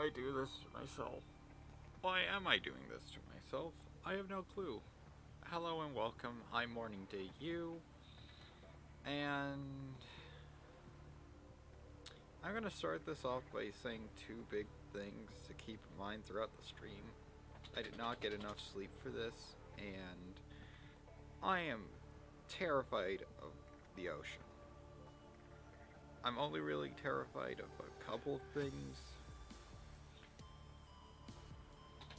I do this to myself? Why am I doing this to myself? I have no clue. Hello and welcome. Hi, morning to you. And I'm gonna start this off by saying two big things to keep in mind throughout the stream. I did not get enough sleep for this, and I am terrified of the ocean. I'm only really terrified of a couple of things.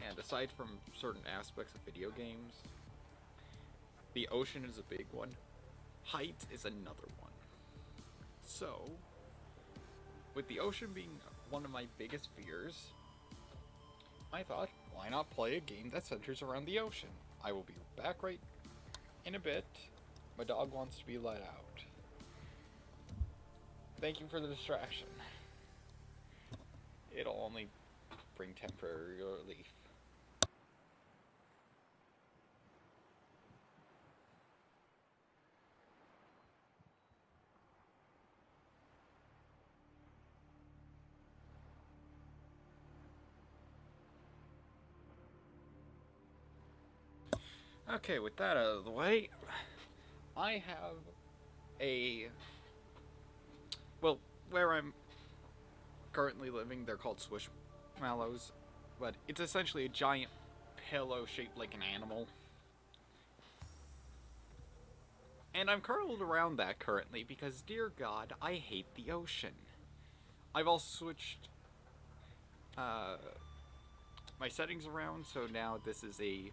And aside from certain aspects of video games, the ocean is a big one. Height is another one. So, with the ocean being one of my biggest fears, I thought, why not play a game that centers around the ocean? I will be back right in a bit. My dog wants to be let out. Thank you for the distraction. It'll only bring temporary relief. Okay, with that out of the way, I have well, where I'm currently living, they're called squishmallows, but it's essentially a giant pillow shaped like an animal. And I'm curled around that currently because, dear God, I hate the ocean. I've also switched my settings around, so now this is a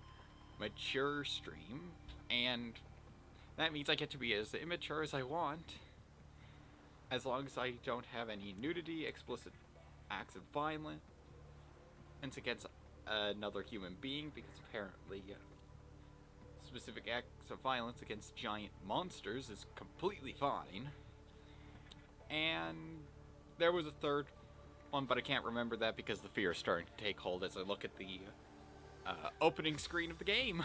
mature stream, and that means I get to be as immature as I want, as long as I don't have any nudity, explicit acts of violence against another human being, because apparently specific acts of violence against giant monsters is completely fine. And there was a third one, but I can't remember that because the fear is starting to take hold as I look at the opening screen of the game.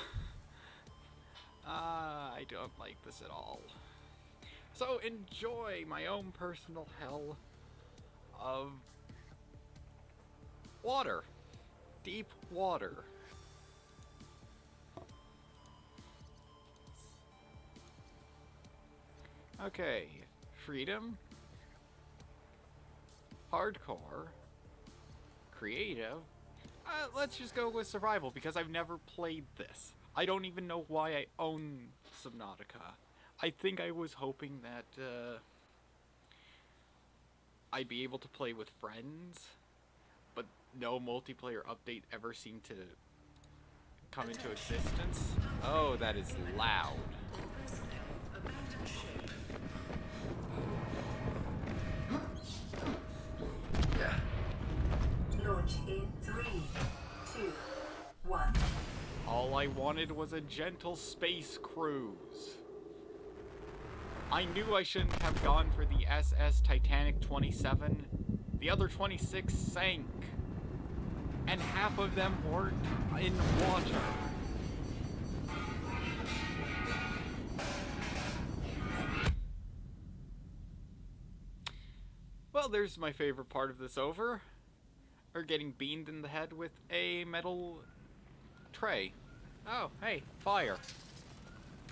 I don't like this at all. So enjoy my own personal hell of water. Deep water. Okay, freedom, hardcore, creative. Let's just go with survival, because I've never played this. I don't even know why I own Subnautica. I think I was hoping that I'd be able to play with friends, but no multiplayer update ever seemed to come into existence. Oh, that is loud. Launch in 3, 2, 1. All I wanted was a gentle space cruise. I knew I shouldn't have gone for the SS Titanic 27. The other 26 sank. And half of them weren't in water. Well, there's my favorite part of this over. Or getting beamed in the head with a metal tray. Oh, hey, fire.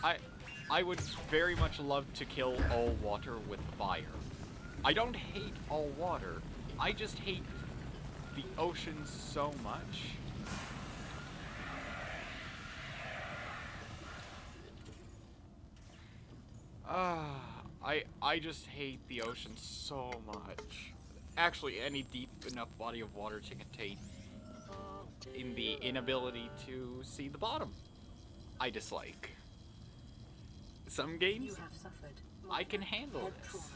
I would very much love to kill all water with fire. I don't hate all water. I just hate the ocean so much. I just hate the ocean so much. Actually, any deep enough body of water to contain in the inability to see the bottom, I dislike. Some games, I can handle this.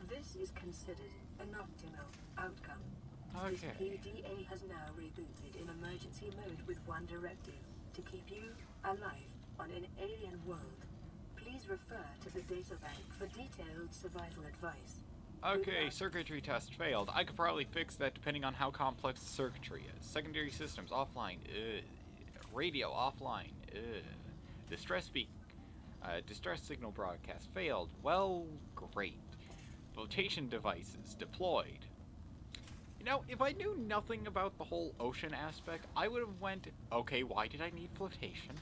This is considered an optimal outcome. Okay. This PDA has now rebooted in emergency mode with one directive: to keep you alive on an alien world. Please refer to the data bank for detailed survival advice. Okay, circuitry test failed. I could probably fix that depending on how complex the circuitry is. Secondary systems offline. Radio offline. Distress signal broadcast failed. Well, great. Flotation devices deployed. Now, if I knew nothing about the whole ocean aspect, I would have went, okay, why did I need flotation?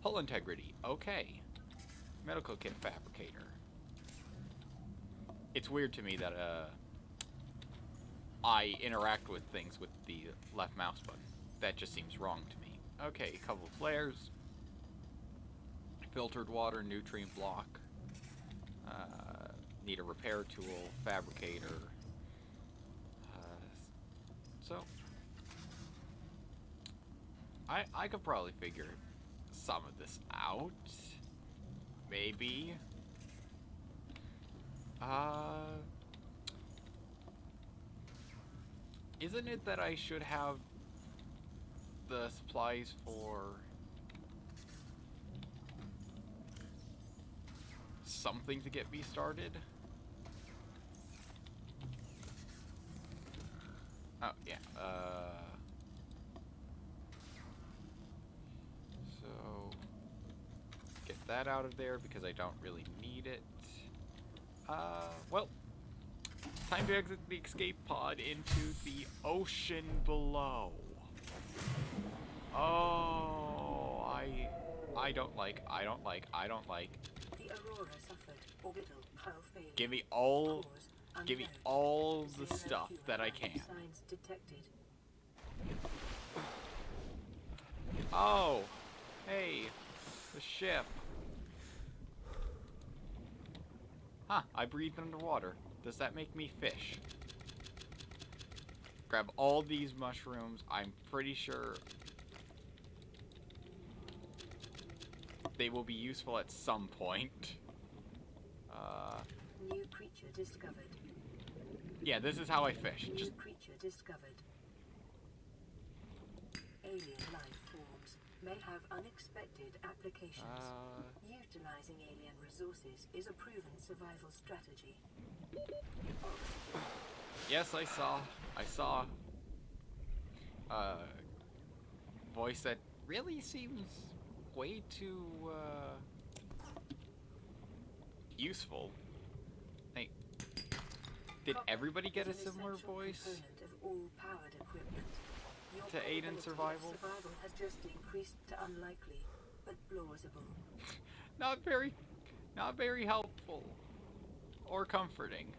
Hull integrity, okay. Medical kit fabricator. It's weird to me that, I interact with things with the left mouse button. That just seems wrong to me. Okay, a couple of flares. Filtered water, nutrient block. Need a repair tool, fabricator. So, I could probably figure some of this out. Maybe. Isn't it that I should have the supplies for something to get me started? Oh, yeah. So, get that out of there because I don't really need it. Well, time to exit the escape pod into the ocean below. Oh, I don't like. The Aurora suffered orbital hull failure. Give me Cause all the unknown. stuff that I can. Signs detected. Oh, hey, the ship. Huh, I breathed underwater. Does that make me fish? Grab all these mushrooms. I'm pretty sure they will be useful at some point. New creature discovered. Yeah, this is how I fish. New Just creature discovered. Alien life forms may have unexpected applications. Utilizing alien resources is a proven survival strategy. yes, I saw voice that really seems way too useful. Like, did everybody get a similar voice Of all powered equipment. Your to aid in probability of survival? Survival has just increased to unlikely, but plausible. Not very helpful or comforting.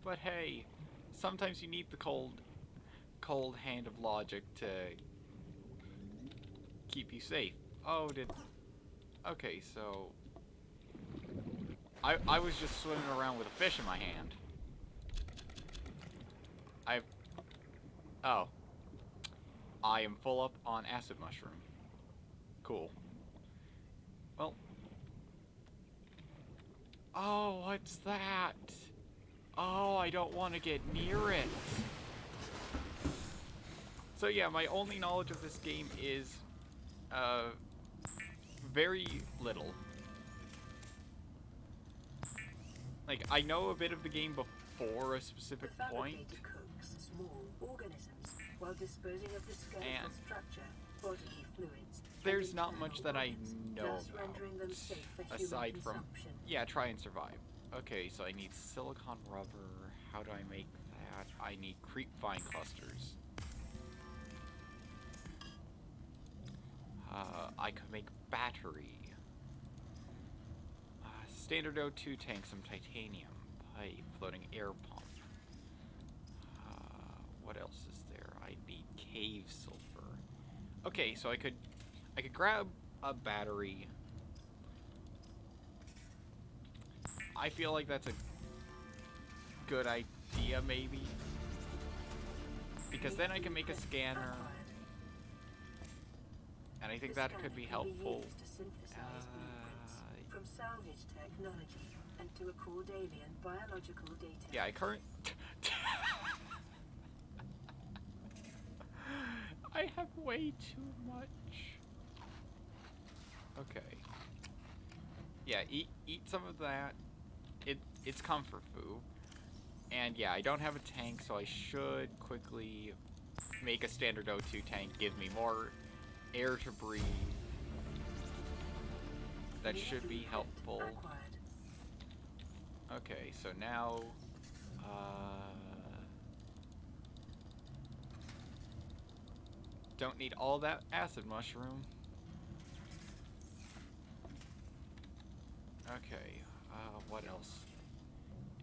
But hey, sometimes you need the cold hand of logic to keep you safe. Oh, okay, so I was just swimming around with a fish in my hand. I am full up on acid mushroom. Cool. Well. Oh, what's that? Oh, I don't want to get near it. So yeah, my only knowledge of this game is very little. Like, I know a bit of the game before a specific The point. fabricator cooks small organisms while disposing of the skeletal And structure, bodily fluids. There's and not internal much that I organs, know thus rendering them safe for about, human aside from, consumption. yeah, try and survive. Okay, so I need silicon rubber. How do I make that? I need creep vine clusters. I could make battery. Standard O2 tank, some titanium, pipe, floating air pump. What else is there? I need cave sulfur. Okay, so I could grab a battery. I feel like that's a good idea, maybe, because then I can make a scanner, and I think that could be helpful. From salvage technology and to record alien biological data. Yeah, I have way too much. Okay. Yeah, eat some of that. It's comfort food. And yeah, I don't have a tank, so I should quickly make a standard O2 tank. Give me more air to breathe. That should be helpful. Okay, so now Don't need all that acid mushroom. Okay, what else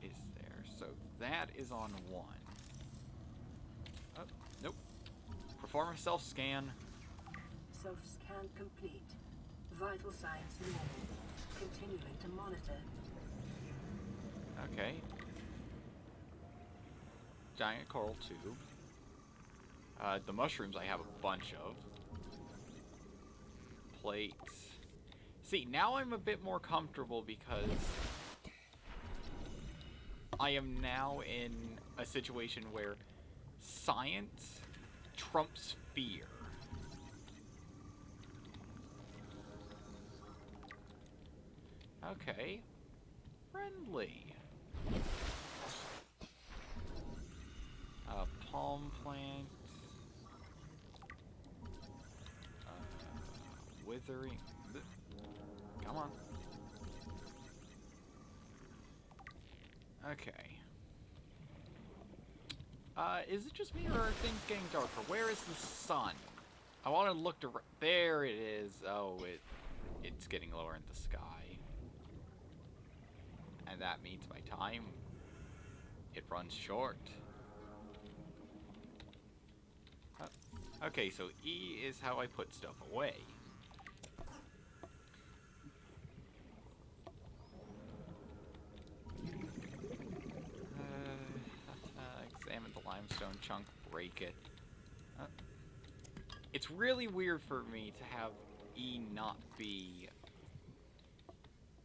is there? So that is on 1. Oh, nope. Perform a self-scan. Self-scan complete. Vital signs normal. Continuing to monitor. Okay. Giant coral tube. The mushrooms I have a bunch of. Plates. See, now I'm a bit more comfortable because I am now in a situation where science trumps fear. Okay. Friendly. Palm plant. Withering. Come on. Okay. Is it just me or are things getting darker? Where is the sun? I want to look around. There it is. Oh, it's getting lower in the sky. And that means my time, it runs short. Okay, so E is how I put stuff away. Examine the limestone chunk, break it. It's really weird for me to have E not be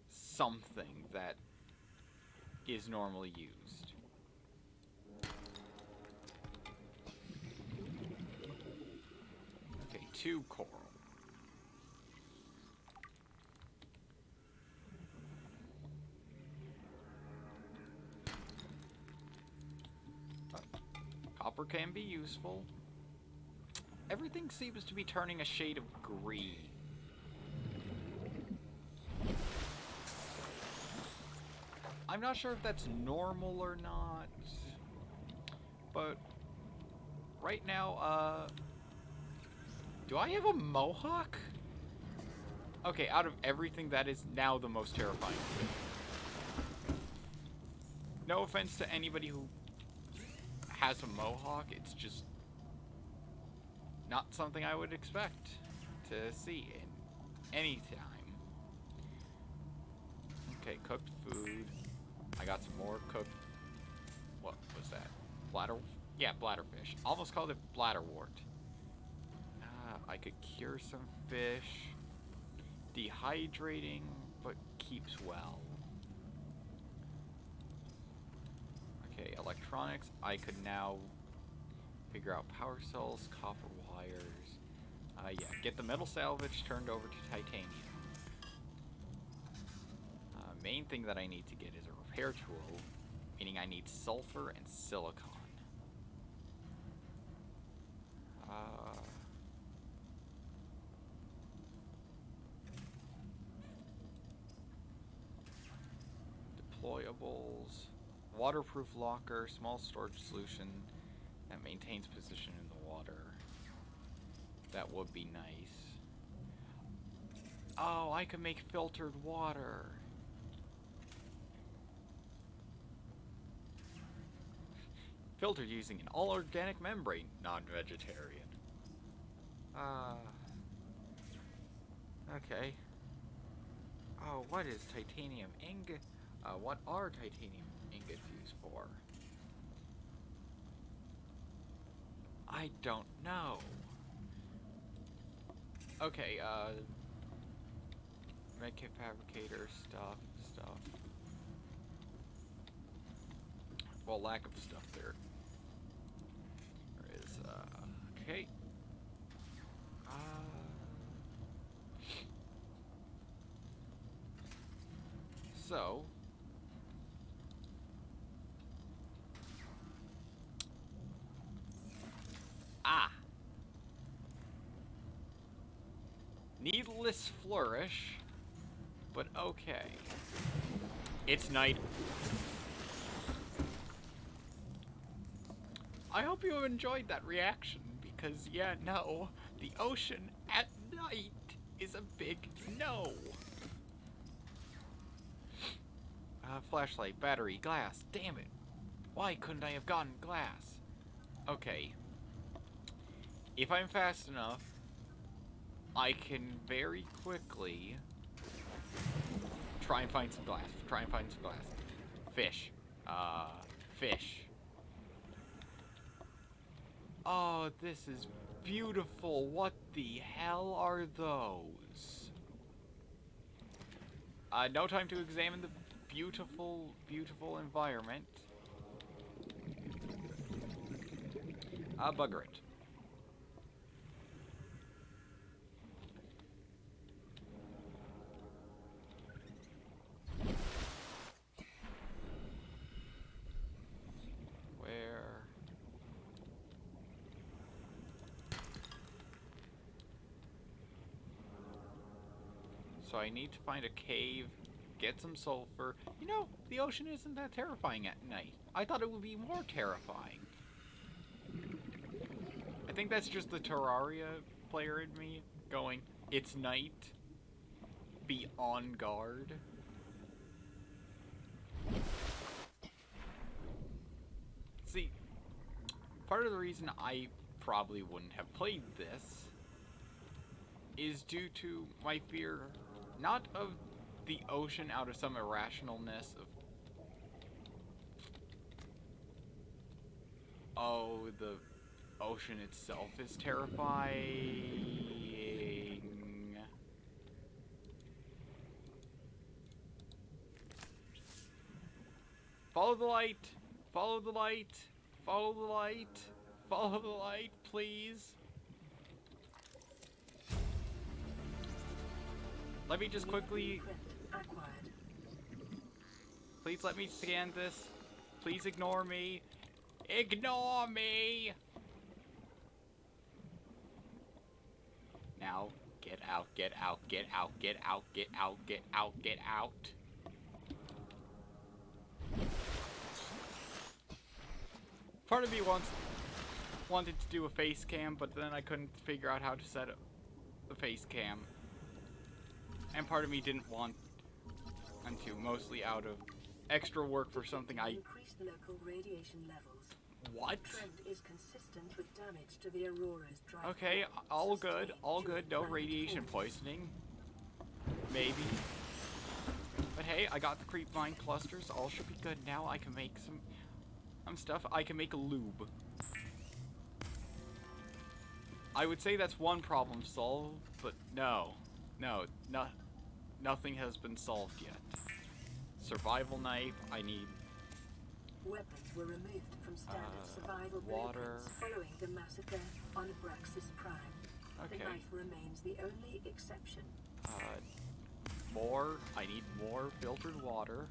something that is normally used. Okay, 2 coral. Copper can be useful. Everything seems to be turning a shade of green. I'm not sure if that's normal or not, but right now, do I have a mohawk? Okay, out of everything, that is now the most terrifying thing. No offense to anybody who has a mohawk, it's just not something I would expect to see in any time. Okay, cooked food. I got some more cooked. What was that? Bladder? Yeah, bladderfish. Almost called it bladderwort. I could cure some fish. Dehydrating, but keeps well. Okay, electronics. I could now figure out power cells, copper wires. Yeah, get the metal salvage turned over to titanium. Main thing that I need to get is a repair tool, meaning I need sulfur and silicon. Deployables, waterproof locker, small storage solution that maintains position in the water. That would be nice. Oh, I could make filtered water. Filtered using an all-organic membrane, non-vegetarian. Okay. Oh, what is titanium ingot? What are titanium ingots used for? I don't know. Okay, medkit fabricator, stuff. Well, lack of stuff there. There is, okay. So, needless flourish, but okay. It's night. I hope you have enjoyed that reaction, because, yeah, no, the ocean at night is a big no. Flashlight, battery, glass, damn it. Why couldn't I have gotten glass? Okay. If I'm fast enough, I can very quickly try and find some glass. Fish. Fish. Oh, this is beautiful. What the hell are those? No time to examine the beautiful, beautiful environment. Bugger it. Where? So I need to find a cave, get some sulfur. You know, the ocean isn't that terrifying at night. I thought it would be more terrifying. I think that's just the Terraria player in me going, it's night, be on guard. See, part of the reason I probably wouldn't have played this is due to my fear, not of the ocean out of some irrationalness of, oh, the ocean itself is terrifying. Follow the light! Follow the light! Follow the light! Follow the light, please! Let me just quickly... Please let me scan this. Please ignore me. Ignore me! Now, get out, get out, get out, get out, get out, get out, get out. Part of me wanted to do a face cam, but then I couldn't figure out how to set up the face cam. And part of me didn't want to, mostly out of extra work for something I... Increased local radiation levels. What? The trend is consistent with damage to the Aurora's drive. Okay, all good, no radiation poisoning. Maybe. But hey, I got the creep vine clusters, all should be good now. I can make some stuff. I can make a lube. I would say that's one problem solved, but no, nothing has been solved yet. Survival knife, I need... Weapons were removed from standard survival water. blueprints following the massacre on Abraxas Prime. Okay. The knife remains the only exception. I need more filtered water.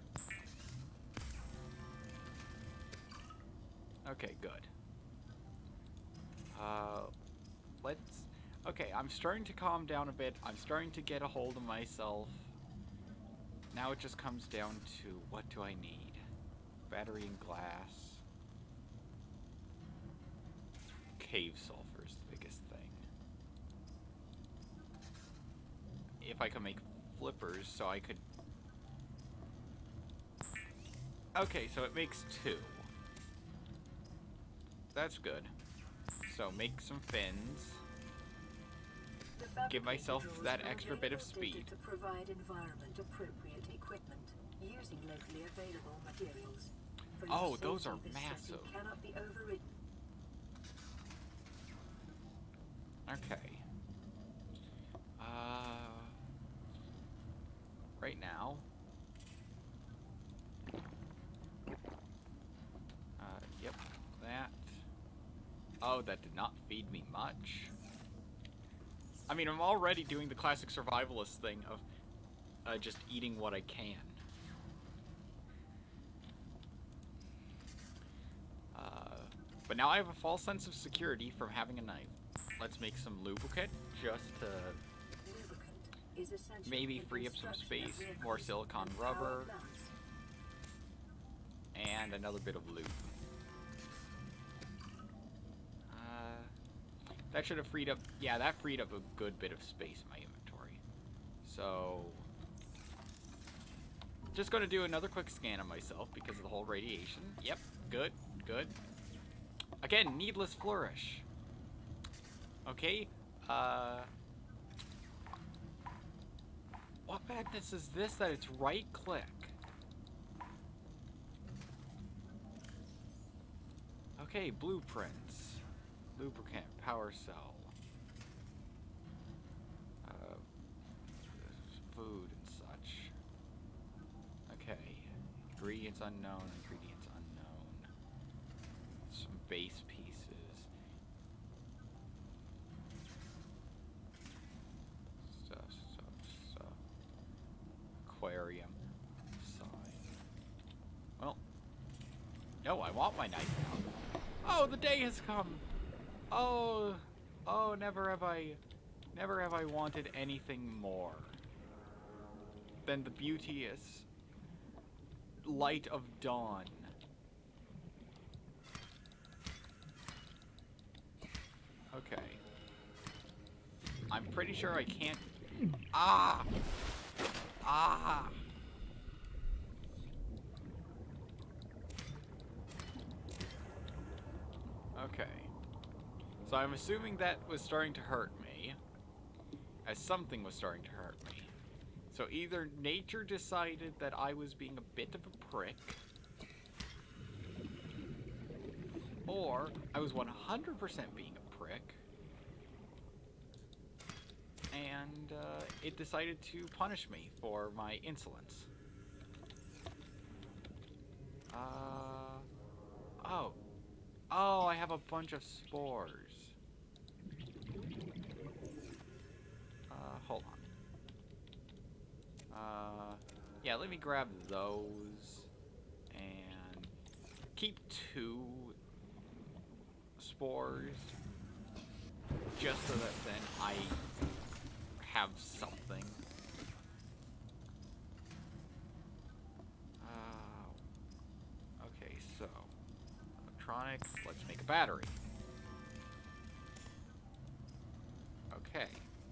Okay, good. Okay, I'm starting to calm down a bit. I'm starting to get a hold of myself. Now it just comes down to, what do I need? Battery and glass. Cave sulfur is the biggest thing. If I could make flippers, so I could... Okay, so it makes 2. That's good. So make some fins. Give myself that extra bit of speed. To provide environment-appropriate equipment using locally available materials. Oh, those are massive. Cannot be overridden. Okay. Right now. Yep, that. Oh, that did not feed me much. I mean, I'm already doing the classic survivalist thing of just eating what I can. But now I have a false sense of security from having a knife. Let's make some lubricant just to maybe free up some space, more silicone rubber, and another bit of lube. That should have freed up... Yeah, that freed up a good bit of space in my inventory. So... Just going to do another quick scan of myself because of the whole radiation. Yep, good, good. Again, needless flourish. Okay, what madness is this that it's right-click? Okay, blueprints. Lubricant, power cell. Food and such. Okay. Ingredients unknown, ingredients unknown. Some base pieces. Stuff. Aquarium. Sign. Well. No, I want my knife now. Oh, the day has come! Oh, never have I wanted anything more than the beauteous light of dawn. Okay. I'm pretty sure I can't... Ah! Okay. So I'm assuming that was starting to hurt me. As something was starting to hurt me. So either nature decided that I was being a bit of a prick, or I was 100% being a prick, and it decided to punish me for my insolence. Oh, I have a bunch of spores. Hold on. Yeah, let me grab those and keep 2 spores just so that then I have something. Okay, so electronics, let's make a battery. Okay,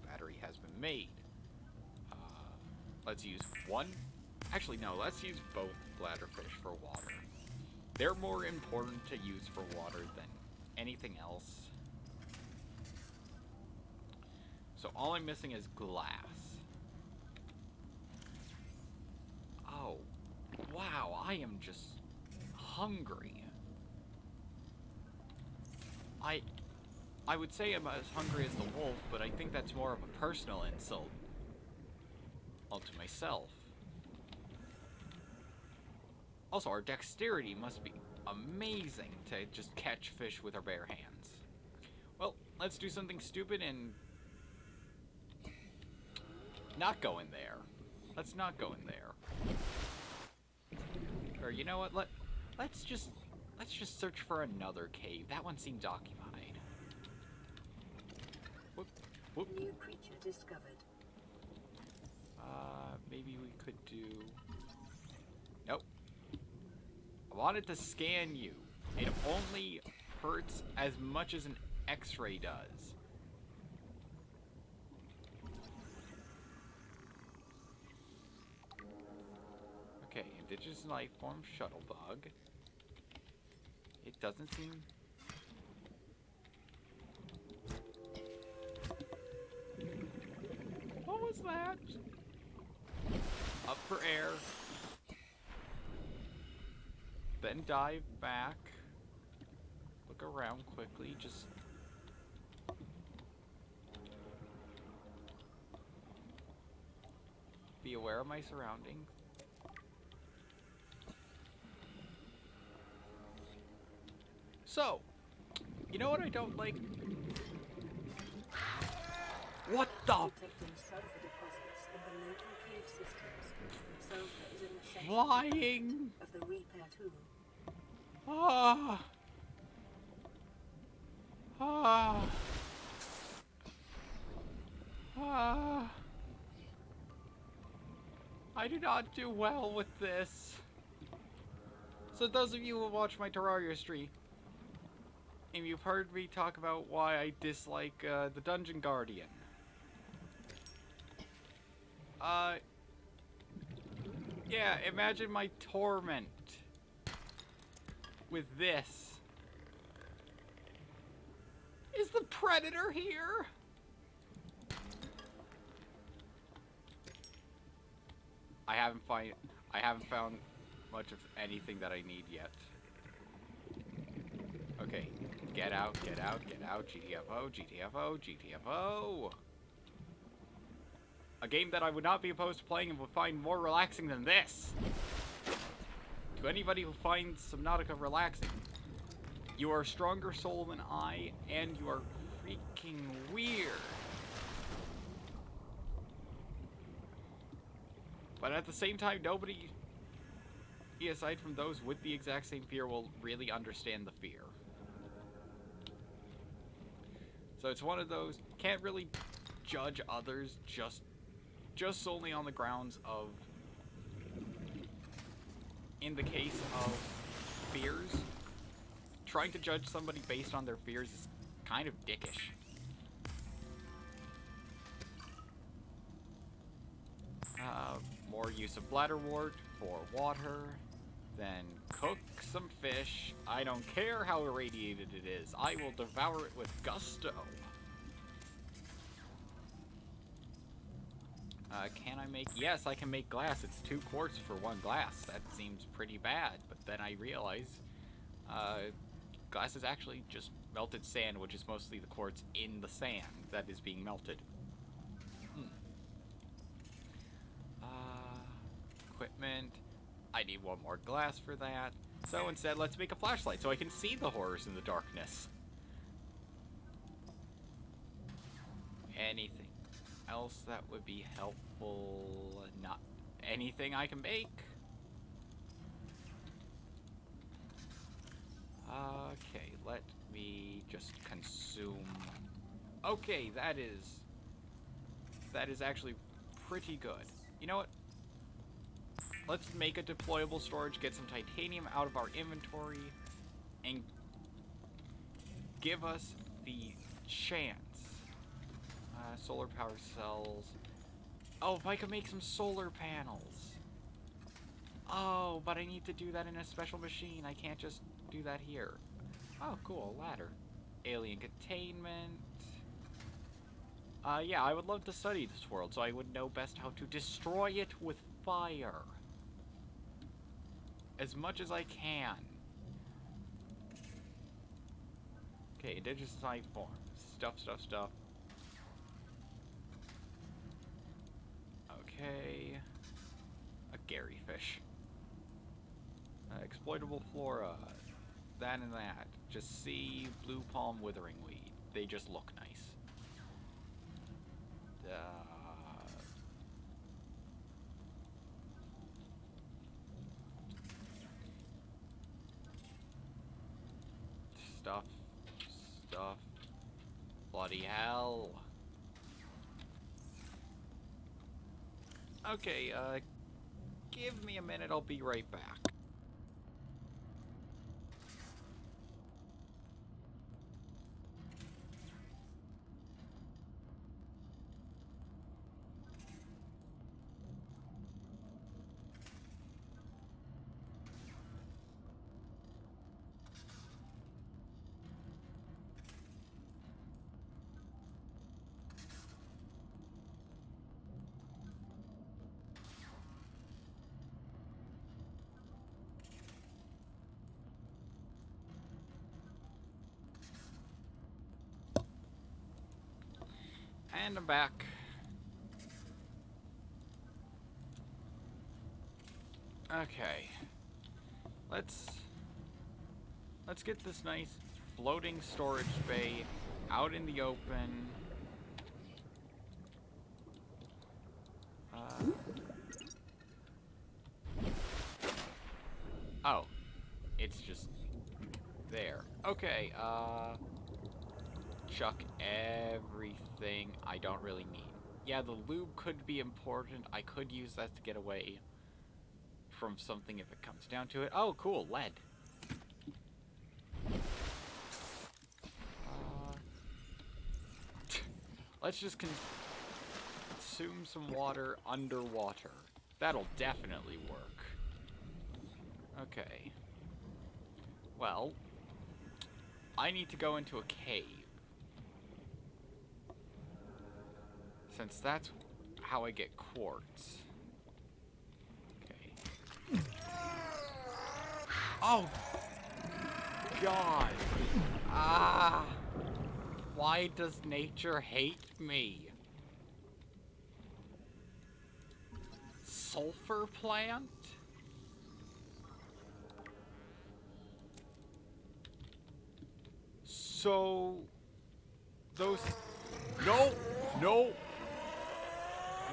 battery has been made. Let's use one. Actually, no, let's use both bladderfish for water. They're more important to use for water than anything else. So all I'm missing is glass. Oh, wow, I am just hungry. I would say I'm as hungry as the wolf, but I think that's more of a personal insult. Well, to myself. Also, our dexterity must be amazing to just catch fish with our bare hands. Well, let's do something stupid and not go in there. Let's not go in there. Or you know what? Let's just search for another cave. That one seems occupied. Whoop. New creature discovered. Maybe we could do... Nope. I wanted to scan you. It only hurts as much as an X-ray does. Okay, indigenous life form shuttle bug. It doesn't seem... What was that? Up for air. Then dive back. Look around quickly, just... Be aware of my surroundings. So, you know what I don't like? What the? Detecting sulfur deposits in the local cave systems. Sulfur is an essential Flying! of the repair tool. I do not do well with this. So those of you who watch my Terraria stream, And you've heard me talk about why I dislike the Dungeon Guardian. Yeah, imagine my torment with this. Is the Predator here? I haven't found much of anything that I need yet. Okay, get out, get out, get out, GTFO, GTFO, GTFO. A game that I would not be opposed to playing and would find more relaxing than this. To anybody who finds Subnautica relaxing, you are a stronger soul than I, and you are freaking weird. But at the same time, nobody, aside from those with the exact same fear, will really understand the fear. So it's one of those, can't really judge others just solely on the grounds of, in the case of fears, trying to judge somebody based on their fears is kind of dickish. More use of bladderwort for water, then cook some fish. I don't care how irradiated it is, I will devour it with gusto. Can I make... Yes, I can make glass. It's 2 quartz for 1 glass. That seems pretty bad, but then I realize glass is actually just melted sand, which is mostly the quartz in the sand that is being melted. Equipment. I need 1 more glass for that. So instead, let's make a flashlight so I can see the horrors in the darkness. Anything else that would be helpful? Not anything I can make. Okay, let me just consume. Okay, that is actually pretty good. You know what? Let's make a deployable storage, get some titanium out of our inventory, and give us the chance. Solar power cells. Oh, if I could make some solar panels. Oh, but I need to do that in a special machine. I can't just do that here. Oh, cool, a ladder. Alien containment. Yeah, I would love to study this world so I would know best how to destroy it with fire. As much as I can. Okay, indigenous life forms. Stuff. Okay. A Gary fish. Exploitable flora. That and that. Just see blue palm withering weed. They just look nice. Stuff. Bloody hell. Okay, give me a minute, I'll be right back. And I'm back. Okay. Let's get this nice floating storage bay out in the open. Oh. It's just there. Okay, chuck everything I don't really need. Yeah, the lube could be important. I could use that to get away from something if it comes down to it. Oh, cool, lead. Let's just consume some water underwater. That'll definitely work. Okay. Well, I need to go into a cave. Since that's how I get quartz. Okay. Oh! God! Ah! Why does nature hate me? Sulfur plant? So... those... No! No!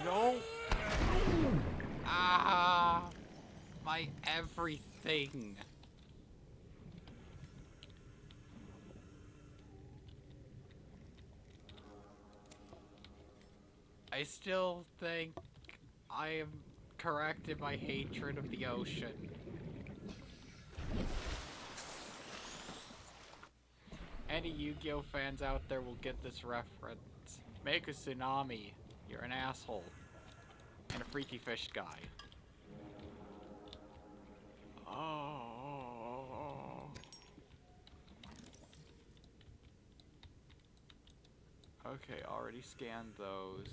No! Ah! My everything! I still think I am correct in my hatred of the ocean. Any Yu-Gi-Oh fans out there will get this reference. Make a tsunami. You're an asshole. And a freaky fish guy. Oh. Okay, already scanned those.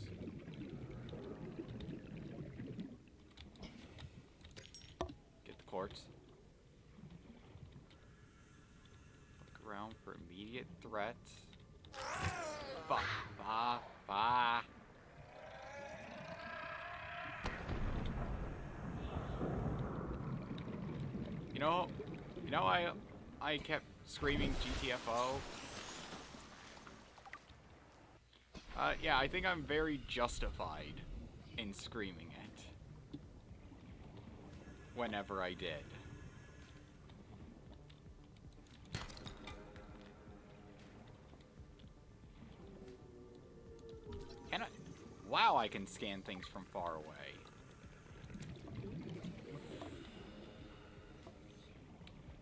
Get the quartz. Look around for immediate threats. Bah, bah, bah. You know, I kept screaming GTFO. Yeah, I think I'm very justified in screaming it. Whenever I did. Can I? Wow, I can scan things from far away.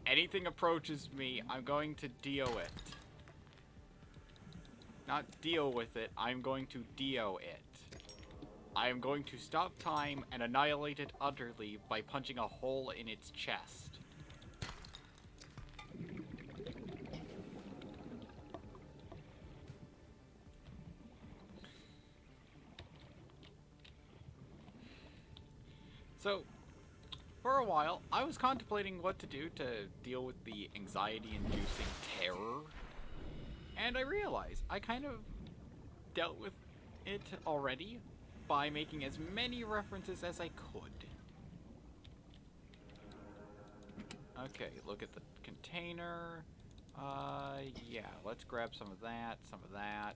Anything approaches me, I'm going to deal it. Not deal with it, I'm going to Dio it. I am going to stop time and annihilate it utterly by punching a hole in its chest. So, for a while, I was contemplating what to do to deal with the anxiety-inducing terror. And I realized I kind of dealt with it already by making as many references as I could. Okay, look at the container. Yeah, let's grab some of that, some of that.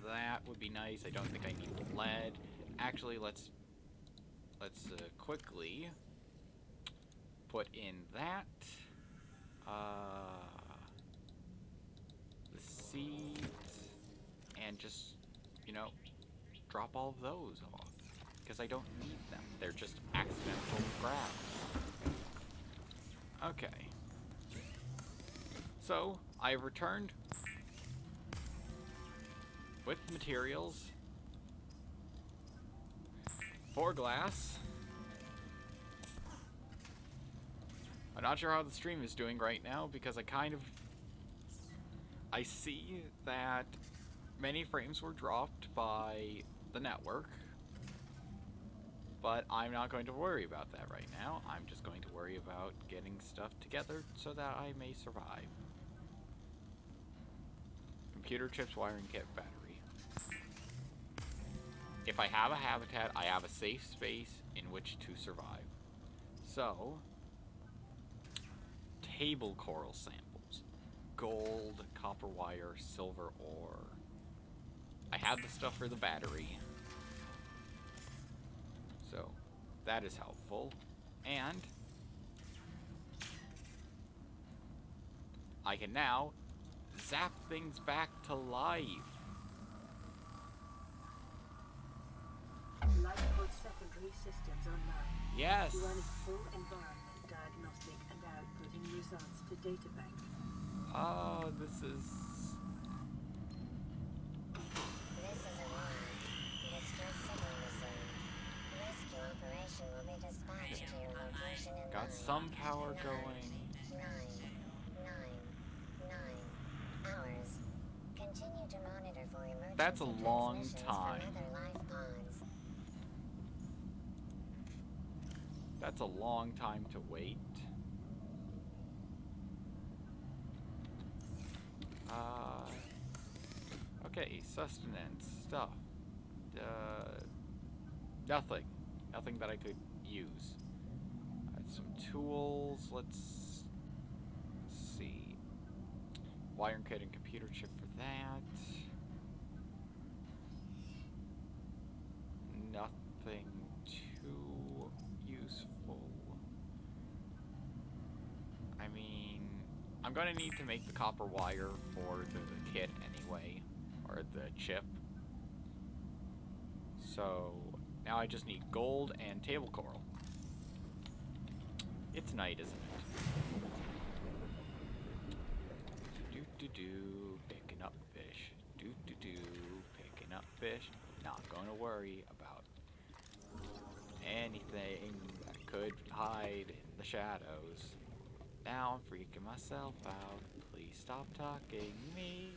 That would be nice. I don't think I need lead. Actually, let's quickly put in that. The seeds, and just, you know, drop all of those off. Because I don't need them. They're just accidental grabs. Okay. So, I've returned with materials for glass. I'm not sure how the stream is doing right now because I see that many frames were dropped by the network, but I'm not going to worry about that right now. I'm just going to worry about getting stuff together so that I may survive. Computer chips, wiring kit, battery. If I have a habitat, I have a safe space in which to survive. So, table coral samples. Gold, copper wire, silver ore. I have the stuff for the battery. So, that is helpful. And I can now zap things back to life. Lifeboat secondary systems online. Yes. Run full environment diagnostic and outputting results to databank. Oh, this is... some power going. 9 hours. Continue to monitor for emergency That's a long transmissions time. from other life pods. That's a long time to wait. Okay, sustenance stuff. Nothing. Nothing that I could use. Some tools. Let's see. Wiring kit and computer chip for that. Nothing too useful. I mean, I'm gonna need to make the copper wire for the kit anyway, or the chip. So now I just need gold and table coral. It's night, isn't it? Do picking up fish. Do picking up fish. Not gonna worry about anything that could hide in the shadows. Now I'm freaking myself out. Please stop talking me.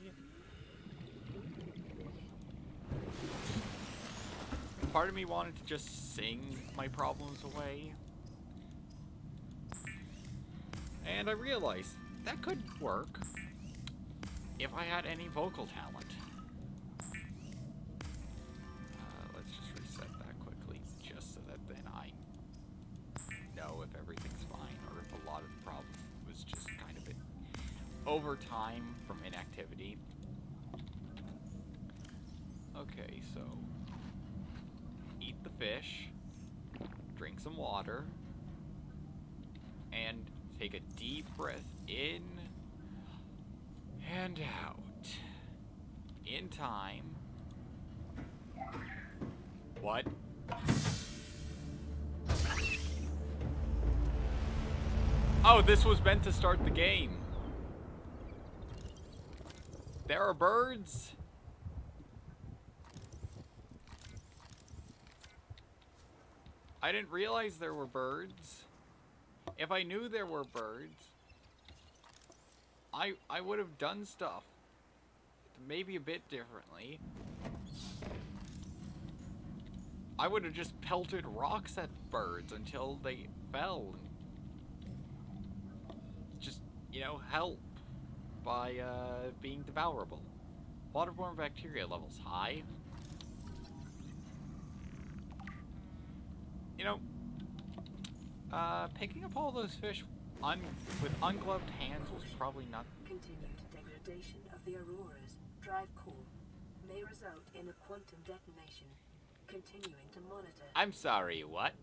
Part of me wanted to just sing my problems away. And I realized that could work if I had any vocal talent. Let's just reset that quickly, just so that then I know if everything's fine or if a lot of the problem was just kind of over time from inactivity. Okay, so eat the fish, drink some water, and take a deep breath in and out. In time. What? Oh, this was meant to start the game. There are birds. I didn't realize there were birds. If I knew there were birds, I would have done stuff maybe a bit differently. I would have just pelted rocks at birds until they fell. Just, you know, help by being devourable. Waterborne bacteria levels high. You know, picking up all those fish with ungloved hands was probably not... Continued degradation of the Aurora's drive core may result in a quantum detonation. Continuing to monitor. I'm sorry, what?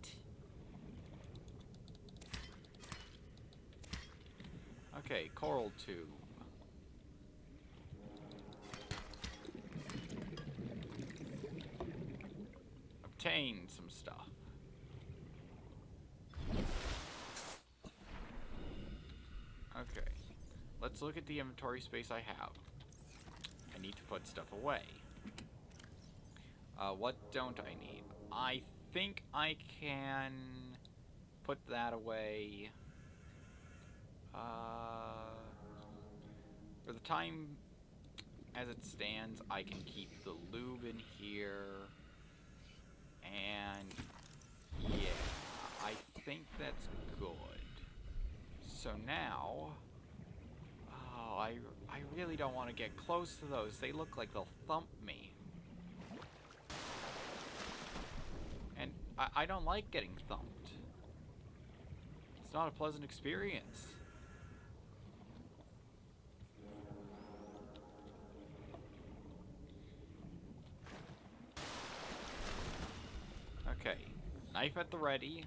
Okay, coral tube. Obtain some stuff. Okay, let's look at the inventory space I have. I need to put stuff away. What don't I need? I think I can put that away. For the time as it stands, I can keep the lube in here. And yeah, I think that's good. So now, oh, I really don't want to get close to those. They look like they'll thump me. And I don't like getting thumped. It's not a pleasant experience. Okay, knife at the ready.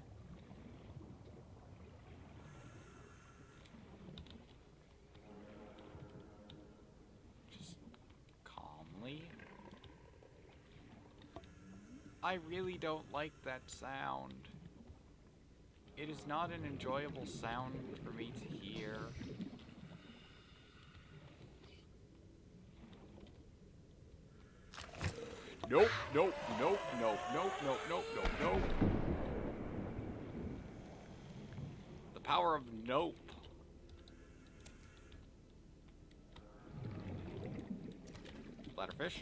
Just calmly. I really don't like that sound. It is not an enjoyable sound for me to hear. Nope, nope, nope, nope, nope, nope, nope, nope, nope. The power of nope. Bladderfish.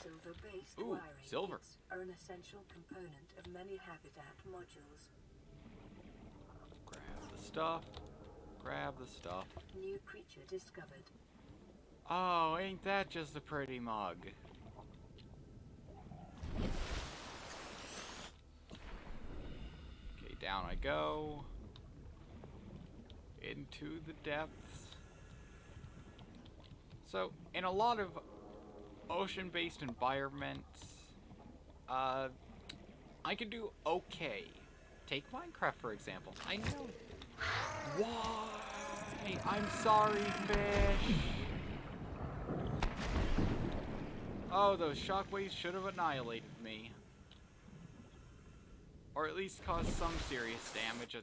Silver-based Ooh, wiring silver. kits are an essential component of many habitat modules. Grab the stuff. Grab the stuff. New creature discovered. Oh, ain't that just a pretty mug? Okay, down I go. Into the depths. So, in a lot of ocean-based environments, I could do okay. Take Minecraft, for example. I know. Why? I'm sorry, fish. Oh, those shockwaves should have annihilated me. Or at least caused some serious damage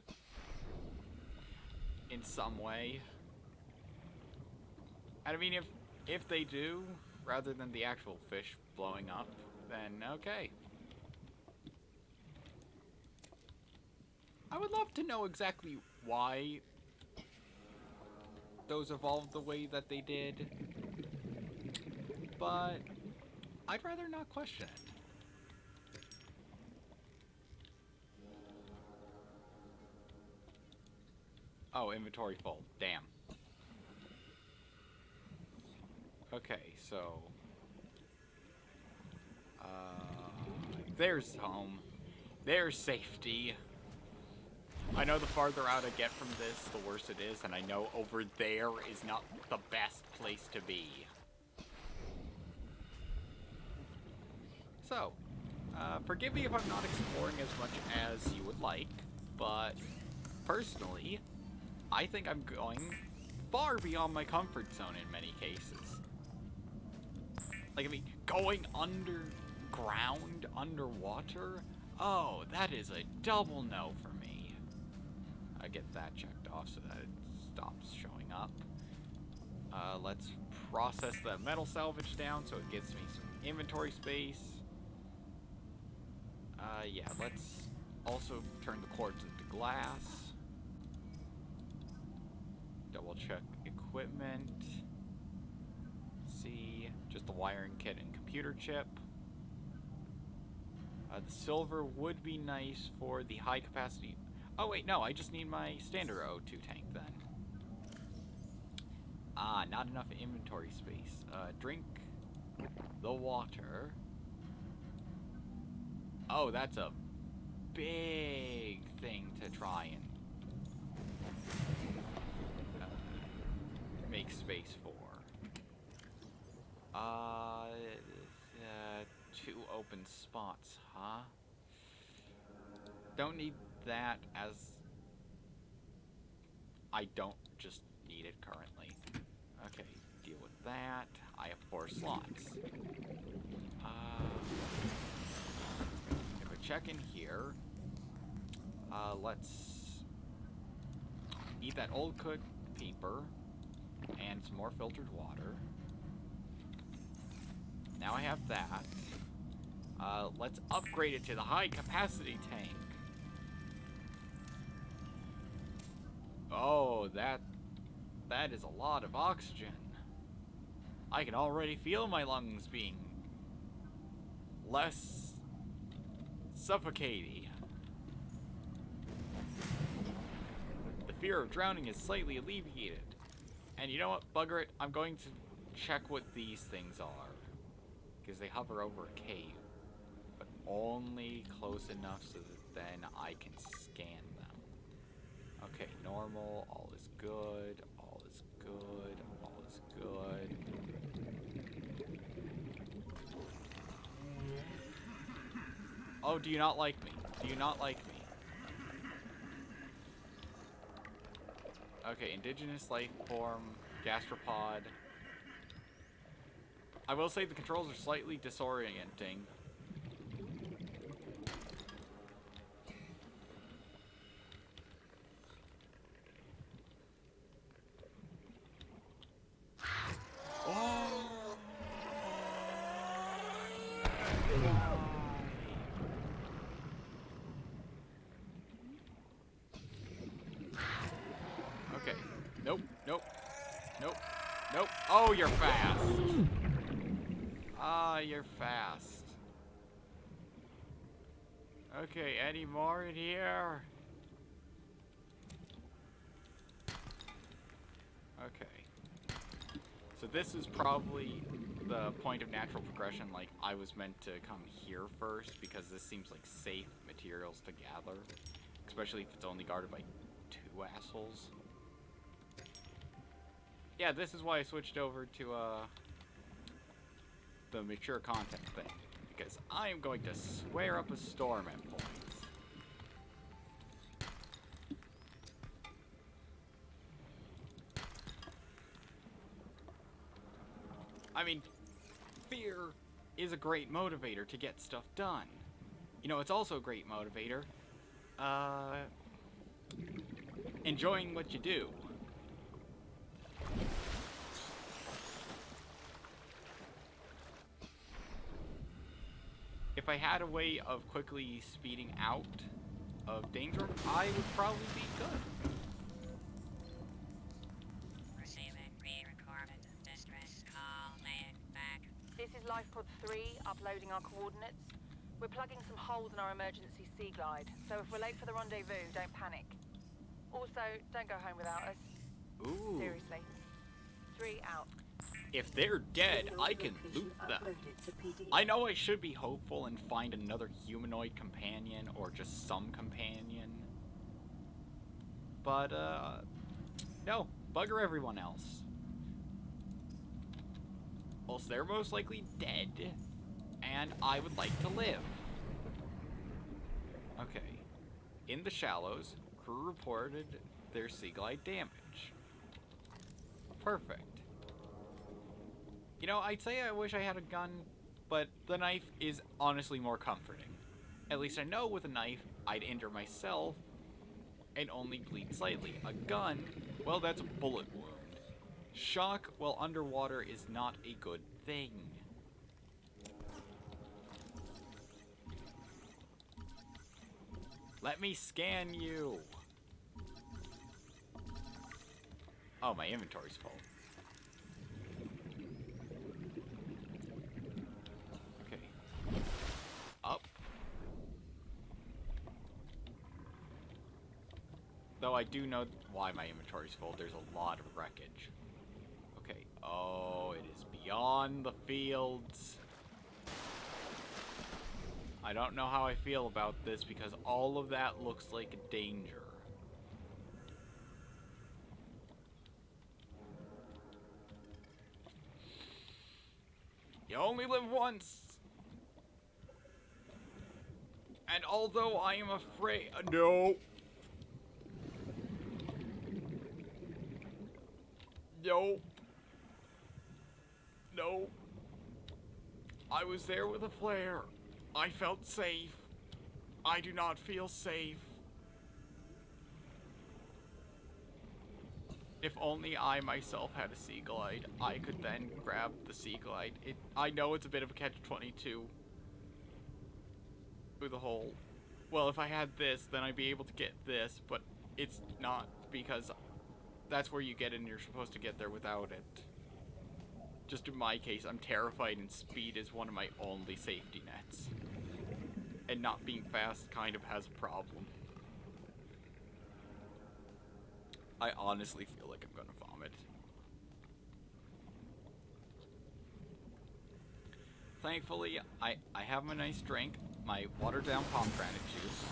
in some way. And I mean, if they do, rather than the actual fish blowing up, then okay. I would love to know exactly why those evolved the way that they did, but I'd rather not question it. Oh, inventory full. Damn. Okay, so... there's home. There's safety. I know the farther out I get from this, the worse it is, and I know over there is not the best place to be. So, forgive me if I'm not exploring as much as you would like, but personally, I think I'm going far beyond my comfort zone in many cases. Like, I mean, going underground, underwater? Oh, that is a double no for me. I get that checked off so that it stops showing up. Let's process the metal salvage down so it gets me some inventory space. Yeah, let's also turn the quartz into glass. Double check equipment. See, just the wiring kit and computer chip. The silver would be nice for the high capacity. Oh wait, no, I just need my standard O2 tank then. Ah, not enough inventory space. Drink the water. Oh, that's a big thing to try and make space for. 2 open spots, huh? Don't need that as... I don't just need it currently. Okay, deal with that. I have 4 slots. If I check in here, let's eat that old cooked paper and some more filtered water. Now I have that. Let's upgrade it to the high capacity tank. Oh, that is a lot of oxygen. I can already feel my lungs being less suffocating. The fear of drowning is slightly alleviated. And you know what, bugger it, I'm going to check what these things are. Because they hover over a cave. But only close enough so that then I can scan them. Okay, normal, all is good, all is good, all is good. Oh, do you not like me? Do you not like me? Okay, indigenous life form, gastropod. I will say the controls are slightly disorienting. Nope. Nope. Oh, you're fast. Ah, you're fast. Okay, any more in here? Okay. So this is probably the point of natural progression. Like, I was meant to come here first because this seems like safe materials to gather. Especially if it's only guarded by 2 assholes. Yeah, this is why I switched over to, the mature content thing. Because I am going to swear up a storm at points. I mean, fear is a great motivator to get stuff done. You know, it's also a great motivator. Enjoying what you do. If I had a way of quickly speeding out of danger, I would probably be good. Receiving pre-recorded distress call, laying back. This is Lifepod 3, uploading our coordinates. We're plugging some holes in our emergency sea glide, so if we're late for the rendezvous, don't panic. Also, don't go home without us. Ooh. Seriously. 3 out. If they're dead, I can loot them. I know I should be hopeful and find another humanoid companion or just some companion. But, no. Bugger everyone else. Else they're most likely dead. And I would like to live. Okay. In the shallows, crew reported their sea glide damage. Perfect. You know, I'd say I wish I had a gun, but the knife is honestly more comforting. At least I know with a knife, I'd injure myself and only bleed slightly. A gun, well, that's a bullet wound. Shock while underwater is not a good thing. Let me scan you. Oh, my inventory's full. Okay. Up. Though I do know why my inventory's full. There's a lot of wreckage. Okay. Oh, it is beyond the fields. I don't know how I feel about this because all of that looks like a danger. You only live once. And although I am afraid... No. No. No. I was there with a flare. I felt safe. I do not feel safe. If only I myself had a sea glide, I could then grab the sea glide. I know it's a bit of a catch-22 with the whole, well, if I had this, then I'd be able to get this, but it's not because that's where you get it and you're supposed to get there without it. Just in my case, I'm terrified and speed is one of my only safety nets. And not being fast kind of has a problem. I honestly feel like I'm gonna vomit. Thankfully, I have my nice drink, my watered down pomegranate juice,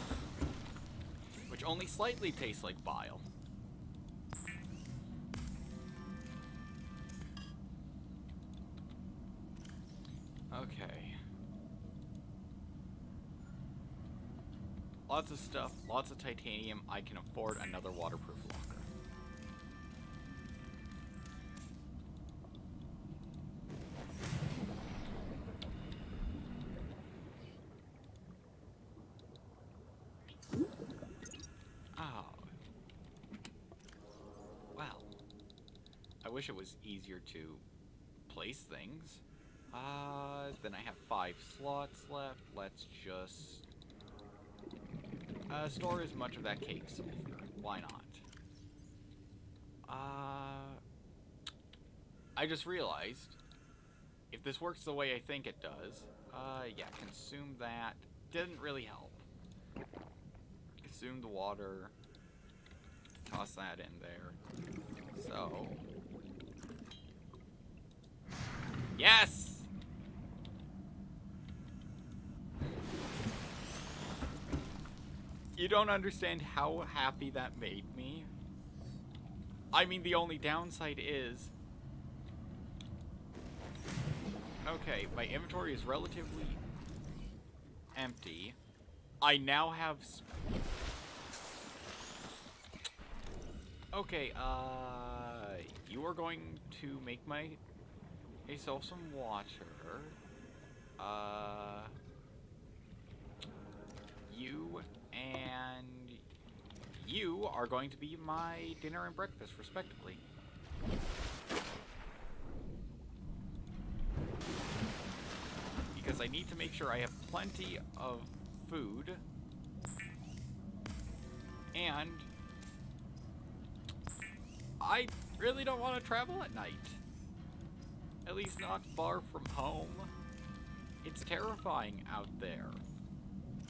which only slightly tastes like bile. Okay. Lots of stuff, lots of titanium. I can afford another waterproof locker. Oh. Well. I wish it was easier to place things. Then I have 5 slots left. Let's just... store as much of that cake sulfur. Why not? I just realized, if this works the way I think it does, yeah, consume that. Didn't really help. Consume the water. Toss that in there. So. Yes! You don't understand how happy that made me. I mean, the only downside is... Okay, my inventory is relatively empty. I now have... Okay, you are going to make myself some water. You and you are going to be my dinner and breakfast, respectively. Because I need to make sure I have plenty of food. And I really don't want to travel at night. At least not far from home. It's terrifying out there.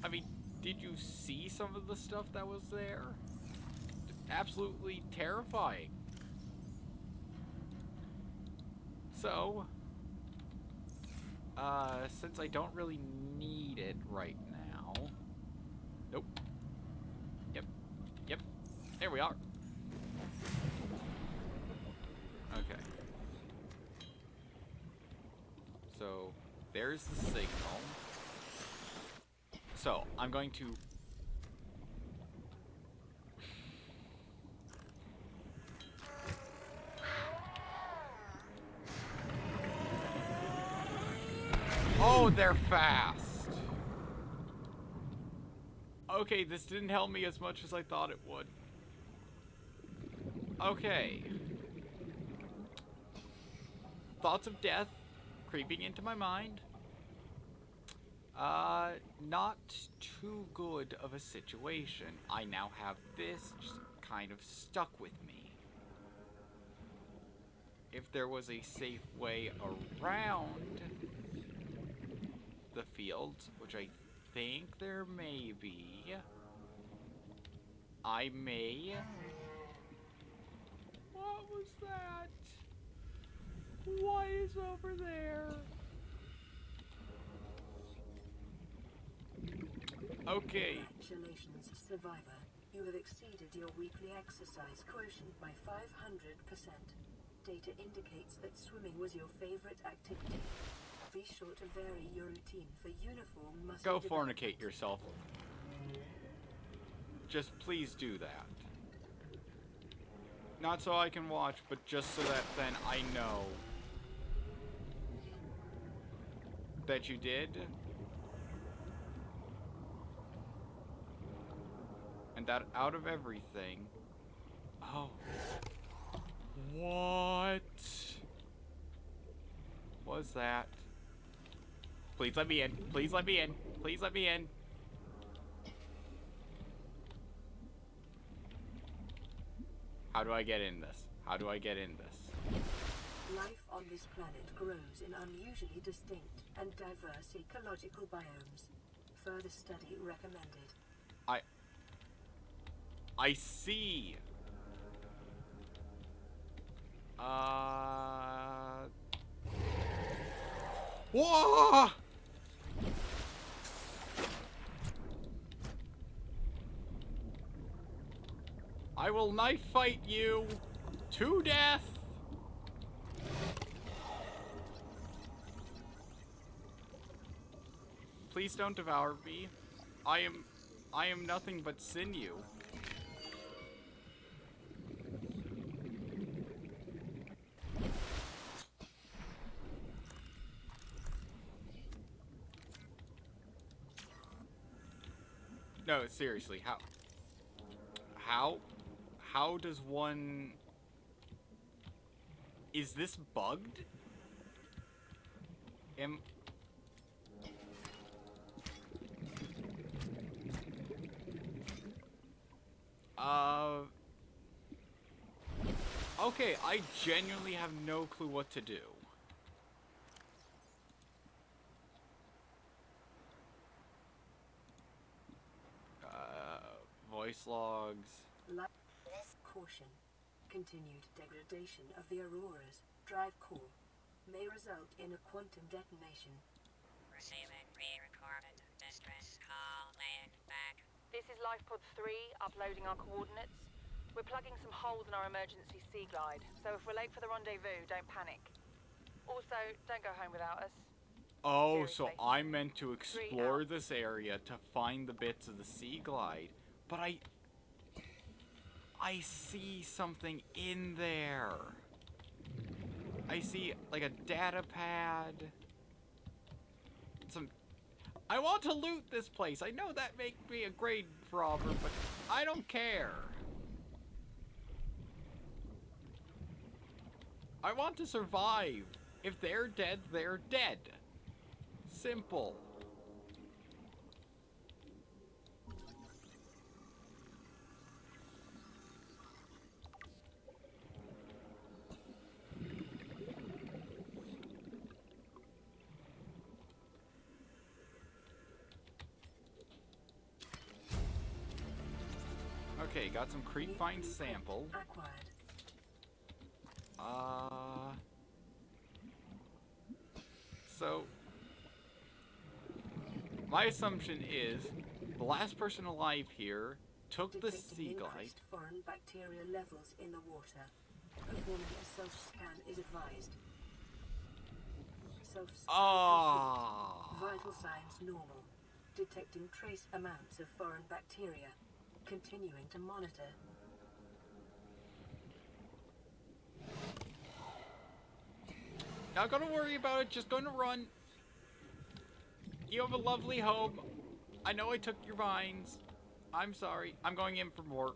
I mean, did you see some of the stuff that was there? Absolutely terrifying. So, since I don't really need it right now... Nope. Yep. There we are. Okay. So, there's the signal. So, I'm going to... Oh, they're fast! Okay, this didn't help me as much as I thought it would. Okay. Thoughts of death creeping into my mind. Not too good of a situation. I now have this just kind of stuck with me. If there was a safe way around the fields, which I think there may be, I may... What was that? What is over there? Okay. Congratulations, survivor. You have exceeded your weekly exercise quotient by 500%. Data indicates that swimming was your favorite activity. Be sure to vary your routine for uniform muscle Go development. fornicate yourself. Just please do that. Not so I can watch, but just so that then I know that you did. And that out of everything... Oh. What was that? Please let me in. Please let me in. Please let me in. How do I get in this? How do I get in this? Life on this planet grows in unusually distinct and diverse ecological biomes. Further study recommended. I see. Whoa! I will knife fight you to death. Please don't devour me. I am nothing but sinew. No, seriously, how does one... Is this bugged? Okay, I genuinely have no clue what to do. Voice logs. Caution. Continued degradation of the Aurora's drive core may result in a quantum detonation. Receiving pre-recorded distress call laying back. This is Life Pod 3, uploading our coordinates. We're plugging some holes in our emergency sea glide, so if we're late for the rendezvous, don't panic. Also, don't go home without us. Oh, so Seriously. I'm meant to explore out. this area to find the bits of the sea glide, but I see something in there. I see like a data pad. I want to loot this place. I know that makes me a grade robber, but I don't care. I want to survive. If they're dead, they're dead. Simple. Okay, got some creep find sample. Acquired. So my assumption is the last person alive here took the Detecting sea glide. increased foreign bacteria levels in the water. Performing a self-scan is advised. Self-scan Ah. complete. Vital signs normal. Detecting trace amounts of foreign bacteria. Continuing to monitor. Not gonna worry about it, just gonna run. You have a lovely home. I know I took your vines. I'm sorry. I'm going in for more.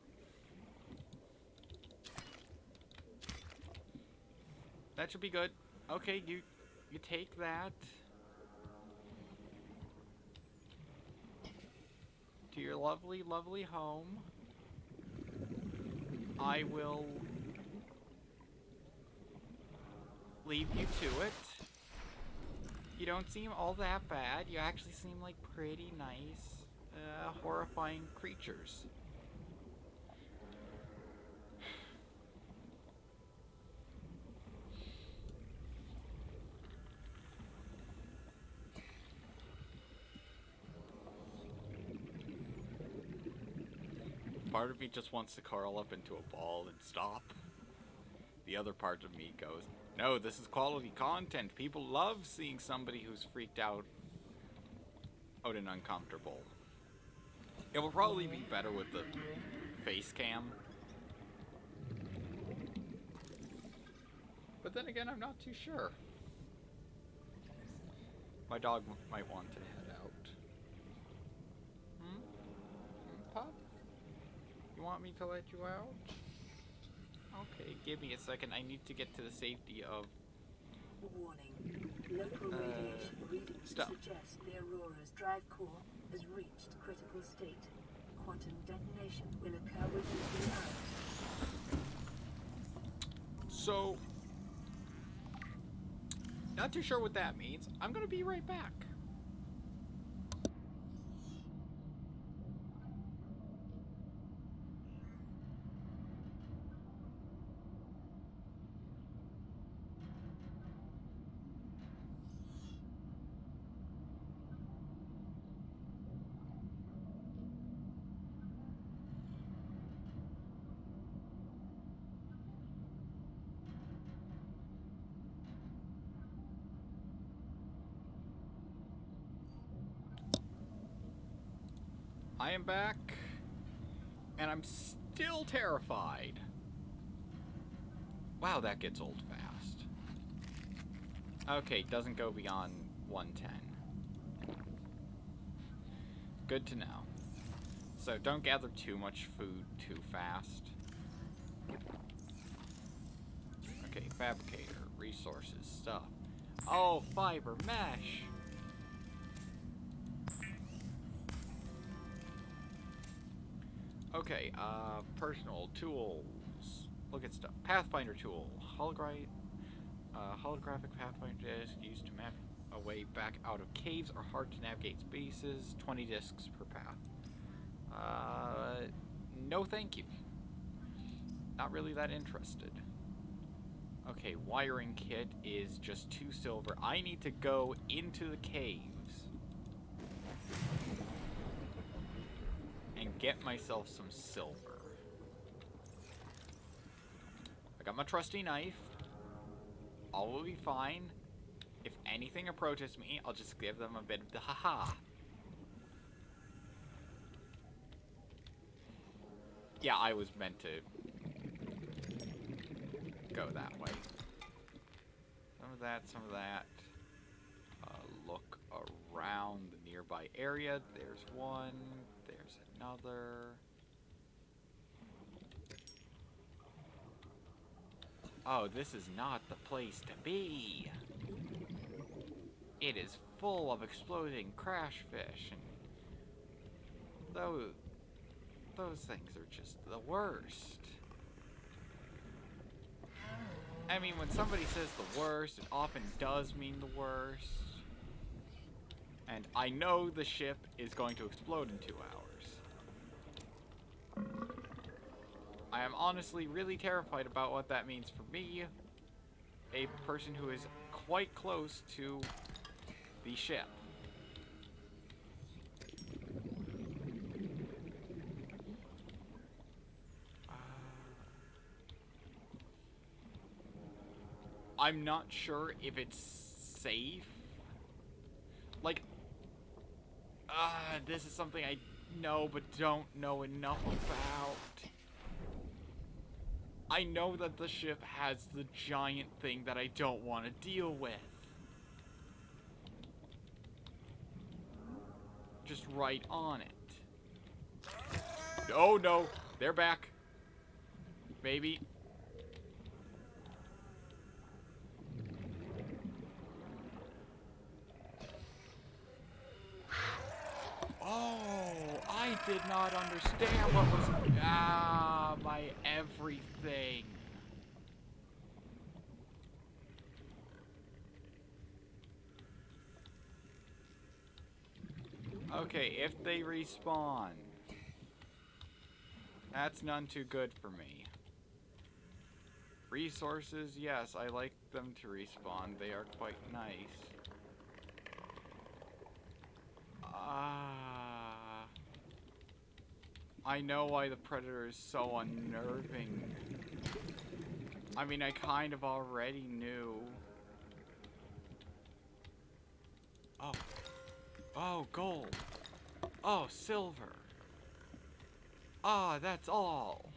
That should be good. Okay, you take that. To your lovely, lovely home. I will leave you to it. You don't seem all that bad. You actually seem like pretty nice, horrifying creatures. Part of me just wants to curl up into a ball and stop. The other part of me goes, no, this is quality content. People love seeing somebody who's freaked out and uncomfortable. It will probably be better with the face cam. But then again, I'm not too sure. My dog might want to head out. Pup? You want me to let you out? Okay, give me a second. I need to get to the safety of... Warning. Local radiation readings Stop. suggest the Aurora's drive core has reached critical state. Quantum detonation will occur within 3 hours. So... Not too sure what that means. I'm gonna be right back. I am back, and I'm still terrified. Wow, that gets old fast. Okay, doesn't go beyond 110. Good to know. So don't gather too much food too fast. Okay, fabricator, resources, stuff. Oh, fiber, mesh. Okay, personal tools. look at stuff. Pathfinder tool. Holographic Pathfinder disc used to map a way back out of caves or hard to navigate spaces. 20 discs per path. No thank you. Not really that interested. Okay, wiring kit is just 2 silver. I need to go into the caves and get myself some silver. I got my trusty knife. All will be fine. If anything approaches me, I'll just give them a bit of the haha. Yeah, I was meant to go that way. Some of that, some of that. Look around the nearby area. There's one. There's another. Oh, this is not the place to be. It is full of exploding crash fish, and those things are just the worst. I mean, when somebody says the worst, it often does mean the worst. And I know the ship is going to explode in 2 hours. I am honestly really terrified about what that means for me, a person who is quite close to the ship. I'm not sure if it's safe. Like, this is something I know but don't know enough about. I know that the ship has the giant thing that I don't want to deal with. Just right on it. Oh no, they're back. Maybe. Oh, I did not understand what was... my everything. Okay, if they respawn, that's none too good for me. Resources, yes, I like them to respawn. They are quite nice. I know why the Predator is so unnerving. I mean, I kind of already knew. Oh. Oh, gold. Oh, silver. Ah, that's all.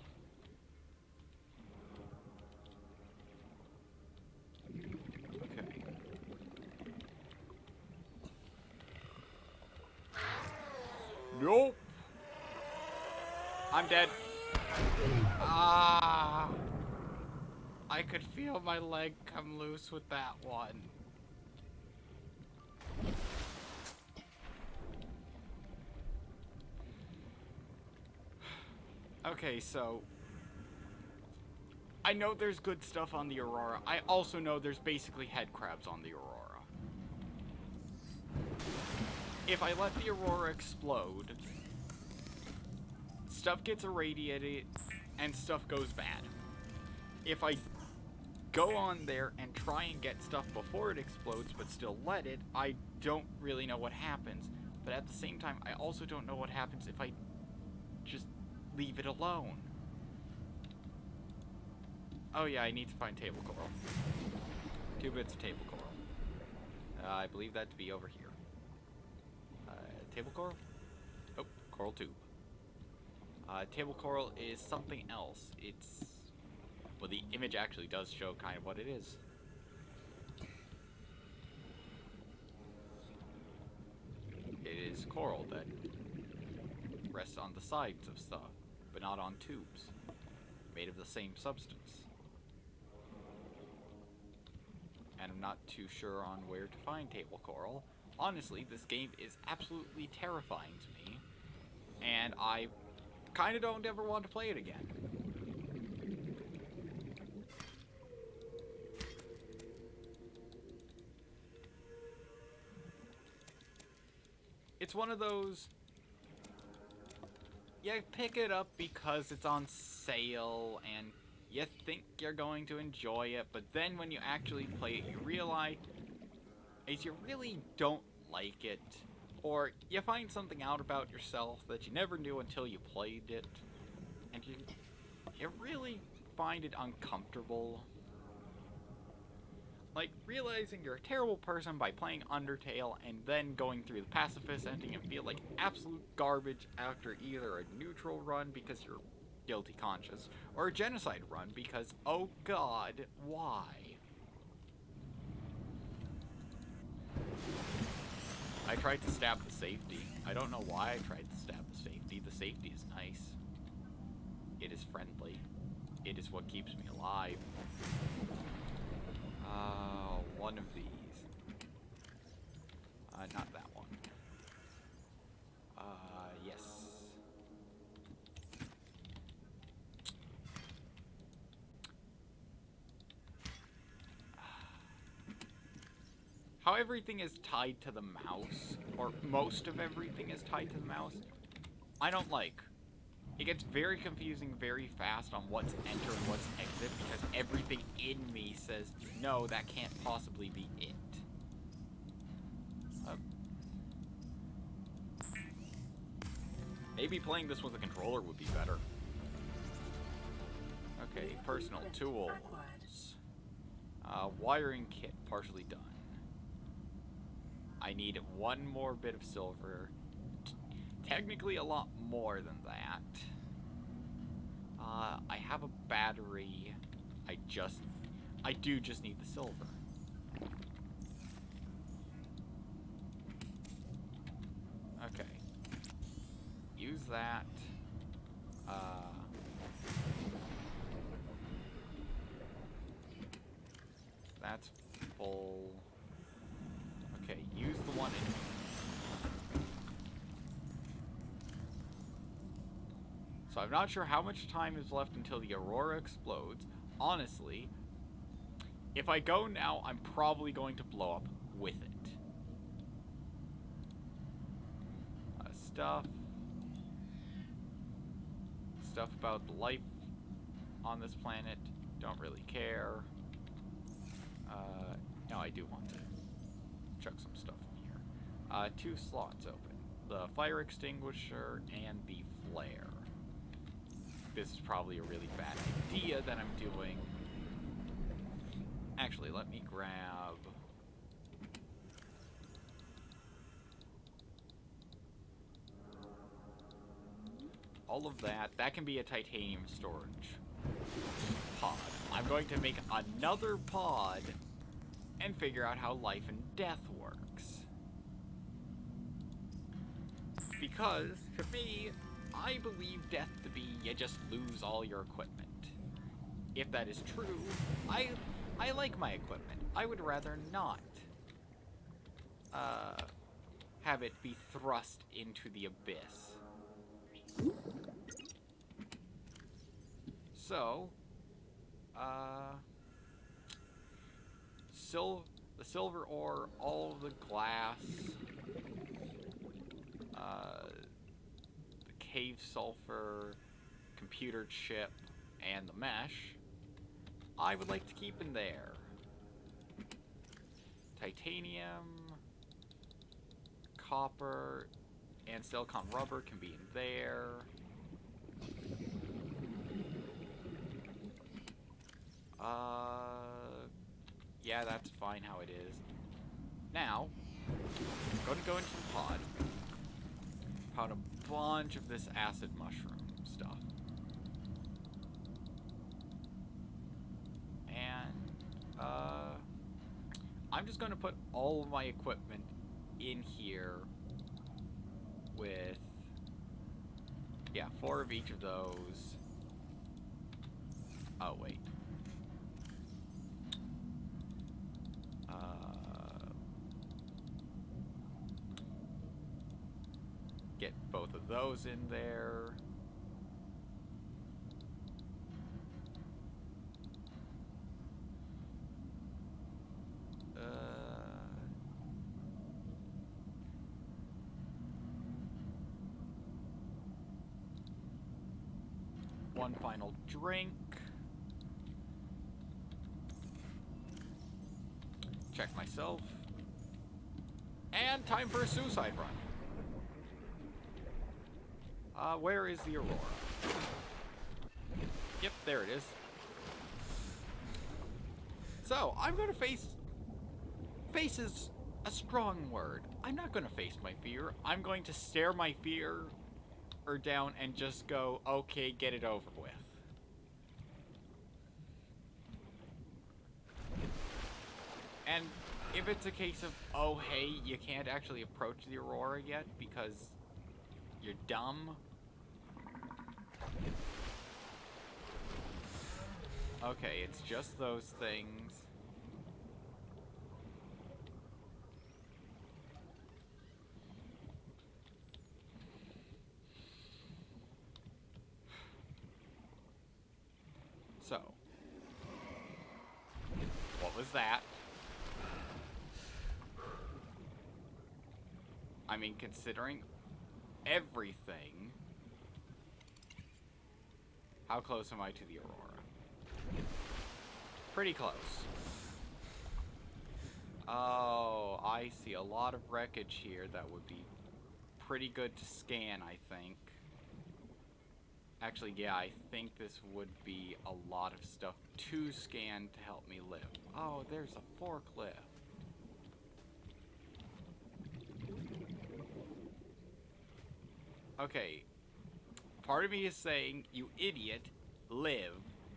Okay. Nope. I'm dead. Ah. I could feel my leg come loose with that one. Okay, so I know there's good stuff on the Aurora. I also know there's basically head crabs on the Aurora. If I let the Aurora explode, stuff gets irradiated and stuff goes bad. If I go on there and try and get stuff before it explodes but still let it, I don't really know what happens. But at the same time, I also don't know what happens if I just leave it alone. Oh yeah, I need to find table coral. 2 bits of table coral. I believe that to be over here. Table coral? Oh, coral tube. Table coral is something else. It's... well, the image actually does show kind of what it is. It is coral that rests on the sides of stuff, but not on tubes, made of the same substance. And I'm not too sure on where to find table coral. Honestly, this game is absolutely terrifying to me, and I kind of don't ever want to play it again. it's one of those, you pick it up because it's on sale and you think you're going to enjoy it, but then when you actually play it, you realize you really don't like it, or you find something out about yourself that you never knew until you played it, and you really find it uncomfortable. Like, realizing you're a terrible person by playing Undertale and then going through the pacifist ending and feel like absolute garbage after either a neutral run because you're guilty conscious, or a genocide run because, oh god, why? I tried to stab the safety. I don't know why I tried to stab the safety. The safety is nice. It is friendly. It is what keeps me alive. One of these. Not that one. Yes. How everything is tied to the mouse, or most of everything is tied to the mouse, I don't like. It gets very confusing very fast on what's enter and what's exit because everything in me says, no, that can't possibly be it. Maybe playing this with a controller would be better. Okay, personal tools. Wiring kit, partially done. I need one more bit of silver. Technically a lot more than that. I have a battery. I do just need the silver. Okay. Use that. That's full. Okay, use the one in. So I'm not sure how much time is left until the Aurora explodes. Honestly, if I go now, I'm probably going to blow up with it. Stuff about life on this planet. Don't really care. No, I do want to chuck some stuff in here. 2 slots open. The fire extinguisher and the flare. This is probably a really bad idea that I'm doing. Actually, let me grab... all of that. That can be a titanium storage pod. I'm going to make another pod and figure out how life and death works. Because, to me, I believe death to be you just lose all your equipment. If that is true, I like my equipment. I would rather not have it be thrust into the abyss. So, the silver ore, all the glass, the cave sulfur, computer chip, and the mesh, I would like to keep in there. Titanium, copper, and silicon rubber can be in there. Yeah, that's fine how it is. Now, I'm going to go into the pod. Found a bunch of this acid mushroom stuff. And, I'm just going to put all of my equipment in here with, yeah, 4 of each of those. Oh, wait. Get both of those in there. one final drink. Check myself. And time for a suicide run. Where is the Aurora? Yep, there it is. So, I'm gonna face is a strong word. I'm not gonna face my fear. I'm going to stare my fear down and just go, okay, get it over with. And if it's a case of, oh, hey, you can't actually approach the Aurora yet because you're dumb. Okay, it's just those things. So, what was that? I mean, considering everything, how close am I to the Aurora? Pretty close. Oh, I see a lot of wreckage here that would be pretty good to scan, I think. Actually, yeah, I think this would be a lot of stuff to scan to help me live. Oh, there's a forklift. Okay. Part of me is saying, you idiot, live.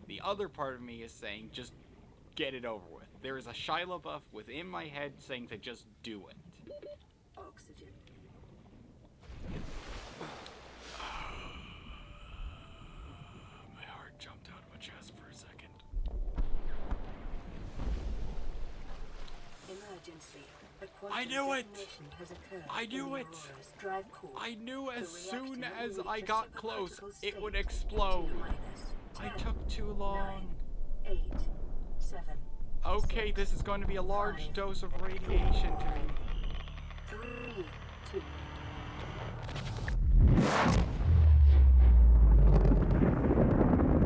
The other part of me is saying, just get it over with. There is a Shia LaBeouf within my head saying to just do it. Oxygen. My heart jumped out of my chest for a second. Emergency. I knew it! Has occurred I knew in it! the Aurora's drive core. I knew as The soon reactor as will I reach a got close, supercritical it would state explode. in T-minus I 10, took too long. 9, 8, 7. Okay, 6, this is going to be a large 5, dose of radiation to me. 3, 2.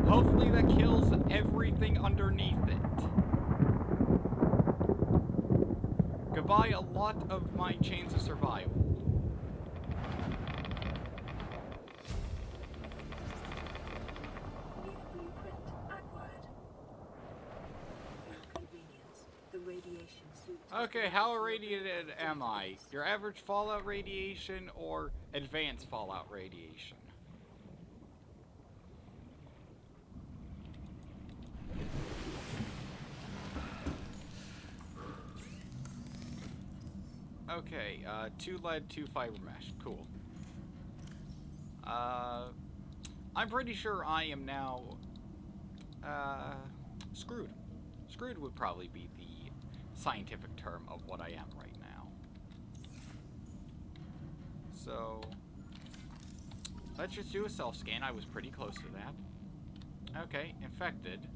Hopefully that kills everything underneath it. Goodbye a lot of my chance of survival. New blueprint acquired. For your convenience, the radiation suit. Okay, how irradiated am I? Your average fallout radiation or advanced fallout radiation? Okay, 2 lead, 2 fiber mesh. Cool. I'm pretty sure I am now, screwed. Screwed would probably be the scientific term of what I am right now. So, let's just do a self-scan. I was pretty close to that. Okay, infected.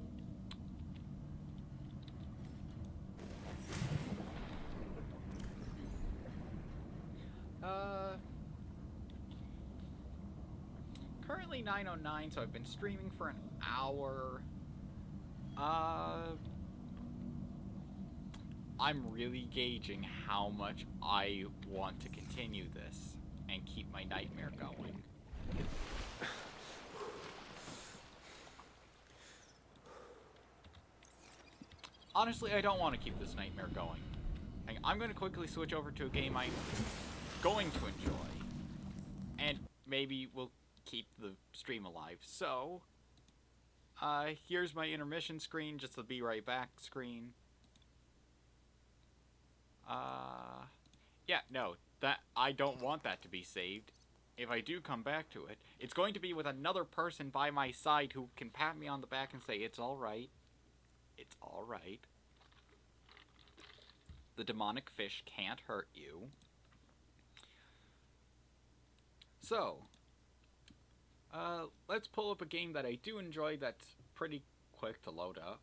Currently 9:09, so I've been streaming for an hour. I'm really gauging how much I want to continue this and keep my nightmare going. Honestly, I don't want to keep this nightmare going. I'm going to quickly switch over to a game I'm going to enjoy. And maybe we'll keep the stream alive. So, here's my intermission screen, just the be right back screen. Yeah, no, I don't want that to be saved. If I do come back to it, it's going to be with another person by my side who can pat me on the back and say, it's alright. It's alright. The demonic fish can't hurt you. So, let's pull up a game that I do enjoy that's pretty quick to load up.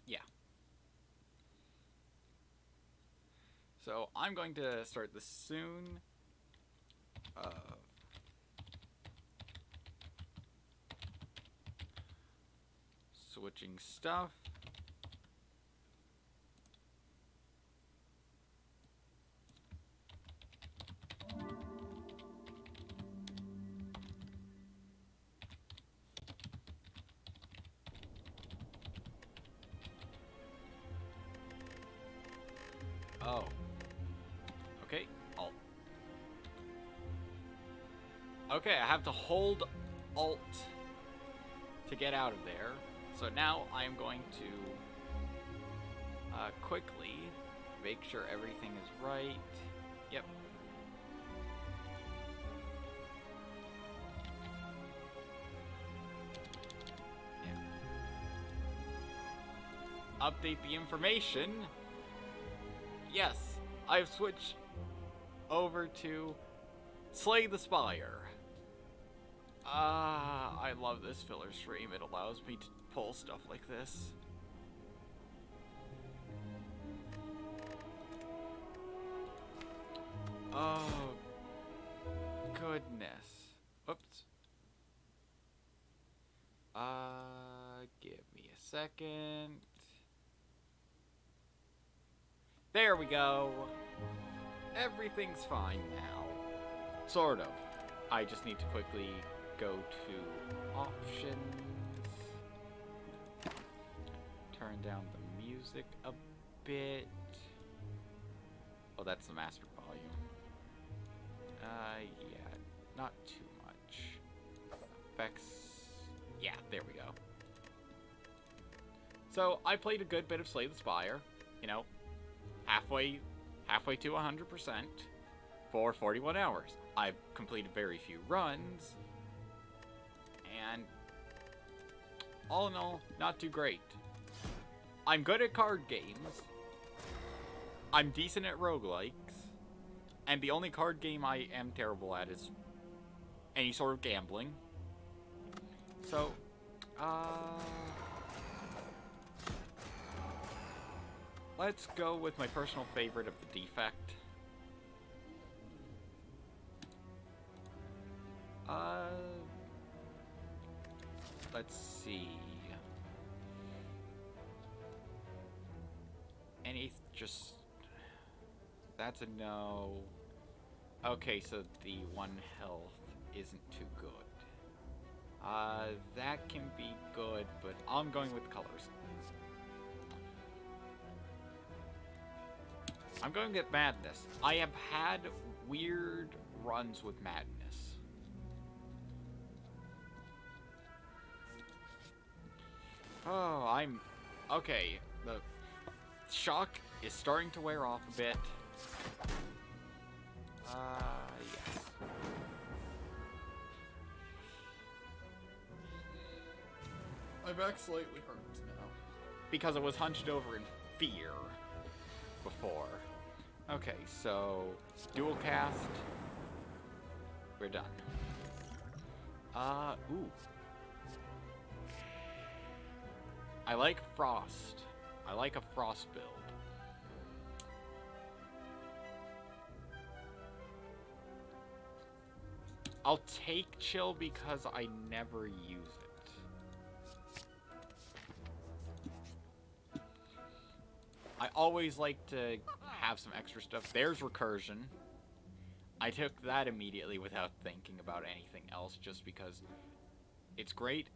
Yeah. So, I'm going to start this soon. Switching stuff. Oh. Okay, Alt. Okay, I have to hold Alt to get out of there. So now I'm going to quickly make sure everything is right. Yep. Update the information. Yes, I've switched over to Slay the Spire. I love this filler stream. It allows me to pull stuff like this. Oh, goodness. Oops. Give me a second. There we go. Everything's fine now. Sort of. I just need to quickly go to options. Turn down the music a bit. Oh, that's the master volume. Yeah, not too much. Effects. Yeah, there we go. So, I played a good bit of Slay the Spire. You know, halfway to 100% for 41 hours. I've completed very few runs, and all in all, not too great. I'm good at card games, I'm decent at roguelikes, and the only card game I am terrible at is any sort of gambling. So, let's go with my personal favorite of the defect. Let's see. That's a no. Okay, so the 1 health isn't too good. That can be good, but I'm going with colors. I'm going with madness. I have had weird runs with madness. Oh, okay, the shock is starting to wear off a bit. Yes. My back slightly hurts now. Because I was hunched over in fear before. Okay, so dual cast. We're done. Ooh. I like Frost. I like a Frost build. I'll take Chill because I never use it. I always like to have some extra stuff. There's Recursion. I took that immediately without thinking about anything else just because it's great.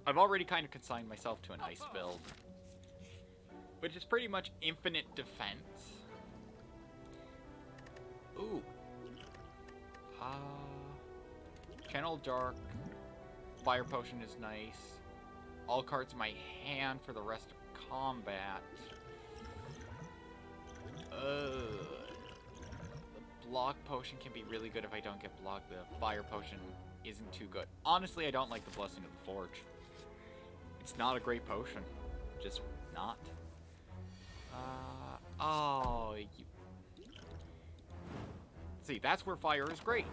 I've already kind of consigned myself to an ice build, which is pretty much infinite defense. Ooh. Channel Dark. Fire Potion is nice. All cards in my hand for the rest of combat. The Block Potion can be really good if I don't get blocked. The Fire Potion isn't too good. Honestly, I don't like the Blessing of the Forge. It's not a great potion. Just not. Oh, you... See, that's where fire is great.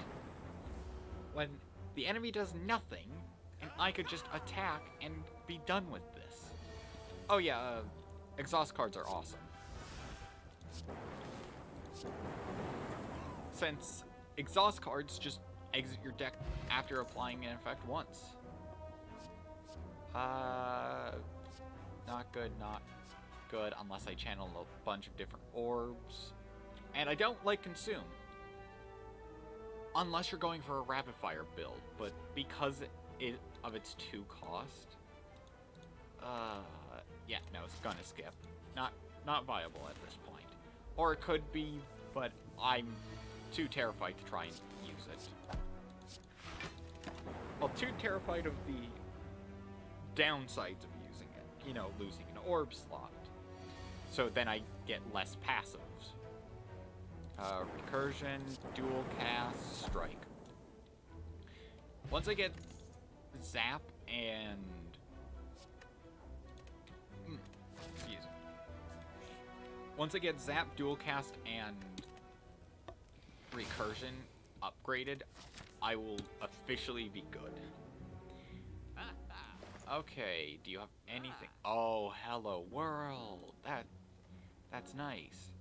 When the enemy does nothing, and I could just attack and be done with this. Oh yeah, exhaust cards are awesome. Since exhaust cards just exit your deck after applying an effect once. Not good, not good, unless I channel a bunch of different orbs. And I don't like consume. Unless you're going for a rapid fire build, but because of its 2 cost, yeah, no, it's gonna skip. Not viable at this point. Or it could be, but I'm too terrified to try and use it. Well, too terrified of the downsides of using it. You know, losing an orb slot. So then I get less passives. Recursion, dual cast, strike. Once I get zap and... excuse me. Once I get zap, dual cast, and recursion upgraded, I will officially be good. Okay, do you have anything? Oh, hello world. That's nice.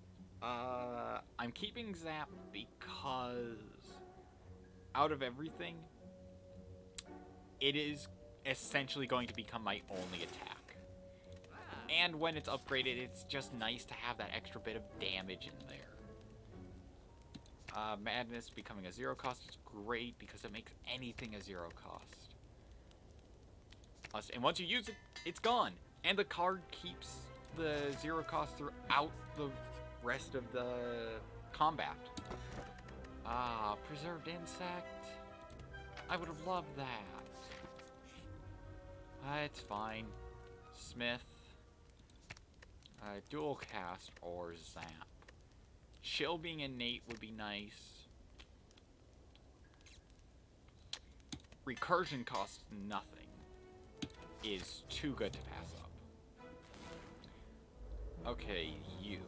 I'm keeping zap because out of everything, it is essentially going to become my only attack. And when it's upgraded, it's just nice to have that extra bit of damage in there. Madness becoming a 0 cost is great because it makes anything a 0 cost. And once you use it, it's gone. And the card keeps the 0 cost throughout the rest of the combat. Preserved insect. I would have loved that. It's fine. Smith. Dual cast or zap. Chill being innate would be nice. Recursion costs nothing. Is too good to pass up. Okay, you.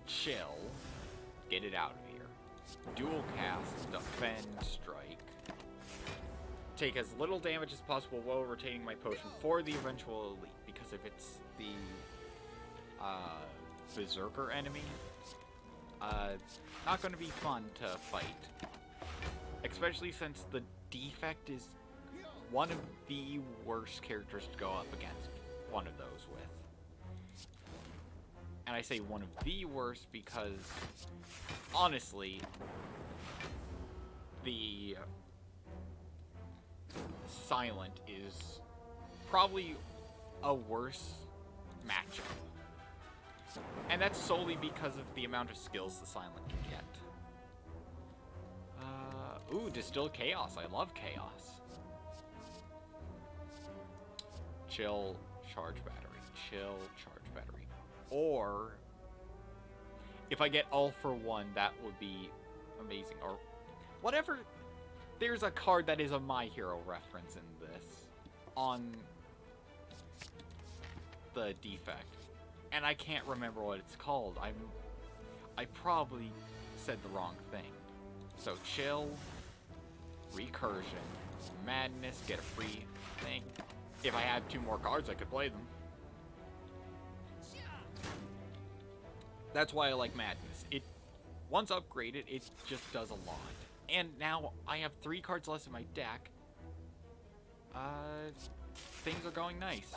Chill. Get it out of here. Dual cast, defend, strike. Take as little damage as possible while retaining my potion for the eventual elite, because if it's the berserker enemy, not going to be fun to fight. Especially since the defect is one of the worst characters to go up against one of those with. And I say one of the worst because, honestly, the Silent is probably a worse matchup. And that's solely because of the amount of skills the Silent can get. Ooh, Distill Chaos. I love Chaos. Chill, charge battery. Chill, charge battery. Or, if I get all for one, that would be amazing. Or, whatever. There's a card that is a My Hero reference in this. On the defect. And I can't remember what it's called. I probably said the wrong thing. So, chill, recursion, madness, get a free thing. If I had 2 more cards, I could play them. That's why I like madness. It, once upgraded, it just does a lot. And now I have 3 cards less in my deck. Things are going nice.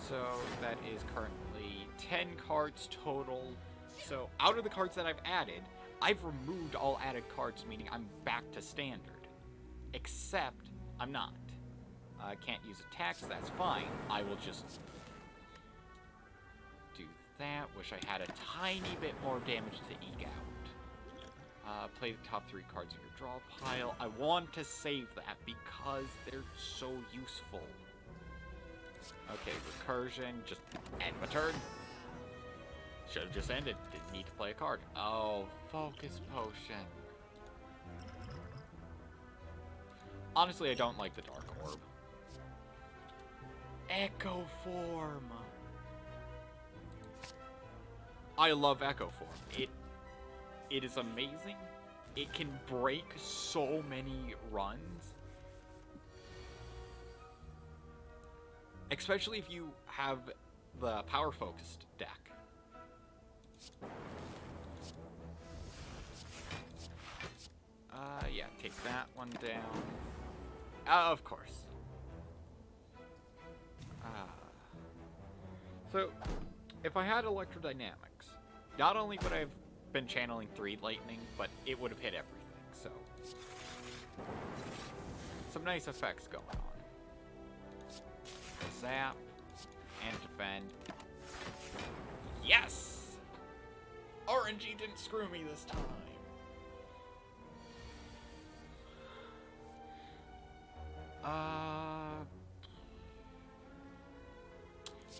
So that is currently 10 cards total. So out of the cards that I've added, I've removed all added cards, meaning I'm back to standard. Except I'm not. I can't use attacks, that's fine. I will just do that. Wish I had a tiny bit more damage to eke out. Play the top 3 cards in your draw pile. I want to save that because they're so useful. Okay, recursion, just end my turn. Should have just ended, didn't need to play a card. Oh, focus potion. Honestly, I don't like the Dark Orb. Echo Form. I love Echo Form. It is amazing. It can break so many runs. Especially if you have the power-focused deck. take that one down. Of course. So, if I had electrodynamics, not only would I have been channeling 3 lightning, but it would have hit everything, so. Some nice effects going on. Zap, and defend. Yes! RNG didn't screw me this time.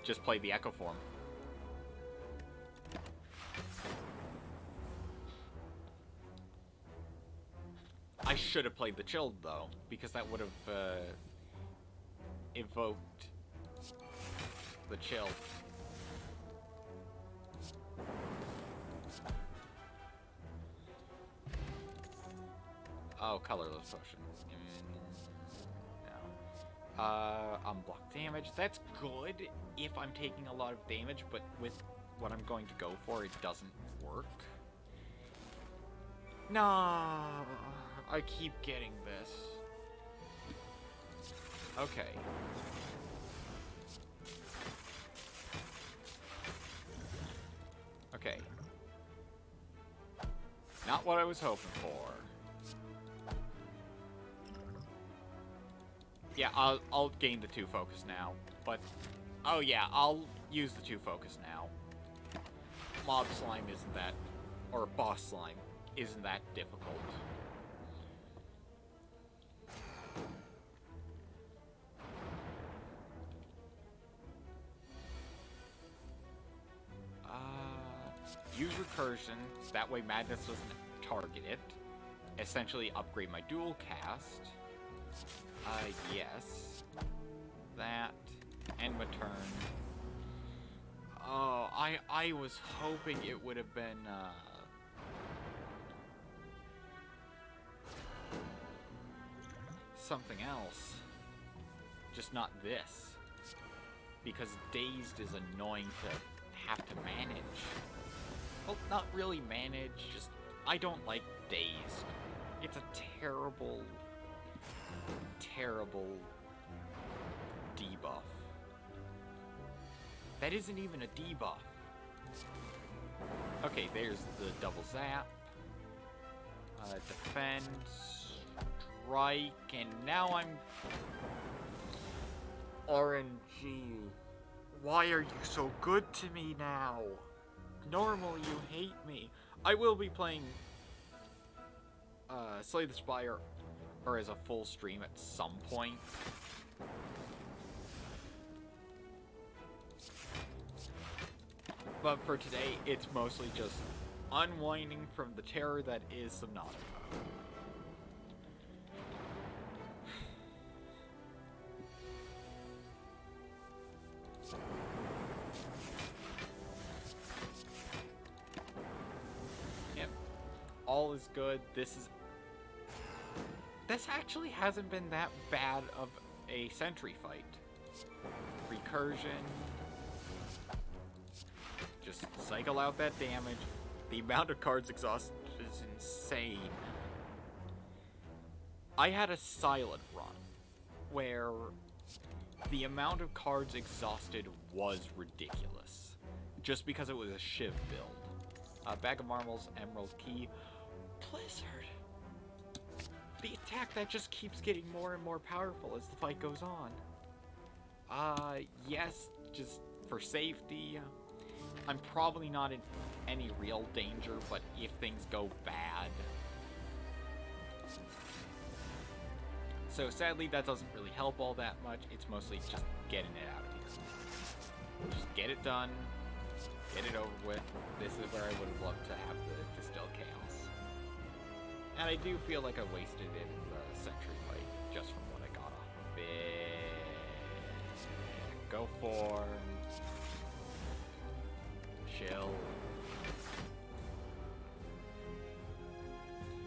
Just play the Echo form. I should have played the Chilled, though, because that would have evoked the Chill. Oh, colorless potion. No. Unblock damage. That's good if I'm taking a lot of damage, but with what I'm going to go for, it doesn't work. Nah, I keep getting this. Okay. Okay. Not what I was hoping for. Yeah, I'll gain the 2 focus now, but oh yeah, I'll use the 2 focus now. Mob slime isn't that, or boss slime isn't that difficult. Use recursion, that way madness doesn't target it. Essentially upgrade my dual cast. Yes. That. End my turn. Oh, I was hoping it would have been, something else. Just not this. Because Dazed is annoying to have to manage. Well, not really manage, just I don't like Dazed. It's a terrible, terrible debuff. That isn't even a debuff. Okay, there's the double zap. Defend, strike, and now I'm... RNG. Why are you so good to me now? Normally you hate me. I will be playing Slay the Spire or as a full stream at some point. But for today, it's mostly just unwinding from the terror that is Subnautica. Yep. All is good. This actually hasn't been that bad of a sentry fight. Recursion. Just cycle out that damage. The amount of cards exhausted is insane. I had a silent run where the amount of cards exhausted was ridiculous. Just because it was a Shiv build. Bag of Marbles, Emerald Key, Blizzard. The attack that just keeps getting more and more powerful as the fight goes on. Yes, just for safety. I'm probably not in any real danger, but if things go bad. So sadly, that doesn't really help all that much. It's mostly just getting it out of here. Just get it done. Get it over with. This is where I would have loved to have the Distill Chaos. And I do feel like I wasted it in the Sentry fight, just from what I got off of it. Go for... Chill.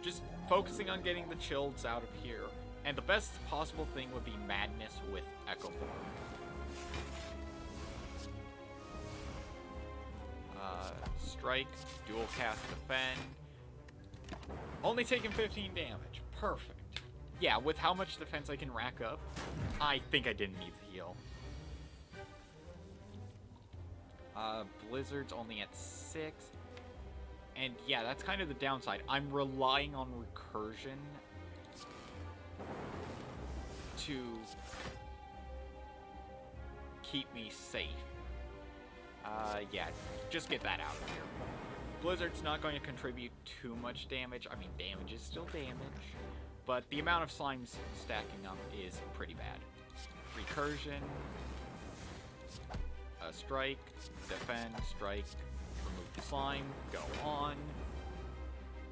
Just focusing on getting the chills out of here. And the best possible thing would be Madness with Echo Form. Strike, dual cast defend. Only taking 15 damage. Perfect. Yeah, with how much defense I can rack up, I think I didn't need the heal. Blizzard's only at 6. And yeah, that's kind of the downside. I'm relying on recursion to keep me safe. Yeah, just get that out of here. Blizzard's not going to contribute too much damage. I mean, damage is still damage, but the amount of slimes stacking up is pretty bad. Recursion, strike, defend, strike, remove the slime, go on.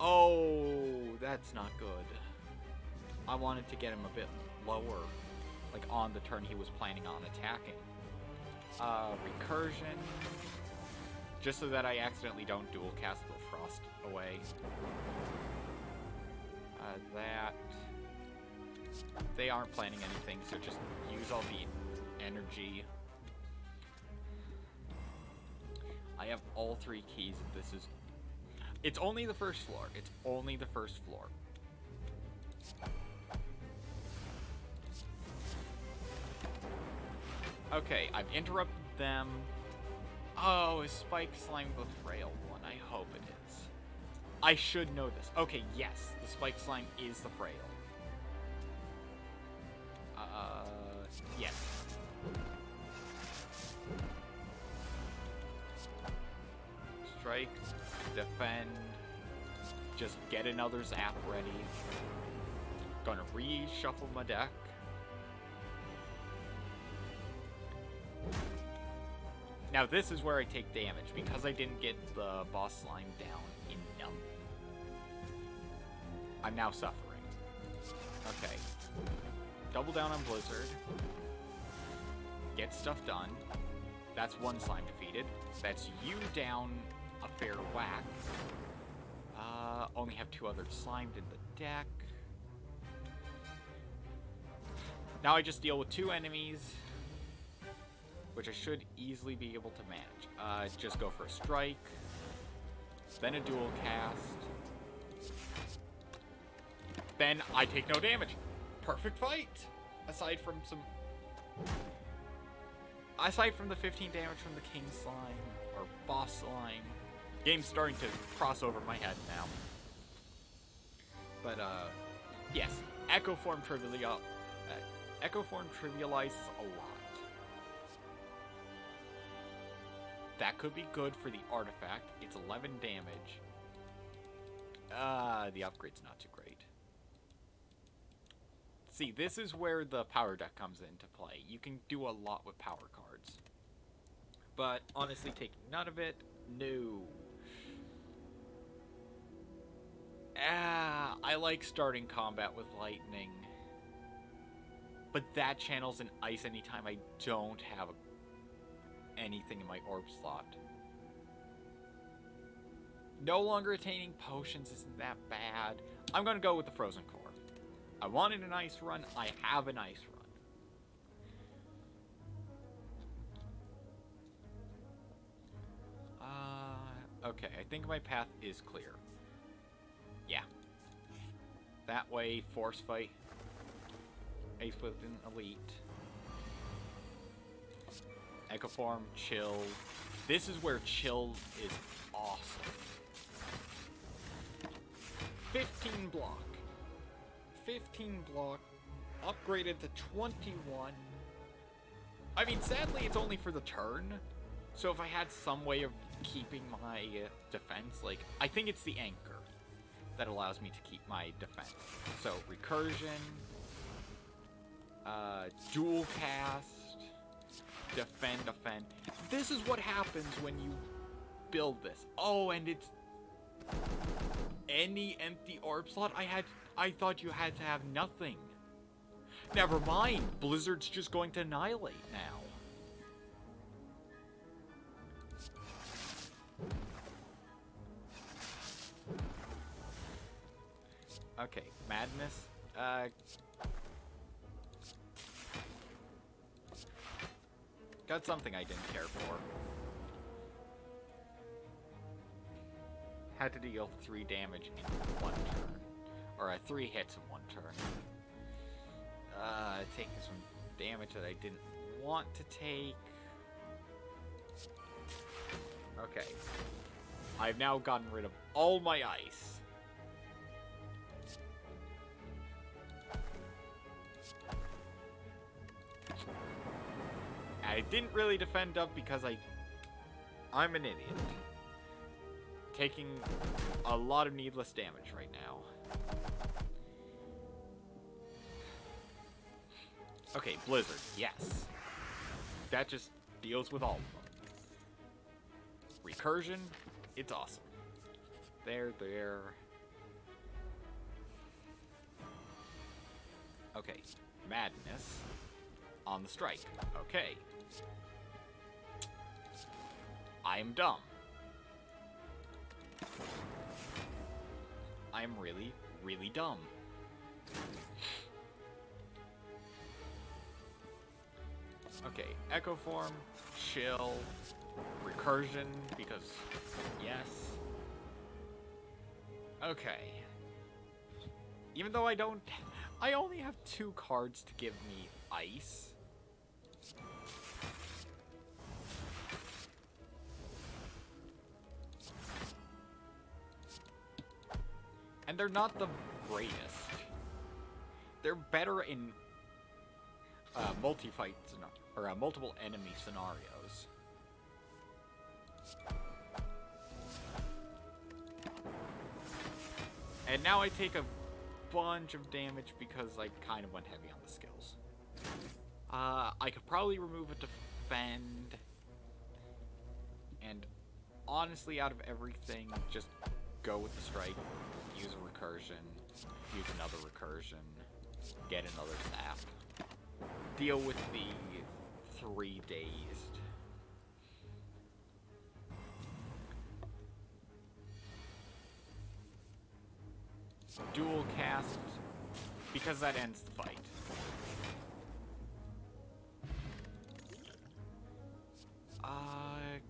Oh, that's not good. I wanted to get him a bit lower, like on the turn he was planning on attacking. Recursion, just so that I accidentally don't dual cast the Frost away. That. They aren't planning anything, so just use all the energy. I have all 3 keys, and this is... It's only the first floor. It's only the first floor. Okay, I've interrupted them. Oh, is Spike Slime the frail one? I hope it is. I should know this. Okay, yes, the Spike Slime is the frail. Yes. Strike, defend, just get another zap ready. Gonna reshuffle my deck. Now this is where I take damage, because I didn't get the boss slime down enough. I'm now suffering. Okay. Double down on Blizzard. Get stuff done. That's one slime defeated. That's you down a fair whack. Only have 2 others slimed in the deck. Now I just deal with 2 enemies, which I should easily be able to manage. Just go for a strike, then a dual cast, then I take no damage. Perfect fight! Aside from the 15 damage from the King Slime, or Boss Slime. Game's starting to cross over my head now. But, yes, Echo Form trivializes a lot. That could be good for the artifact. It's 11 damage. The upgrade's not too great. See, this is where the power deck comes into play. You can do a lot with power cards. But, honestly, taking none of it, no. I like starting combat with lightning. But that channels an ice anytime I don't have anything in my orb slot. No longer attaining potions isn't that bad. I'm gonna go with the Frozen Core. I wanted an ice run, I have an ice run. Okay, I think my path is clear. Yeah. That way, force fight. Ace with an elite. Echo Form, chill. This is where chill is awesome. 15 block. 15 block. Upgraded to 21. I mean, sadly, it's only for the turn. So if I had some way of keeping my defense, like, I think it's the anchor that allows me to keep my defense. So, recursion, dual cast, defend. This is what happens when you build this. Oh, and it's any empty orb slot I thought you had to have nothing. Never mind, Blizzard's just going to annihilate now. Okay, Madness. Got something I didn't care for. Had to deal 3 damage in 1 turn. or 3 hits in 1 turn. Taking some damage that I didn't want to take. Okay. I've now gotten rid of all my ice. I didn't really defend up because I'm an idiot. Taking a lot of needless damage right now. Okay, Blizzard, yes. That just deals with all of them. Recursion, it's awesome. There. Okay, Madness on the strike. Okay. I am dumb. I am really, really dumb. Okay, Echo Form, Chill, Recursion, because yes. Okay. Even though I only have 2 cards to give me Ice. And they're not the greatest. They're better in multi-fight or multiple enemy scenarios. And now I take a bunch of damage because I kind of went heavy on the skills. I could probably remove a defend. And honestly, out of everything, just go with the strike. Use a recursion. Use another recursion. Get another zap. Deal with the 3 dazed. Dual cast, because that ends the fight.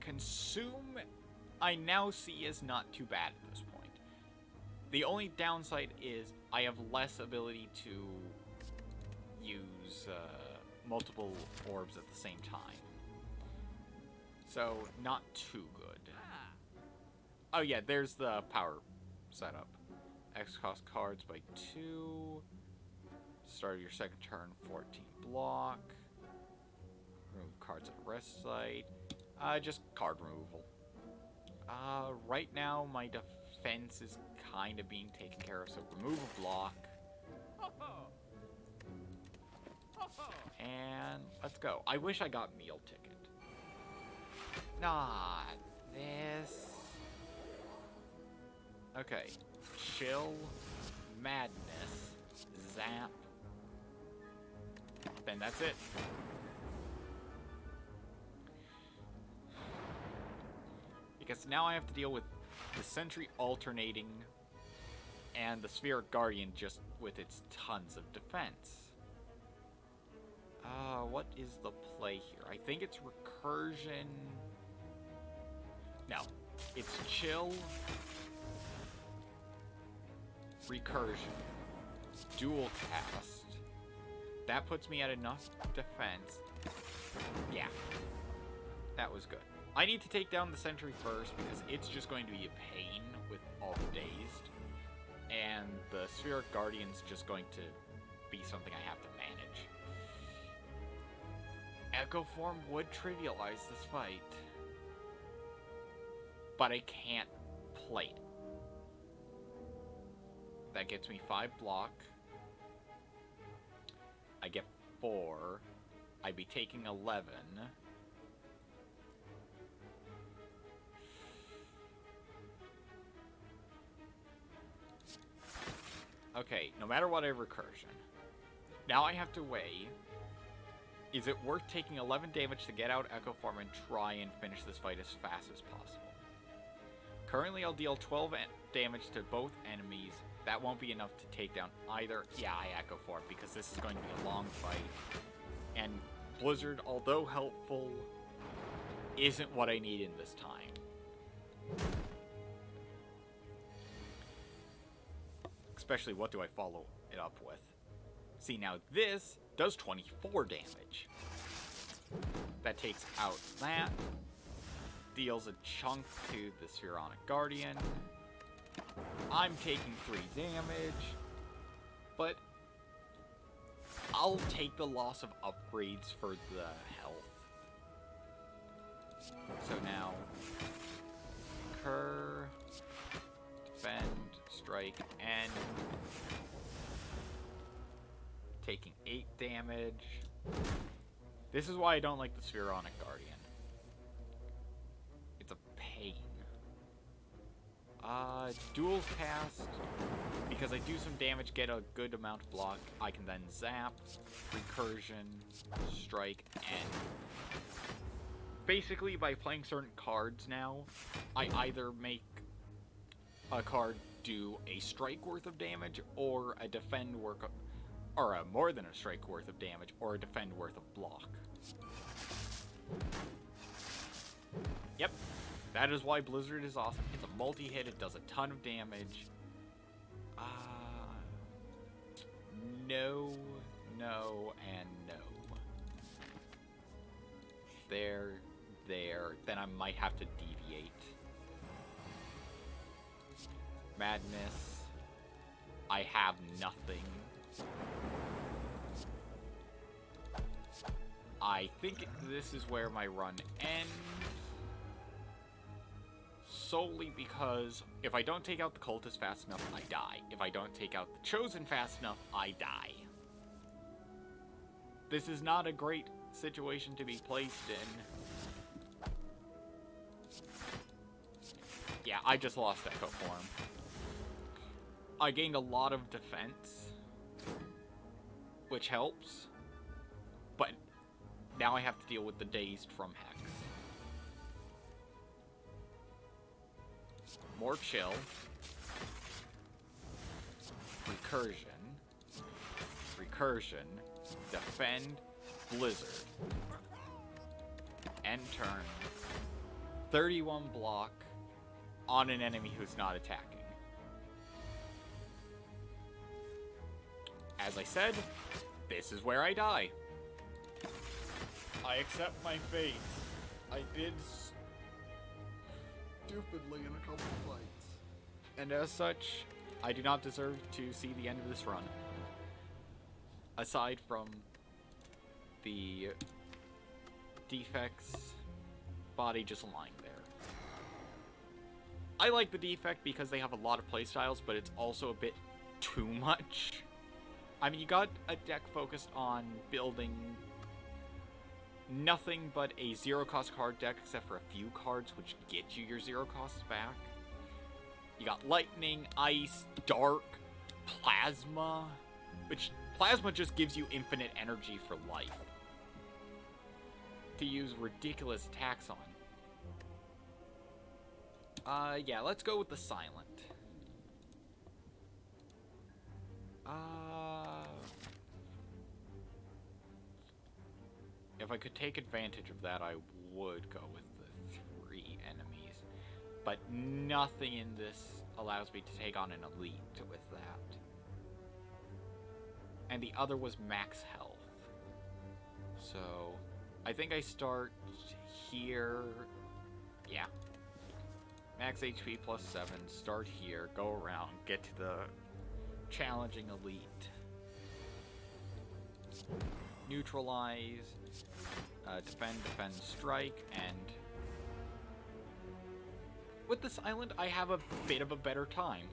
Consume, I now see as not too bad at this point. The only downside is I have less ability to use multiple orbs at the same time. So, not too good. Oh yeah, there's the power setup. X cost cards by 2. Start of your second turn, 14 block. Remove cards at rest site. Just card removal. Right now, my defense is kind of being taken care of, so remove a block. And let's go. I wish I got meal ticket. Not this. Okay. Chill. Madness. Zap. Then that's it. Because now I have to deal with the Sentry alternating and the Spheric Guardian just with its tons of defense. What is the play here? I think it's Recursion. No. It's Chill. Recursion. Dual cast. That puts me at enough defense. Yeah. That was good. I need to take down the Sentry first because it's just going to be a pain with all the dazed. And the Spheric Guardian's just going to be something I have to manage. Echo Form would trivialize this fight. But I can't play it. That gets me 5 block. I get 4. I'd be taking 11. Okay, no matter what I have recursion. Now I have to weigh, is it worth taking 11 damage to get out Echo Form and try and finish this fight as fast as possible? Currently I'll deal 12 damage to both enemies. That won't be enough to take down either. Yeah, I Echo Form because this is going to be a long fight. And Blizzard, although helpful, isn't what I need in this time. especially what do I follow it up with. See, now this does 24 damage. That takes out that. Deals a chunk to the Spheronic Guardian. I'm taking 3 damage. But I'll take the loss of upgrades for the health. So now, incur, defend, strike, and taking 8 damage. This is why I don't like the Spheronic Guardian. It's a pain. Dual cast. Because I do some damage, get a good amount of block, I can then zap, recursion, strike, and basically by playing certain cards now, I either make a card do a strike worth of damage, or a defend worth of, or a more than a strike worth of damage, or a defend worth of block. Yep, that is why Blizzard is awesome. It's a multi-hit, it does a ton of damage. No, no, and no. There. Then I might have to deviate. Madness. I have nothing. I think this is where my run ends. Solely because if I don't take out the cultist fast enough, I die. If I don't take out the chosen fast enough, I die. This is not a great situation to be placed in. Yeah, I just lost Echo Form. I gained a lot of defense, which helps, but now I have to deal with the dazed from Hex. More chill. Recursion. Defend. Blizzard. End turn. 31 block on an enemy who's not attacking. As I said, this is where I die. I accept my fate. I did stupidly in a couple of fights. And as such, I do not deserve to see the end of this run. Aside from the defects, body just lying there. I like the defect because they have a lot of playstyles, but it's also a bit too much. I mean, you got a deck focused on building nothing but a zero-cost card deck, except for a few cards which get you your zero costs back. You got lightning, ice, dark, plasma, which plasma just gives you infinite energy for life to use ridiculous attacks on. Yeah, let's go with the silent. If I could take advantage of that, I would go with the 3 enemies. But nothing in this allows me to take on an elite with that. And the other was max health. So, I think I start here. Yeah. Max HP plus 7, start here, go around, get to the challenging elite. Neutralize, defend, strike, and with the silent, I have a bit of a better time.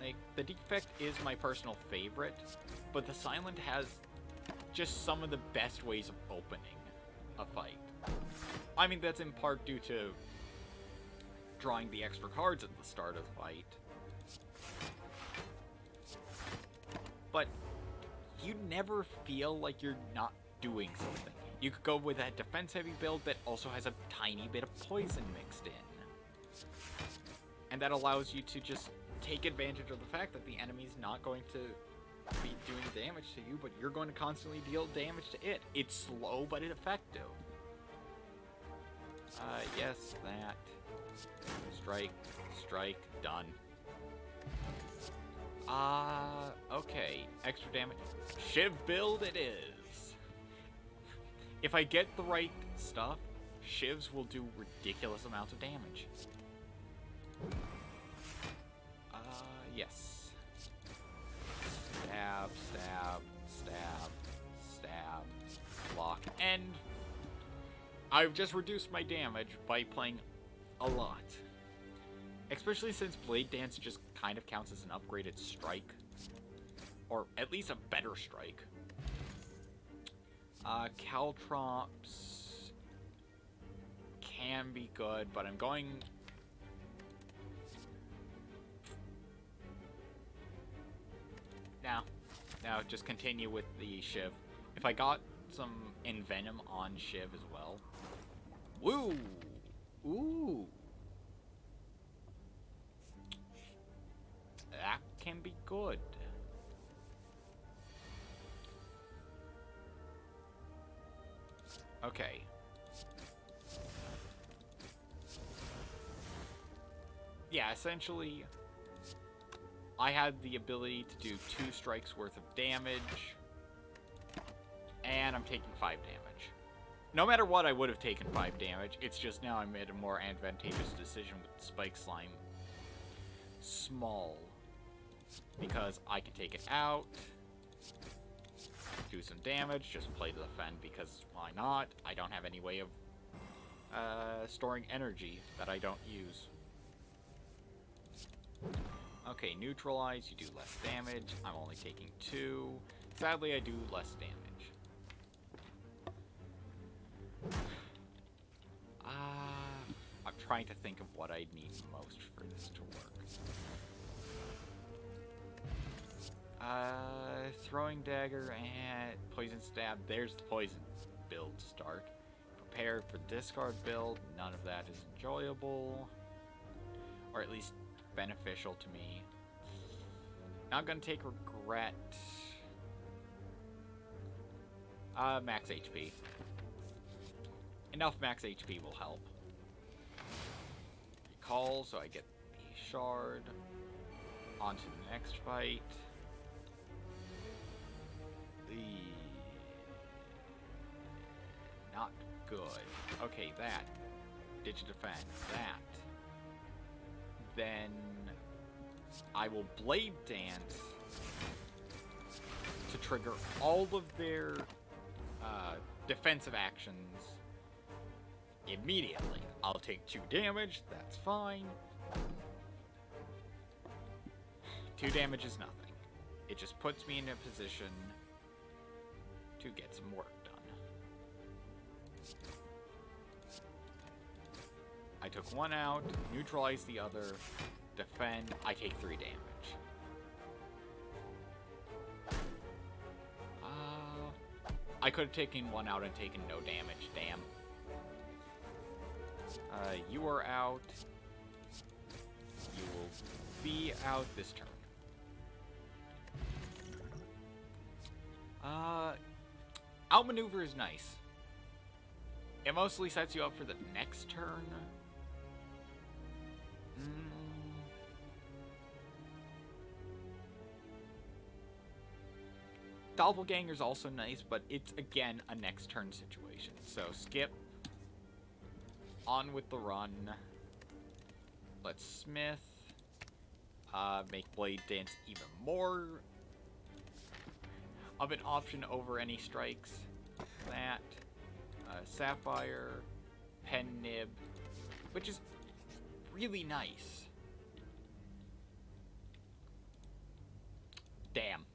Like, the defect is my personal favorite, but the silent has just some of the best ways of opening a fight. I mean, that's in part due to drawing the extra cards at the start of the fight. But you never feel like you're not doing something. You could go with a defense-heavy build that also has a tiny bit of poison mixed in. And that allows you to just take advantage of the fact that the enemy's not going to be doing damage to you, but you're going to constantly deal damage to it. It's slow, but it's effective. Yes, that. Strike, strike, done. Okay. Extra damage. Shiv build it is. If I get the right stuff, Shivs will do ridiculous amounts of damage. Yes. Stab, stab, stab, stab, block, and I've just reduced my damage by playing a lot. Especially since Blade Dance just kind of counts as an upgraded strike. Or at least a better strike. Caltrops can be good, but I'm going... Now, just continue with the Shiv. If I got some Envenom on Shiv as well. Woo! Ooh! That can be good. Okay. Yeah, essentially, I had the ability to do 2 strikes worth of damage, and I'm taking 5 damage. No matter what, I would have taken 5 damage. It's just now I made a more advantageous decision with Spike Slime Small, because I can take it out, do some damage, just play to defend, because why not? I don't have any way of storing energy that I don't use. Okay, neutralize, you do less damage. I'm only taking 2. Sadly, I do less damage. I'm trying to think of what I'd need most for this to work. Throwing dagger and poison stab. There's the poison build start. Prepare for the discard build. None of that is enjoyable. Or at least beneficial to me. Not gonna take regret. Max HP. Enough max HP will help. Recall, so I get the shard. On to the next fight. Not good. Okay, that. Digidefend. That. Then I will Blade Dance to trigger all of their defensive actions immediately. I'll take 2 damage, that's fine. 2 damage is nothing. It just puts me in a position to get some work done. I took 1 out, neutralize the other, defend, I take 3 damage. I could have taken 1 out and taken no damage, damn. You are out. You will be out this turn. Outmaneuver is nice. It mostly sets you up for the next turn. Doppelganger's also nice, but it's, again, a next turn situation. So, skip. On with the run. Let's Smith. Make Blade Dance even more of an option over any strikes. That. Sapphire. Pen Nib. Which is really nice. Damn.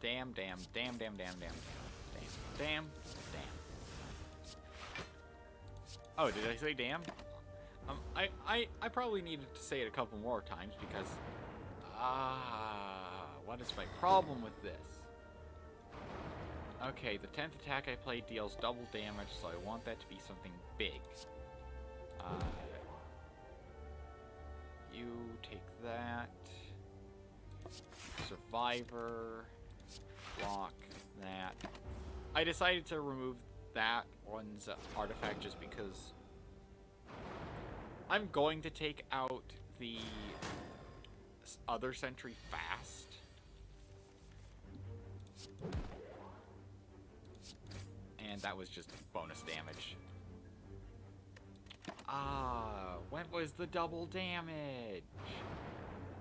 Damn. Oh, did I say damn? I probably needed to say it a couple more times because what is my problem with this? Okay, the 10th attack I play deals double damage, so I want that to be something big. You take that. Survivor. Block that. I decided to remove that one's artifact just because I'm going to take out the other sentry fast. And that was just bonus damage. When was the double damage?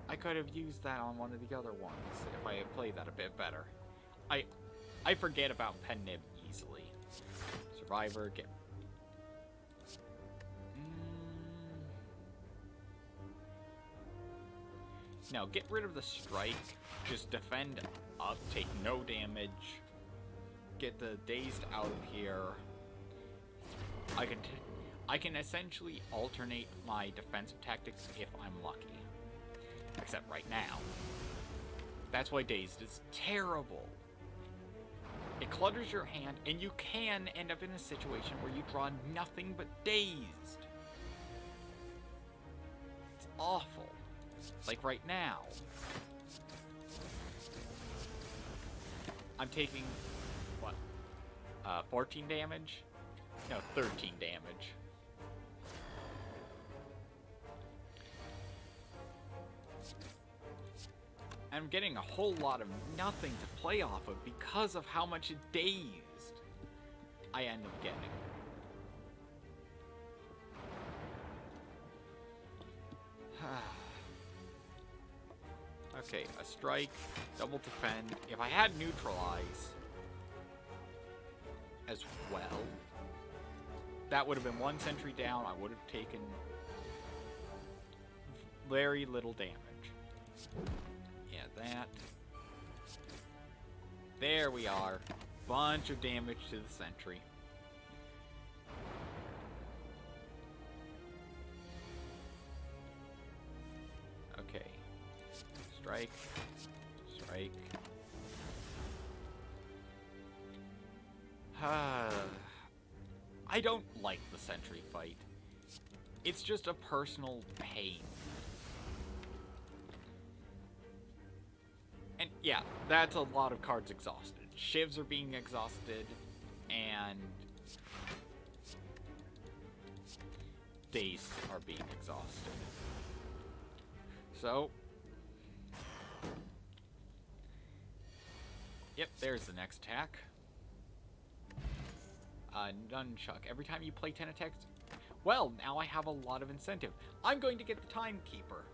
I could have used that on one of the other ones if I had played that a bit better. I forget about pen nib easily. Survivor, get... No, get rid of the strike. Just defend up, take no damage. Get the dazed out of here. I can essentially alternate my defensive tactics if I'm lucky. Except right now. That's why dazed is terrible. It clutters your hand, and you can end up in a situation where you draw nothing but dazed. It's awful. Like right now. I'm taking, what, 14 damage? No, 13 damage. I'm getting a whole lot of nothing to play off of because of how much dazed I end up getting. Okay, a strike, double defend. If I had neutralize as well, that would have been one sentry down. I would have taken very little damage. Yeah, that. There we are. Bunch of damage to the sentry. Okay. Strike. Strike. I don't like the sentry fight. It's just a personal pain. And yeah, that's a lot of cards exhausted. Shivs are being exhausted, and Days are being exhausted. So, yep, there's the next attack. Nunchuck. Every time you play 10 attacks, well, now I have a lot of incentive. I'm going to get the Timekeeper.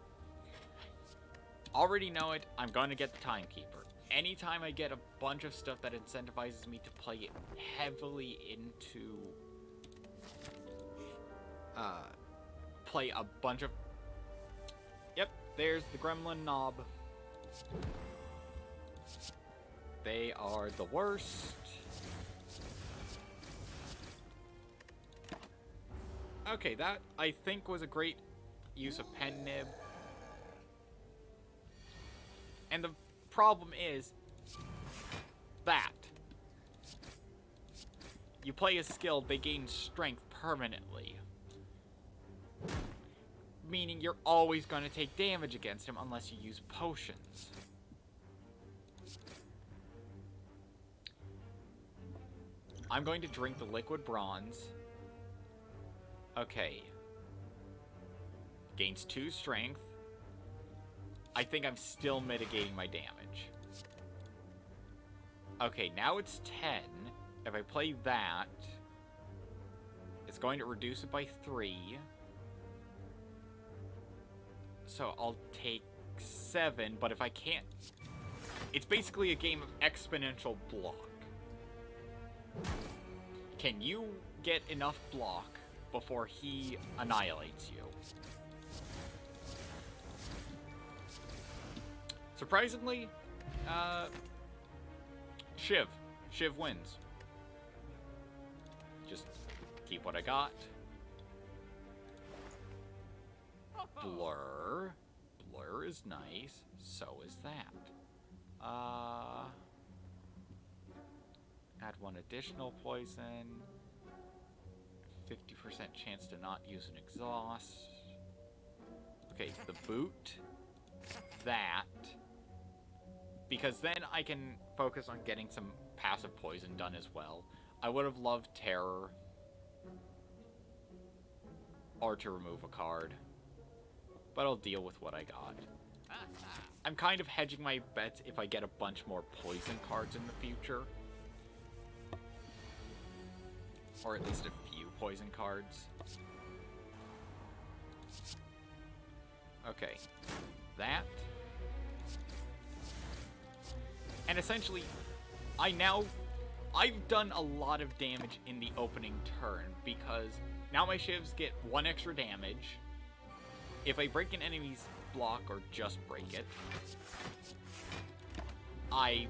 Already know it, I'm going to get the Timekeeper. Anytime I get a bunch of stuff that incentivizes me to play heavily into... play a bunch of... Yep, there's the Gremlin Knob. They are the worst. Okay, that, I think, was a great use of pen nib. And the problem is that you play a skill, they gain strength permanently. Meaning you're always going to take damage against him unless you use potions. I'm going to drink the liquid bronze. Okay. Gains 2 strength. I think I'm still mitigating my damage. Okay, now it's 10. If I play that, it's going to reduce it by 3. So I'll take 7, but if I can't... It's basically a game of exponential block. Can you get enough block before he annihilates you? Surprisingly, Shiv. Shiv wins. Just keep what I got. Blur. Blur is nice. So is that. Add 1 additional poison. 50% chance to not use an exhaust. Okay, the boot. That. Because then I can focus on getting some passive poison done as well. I would have loved terror. Or to remove a card. But I'll deal with what I got. I'm kind of hedging my bets if I get a bunch more poison cards in the future. Or at least a few poison cards. Okay. That. And essentially, I've done a lot of damage in the opening turn because now my shivs get 1 extra damage. If I break an enemy's block or just break it, I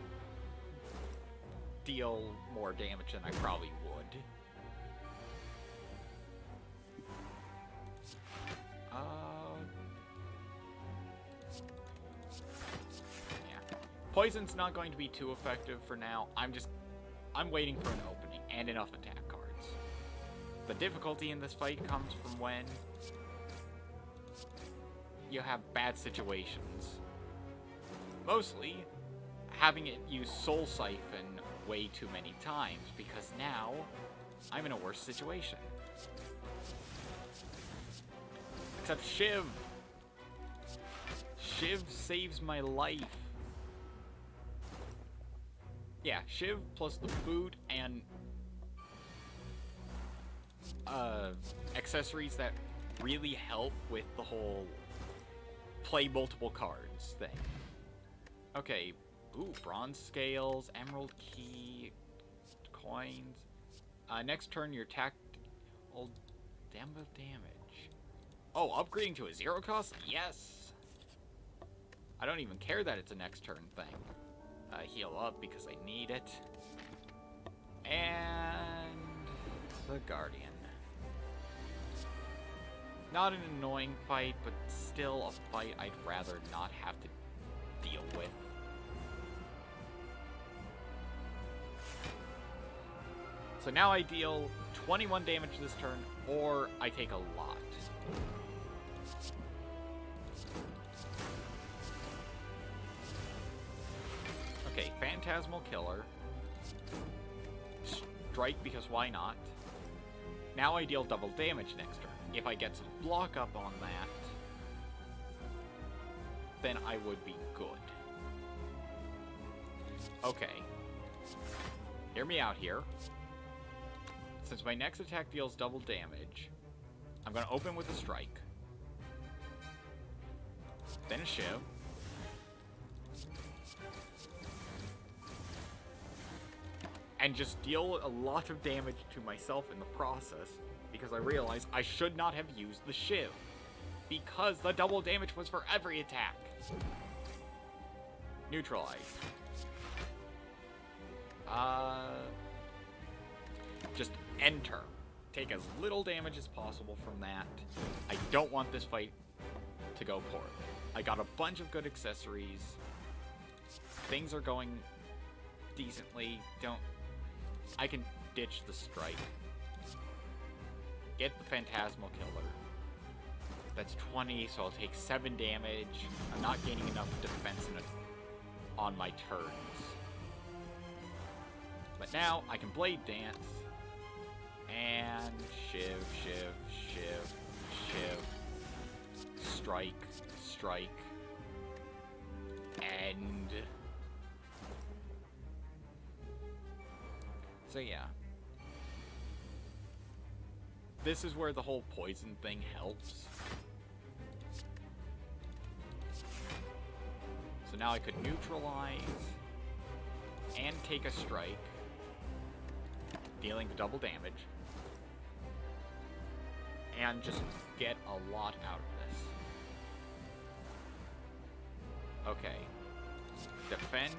deal more damage than I probably would. Yeah. Poison's not going to be too effective for now. I'm waiting for an opening and enough attack cards. The difficulty in this fight comes from when you have bad situations. Mostly, having it use Soul Siphon way too many times, because now I'm in a worse situation. Except Shiv. Shiv saves my life. Yeah, Shiv plus the boot and accessories that really help with the whole play multiple cards thing. Okay, ooh, bronze scales, emerald key, coins. Next turn, your attack will damage. Oh, upgrading to a 0 cost? Yes! I don't even care that it's a next turn thing. Heal up because I need it. And the Guardian. Not an annoying fight, but still a fight I'd rather not have to deal with. So now I deal 21 damage this turn, or I take a lot. Okay, Phantasmal Killer. Strike because why not? Now I deal double damage next turn. If I get some block up on that, then I would be good. Okay. Hear me out here. Since my next attack deals double damage, I'm going to open with a strike. Then a shiv. And just deal a lot of damage to myself in the process, because I realize I should not have used the shiv, because the double damage was for every attack. Neutralize. Just enter. Take as little damage as possible from that. I don't want this fight to go poorly. I got a bunch of good accessories. Things are going decently. I can ditch the strike. Get the Phantasmal Killer. That's 20, so I'll take 7 damage. I'm not gaining enough defense on my turns. But now I can Blade Dance. And shiv. Strike. End. So yeah. This is where the whole poison thing helps. So now I could neutralize and take a strike, dealing the double damage, and just get a lot out of this. Okay. Defend.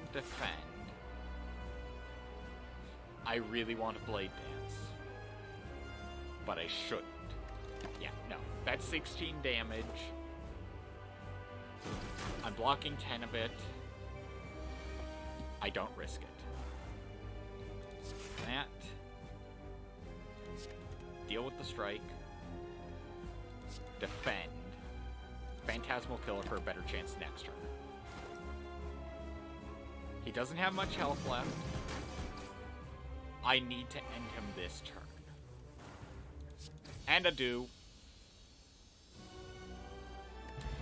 I really want to Blade Dance. But I shouldn't. Yeah, no. That's 16 damage. I'm blocking 10 of it. I don't risk it. That. Deal with the strike. Defend. Phantasmal Killer for a better chance next turn. He doesn't have much health left. I need to end him this turn. And I do.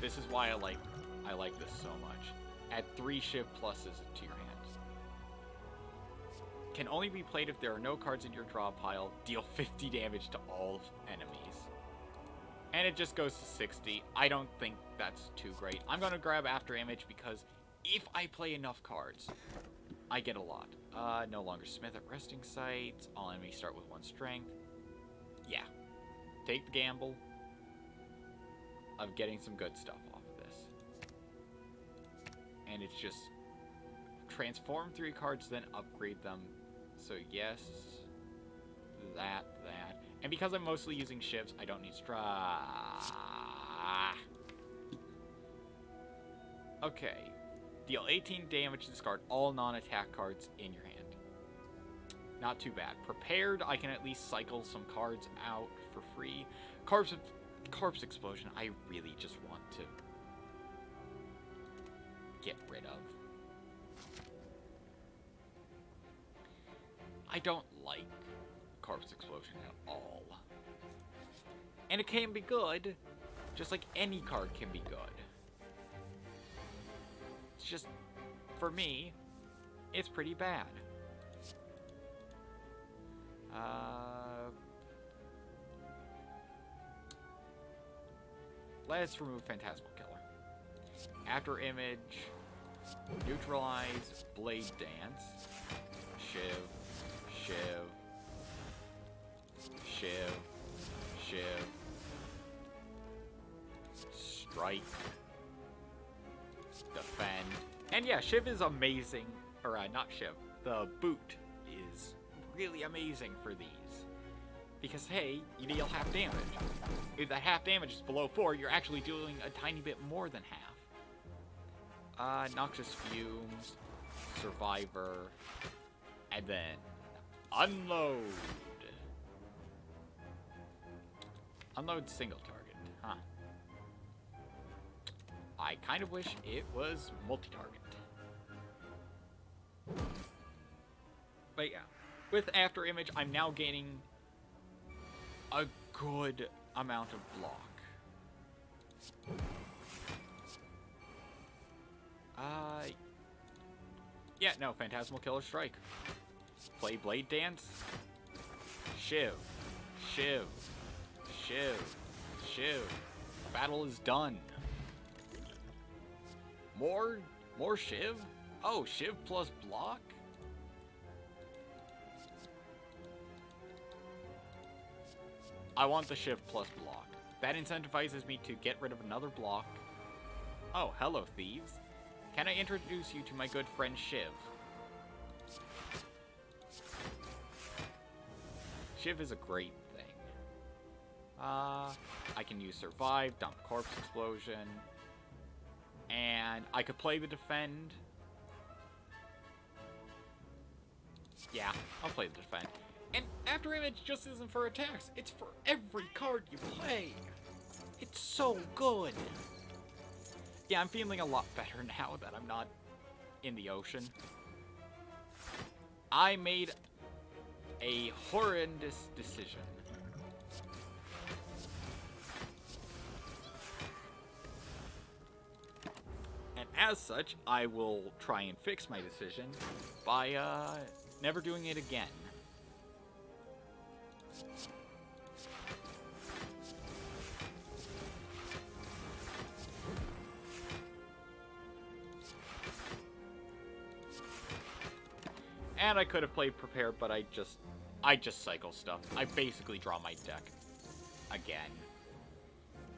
This is why I like this so much. Add 3 Shiv pluses to your hands. Can only be played if there are no cards in your draw pile. Deal 50 damage to all enemies. And it just goes to 60. I don't think that's too great. I'm going to grab After Image because if I play enough cards, I get a lot. No longer Smith at resting sites. All enemies start with 1 strength. Yeah. Take the gamble of getting some good stuff off of this. And it's just transform 3 cards, then upgrade them. So yes, that. And because I'm mostly using shivs, I don't need Okay. Deal 18 damage to discard all non-attack cards in your hand. Not too bad. Prepared, I can at least cycle some cards out for free. Corpse Explosion, I really just want to get rid of. I don't like Corpse Explosion at all. And it can be good, just like any card can be good. It's just, for me, it's pretty bad. Let's remove Phantasmal Killer. After Image, Neutralize, Blade Dance, Shiv, Strike, Defend, and yeah, Shiv is amazing, or not Shiv, the boot is really amazing for these. Because, hey, you deal half damage. If that half damage is below 4, you're actually doing a tiny bit more than half. Noxious Fumes, Survivor, and then Unload. Unload single target, huh. I kind of wish it was multi-target. But yeah, with After Image, I'm now gaining a good amount of block. Yeah, no, Phantasmal Killer Strike. Play Blade Dance. Shiv. Battle is done. More Shiv? Oh, Shiv plus block? I want the Shiv plus block. That incentivizes me to get rid of another block. Oh, hello, thieves. Can I introduce you to my good friend Shiv? Shiv is a great thing. I can use Survive, dump Corpse Explosion, and I could play the Defend. Yeah, I'll play the Defend. And After Image just isn't for attacks, it's for every card you play. It's so good. Yeah, I'm feeling a lot better now that I'm not in the ocean. I made a horrendous decision. And as such, I will try and fix my decision by never doing it again. And I could have played Prepared, but I just cycle stuff. I basically draw my deck again.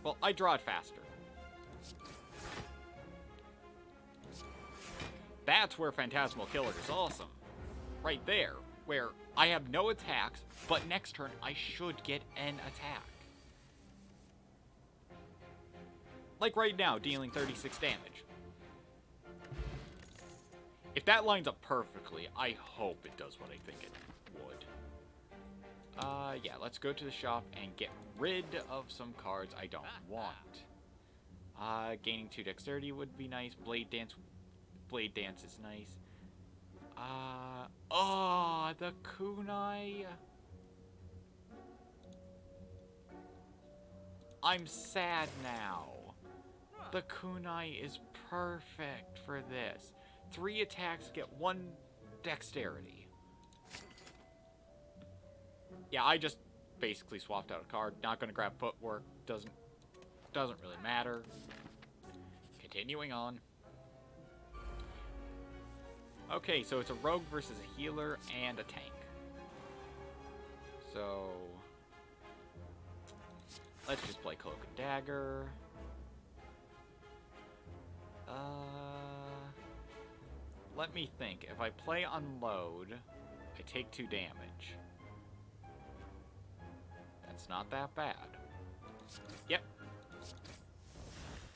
Well, I draw it faster. That's where Phantasmal Killer is awesome. Right there, where I have no attacks, but next turn I should get an attack. Like right now, dealing 36 damage. If that lines up perfectly, I hope it does what I think it would. Yeah, let's go to the shop and get rid of some cards I don't want. Gaining 2 dexterity would be nice. Blade Dance is nice. Oh, the kunai. I'm sad now. The kunai is perfect for this. 3 attacks, get 1 dexterity. Yeah, I just basically swapped out a card. Not gonna grab footwork. Doesn't really matter. Continuing on. Okay, so it's a rogue versus a healer and a tank. So let's just play Cloak and Dagger. Let me think. If I play Unload, I take 2 damage. That's not that bad. Yep.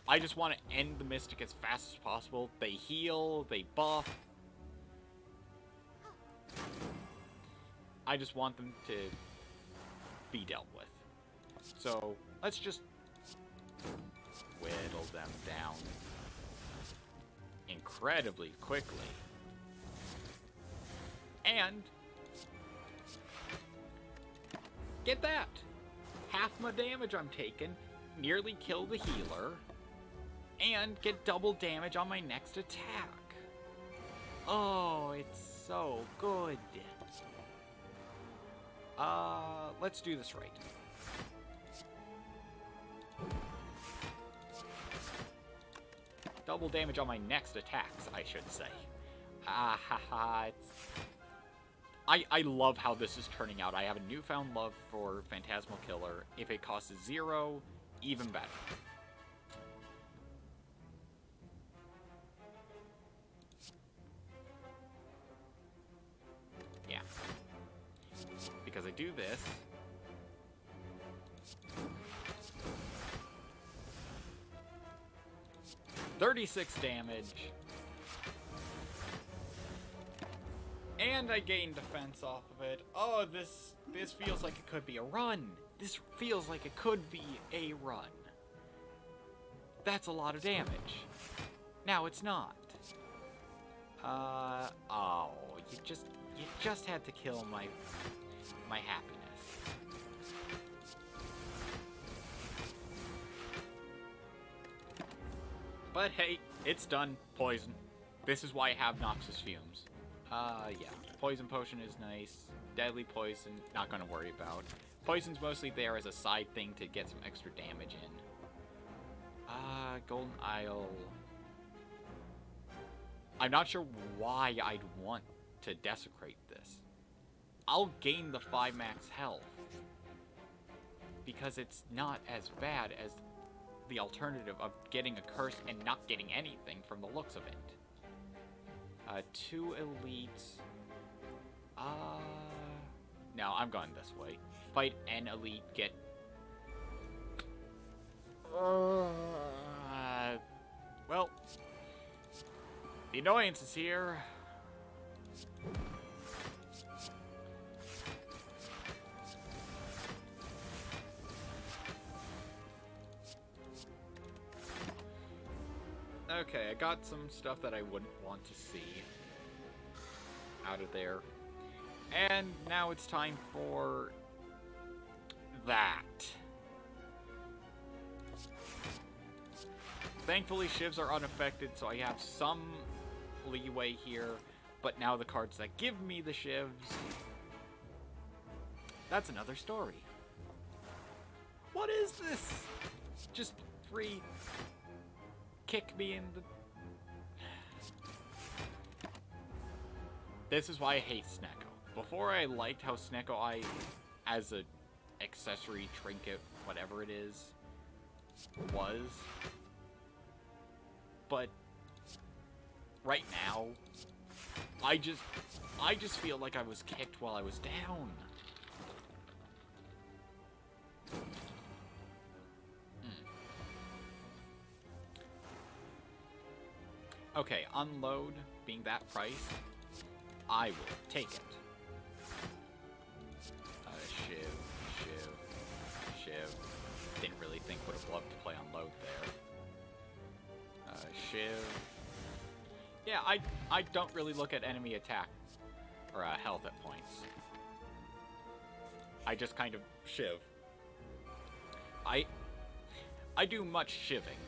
I just want to end the Mystic as fast as possible. They heal, they buff. I just want them to be dealt with. So, let's just whittle them down incredibly quickly. And get that! Half my damage I'm taking, nearly kill the healer, and get double damage on my next attack. Oh, it's so good. Let's do this right. Double damage on my next attacks, I should say. I love how this is turning out. I have a newfound love for Phantasmal Killer. If it costs 0, even better. Yeah. Because I do this. $36 damage. And I gain defense off of it. Oh, this feels like it could be a run. This feels like it could be a run. That's a lot of damage. Now it's not. Oh, you just had to kill my happiness. But hey, it's done. Poison. This is why I have Noxious Fumes. Yeah. Poison Potion is nice. Deadly Poison, not gonna worry about. Poison's mostly there as a side thing to get some extra damage in. Golden Isle. I'm not sure why I'd want to desecrate this. I'll gain the 5 max health. Because it's not as bad as the alternative of getting a curse and not getting anything from the looks of it. 2 elites. No, I'm going this way. Fight an elite, get... well, the annoyance is here. Okay, I got some stuff that I wouldn't want to see out of there. And now it's time for that. Thankfully, shivs are unaffected, so I have some leeway here. But now the cards that give me the shivs, that's another story. What is this? Just 3 kick me in the... This is why I hate Snecko. Before I liked how Snecko Eye, as a accessory, trinket, whatever it is, was. But right now, I just feel like I was kicked while I was down. Okay, unload being that price, I will take it. Shiv. Didn't really think would have loved to play unload there. Shiv. Yeah, I don't really look at enemy attack or health at points. I just kind of shiv. I do much shivving.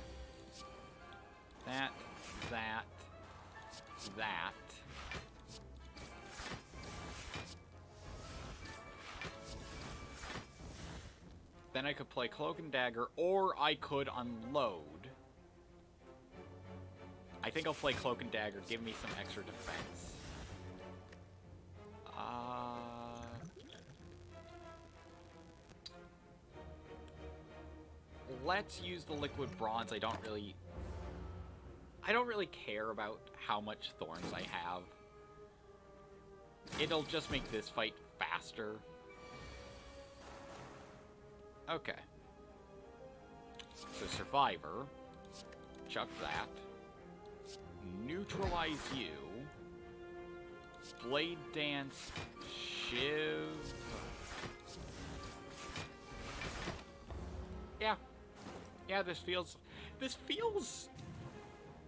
That. Then I could play Cloak and Dagger, or I could unload. I think I'll play Cloak and Dagger, give me some extra defense. Let's use the liquid bronze. I don't really care about how much thorns I have. It'll just make this fight faster. Okay. So Survivor. Chuck that. Neutralize you. Blade Dance. Shiv. Yeah. Yeah, this feels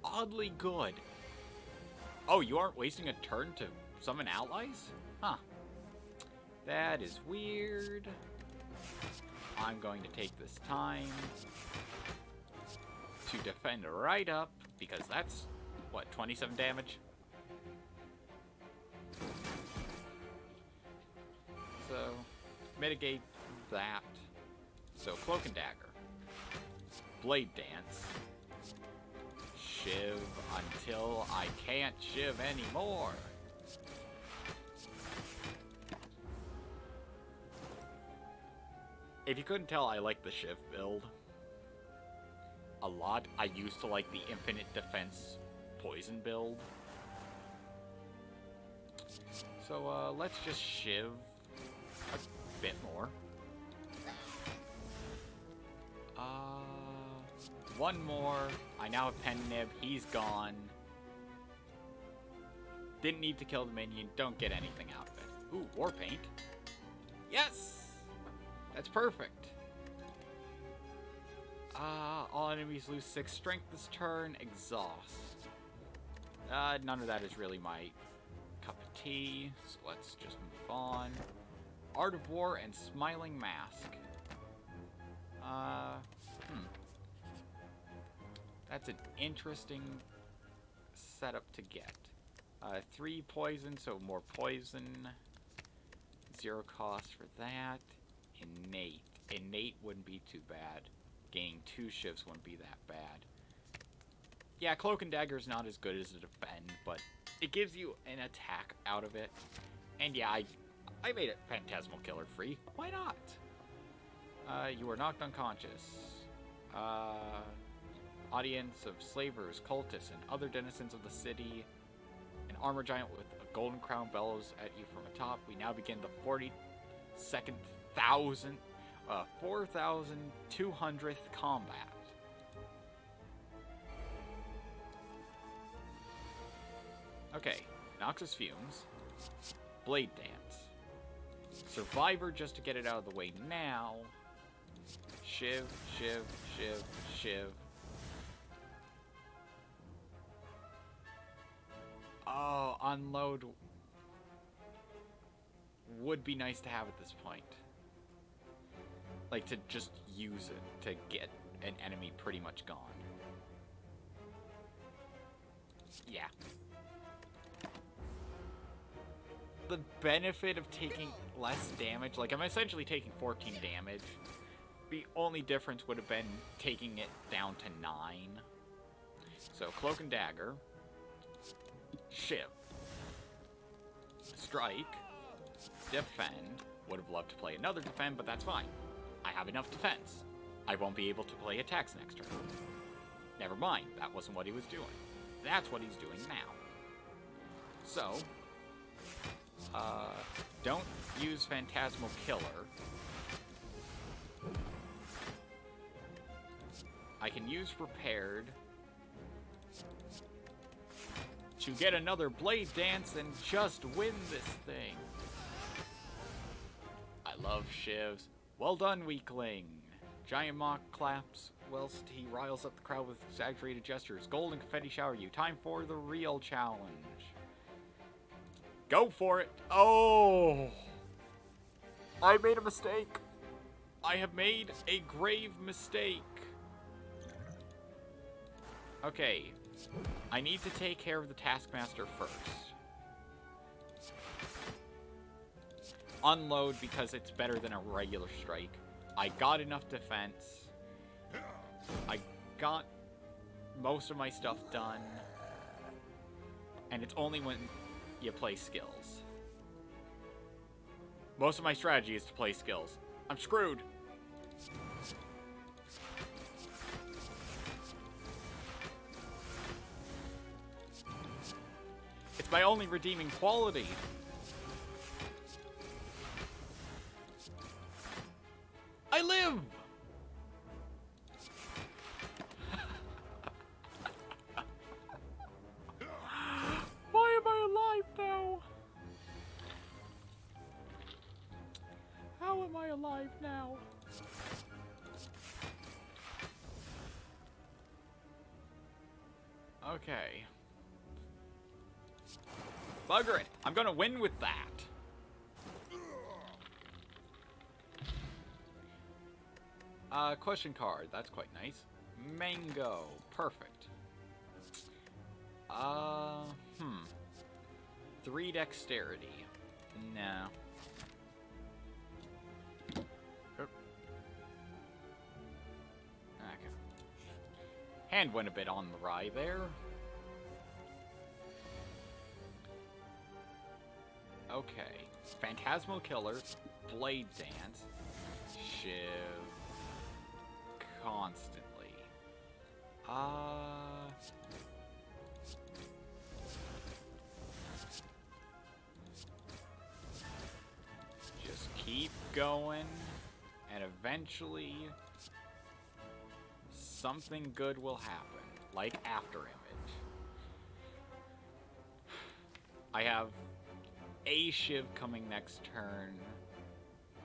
oddly good. Oh, you aren't wasting a turn to summon allies? Huh. That is weird. I'm going to take this time to defend right up, because that's, what, 27 damage? So, mitigate that. So, Cloak and Dagger. Blade Dance. Shiv until I can't shiv anymore. If you couldn't tell, I like the shiv build a lot. I used to like the infinite defense poison build. So let's just shiv a bit more. One more. I now have Pen Nib. He's gone. Didn't need to kill the minion. Don't get anything out of it. Ooh, War Paint. Yes! That's perfect. All enemies lose 6 strength this turn. Exhaust. None of that is really my cup of tea. So let's just move on. Art of War and Smiling Mask. That's an interesting setup to get. 3 poison, so more poison. 0 cost for that. Innate. Innate wouldn't be too bad. Gaining 2 shifts wouldn't be that bad. Yeah, Cloak and Dagger is not as good as a defend, but it gives you an attack out of it. And yeah, I made it Phantasmal Killer free. Why not? You were knocked unconscious. Audience of slavers, cultists, and other denizens of the city. An armor giant with a golden crown bellows at you from atop. We now begin the 4,200th combat. Okay, Noxus Fumes. Blade Dance. Survivor just to get it out of the way now. Shiv, shiv, shiv, shiv. Oh, unload would be nice to have at this point. Like, to just use it to get an enemy pretty much gone. Yeah. The benefit of taking less damage, like I'm essentially taking 14 damage. The only difference would have been taking it down to 9. So, Cloak and Dagger. Shiv. Strike. Defend. Would have loved to play another defend, but that's fine. I have enough defense. I won't be able to play attacks next turn. Never mind, that wasn't what he was doing. That's what he's doing now. So, don't use Phantasmal Killer. I can use Prepared to get another Blade Dance and just win this thing. I love shivs. Well done, weakling. Giant Mock claps whilst he riles up the crowd with exaggerated gestures. Gold and confetti shower you. Time for the real challenge. Go for it. Oh! I made a mistake. I have made a grave mistake. Okay. I need to take care of the Taskmaster first. Unload because it's better than a regular strike. I got enough defense. I got most of my stuff done. And it's only when you play skills. Most of my strategy is to play skills. I'm screwed. It's my only redeeming quality. I live! Why am I alive now? How am I alive now? Okay. Bugger it. I'm gonna win with that. Question card. That's quite nice. Mango. Perfect. 3 dexterity. No. Okay. Hand went a bit on the rye there. Okay. Phantasmal Killer. Blade Dance. Shiv. Constantly. Just keep going, and eventually something good will happen, like After Image. I have a Shiv coming next turn.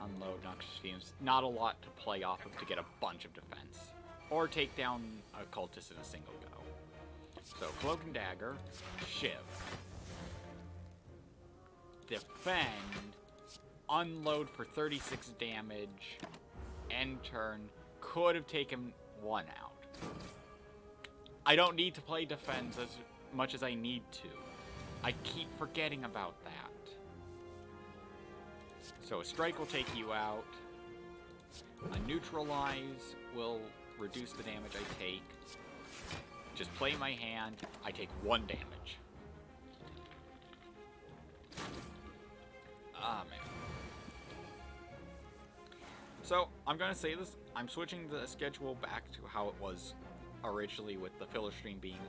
Unload Noxious Fumes. Not a lot to play off of to get a bunch of defense. Or take down a cultist in a single go. So, Cloak and Dagger. Shiv. Defend. Unload for 36 damage. End turn. Could have taken 1 out. I don't need to play defense as much as I need to. I keep forgetting about that. So a strike will take you out. A neutralize will reduce the damage I take. Just play my hand. I take 1 damage. Ah, man. So, I'm gonna say this. I'm switching the schedule back to how it was originally, with the filler stream being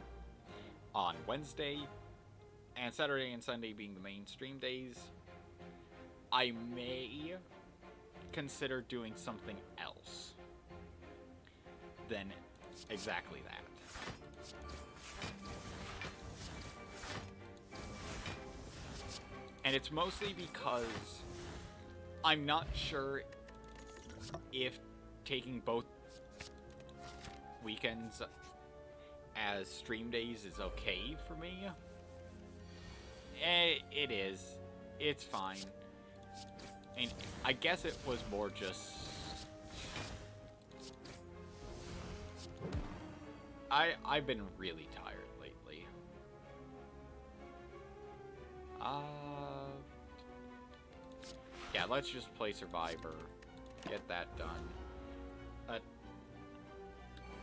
on Wednesday, and Saturday and Sunday being the main stream days. I may consider doing something else than exactly that. And it's mostly because I'm not sure if taking both weekends as stream days is okay for me. It is. It's fine. And I guess it was more just... I've been really tired lately. Yeah, let's just play Survivor. Get that done.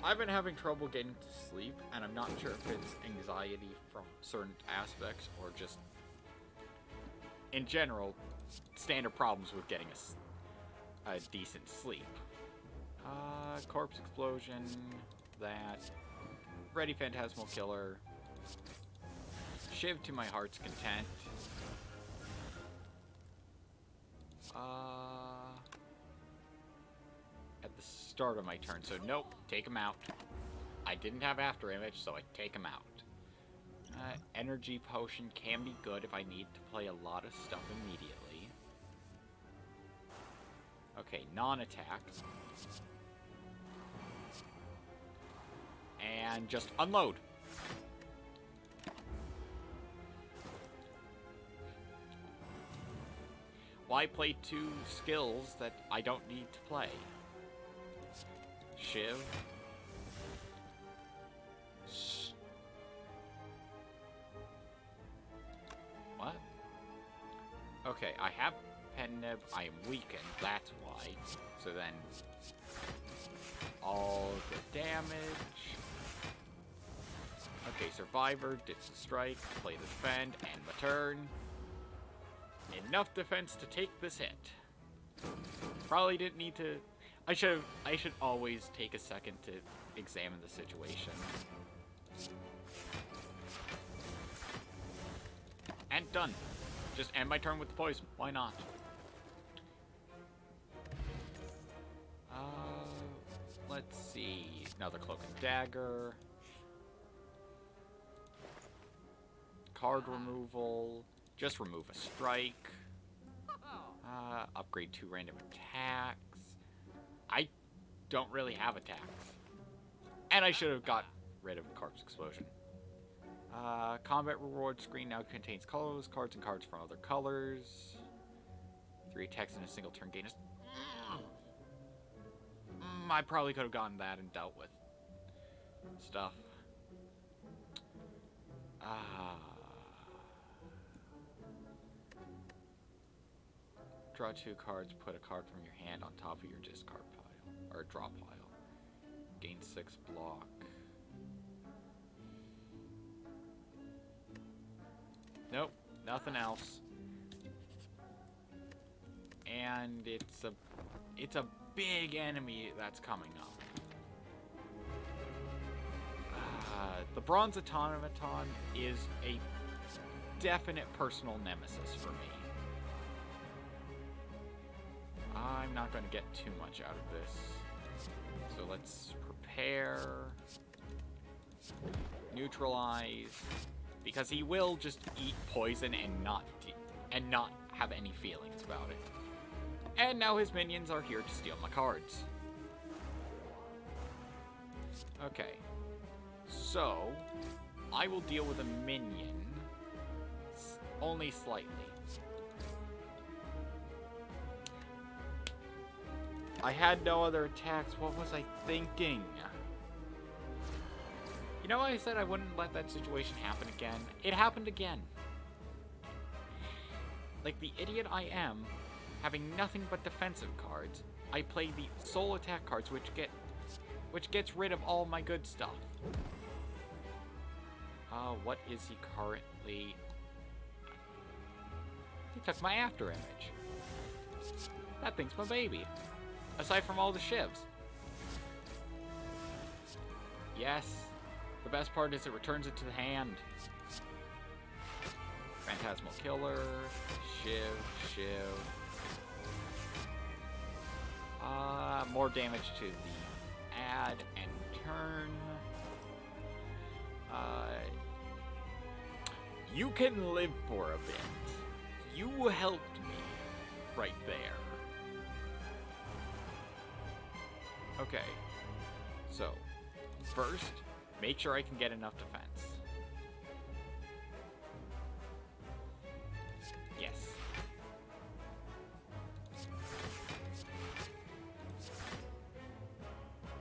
I've been having trouble getting to sleep, and I'm not sure if it's anxiety from certain aspects or just, in general, standard problems with getting a decent sleep. Corpse Explosion, that. Ready Phantasmal Killer. Shiv to my heart's content. At the start of my turn, so nope, take him out. I didn't have After Image, so I take him out. Energy Potion can be good if I need to play a lot of stuff immediately. Okay, non-attack. and just unload. Why play two skills that I don't need to play? Shiv. What? Okay, I have Penib. I am weakened. That's why. So then, all the damage. Okay, Survivor, ditch the strike, play the defend, end my turn. Enough defense to take this hit. Probably didn't need to. I should always take a second to examine the situation. And done. Just end my turn with the poison. Why not? Let's see. Another cloak and dagger. Card removal. Just remove a strike. Upgrade 2 random attacks. I don't really have attacks. And I should have got rid of Corpse Explosion. Combat reward screen now contains colors, cards, and cards from other colors. 3 attacks in a single turn gain. I probably could have gotten that and dealt with stuff. Draw 2 cards, put a card from your hand on top of your discard pile, or draw pile. Gain 6 block. Nope, nothing else. And it's a big enemy that's coming up. The Bronze Automaton is a definite personal nemesis for me. I'm not going to get too much out of this. So let's prepare. Neutralize. Because he will just eat poison and not have any feelings about it. And now his minions are here to steal my cards. Okay. So, I will deal with a minion only slightly. I had no other attacks. What was I thinking? You know, I said I wouldn't let that situation happen again. It happened again. Like the idiot I am, having nothing but defensive cards, I play the soul attack cards, which gets rid of all my good stuff. What is he currently? He took my after image. That thing's my baby. Aside from all the shivs. Yes. The best part is it returns it to the hand. Phantasmal Killer. Shiv. More damage to the add and turn. You can live for a bit. You helped me right there. Okay. So, first, make sure I can get enough defense. Yes.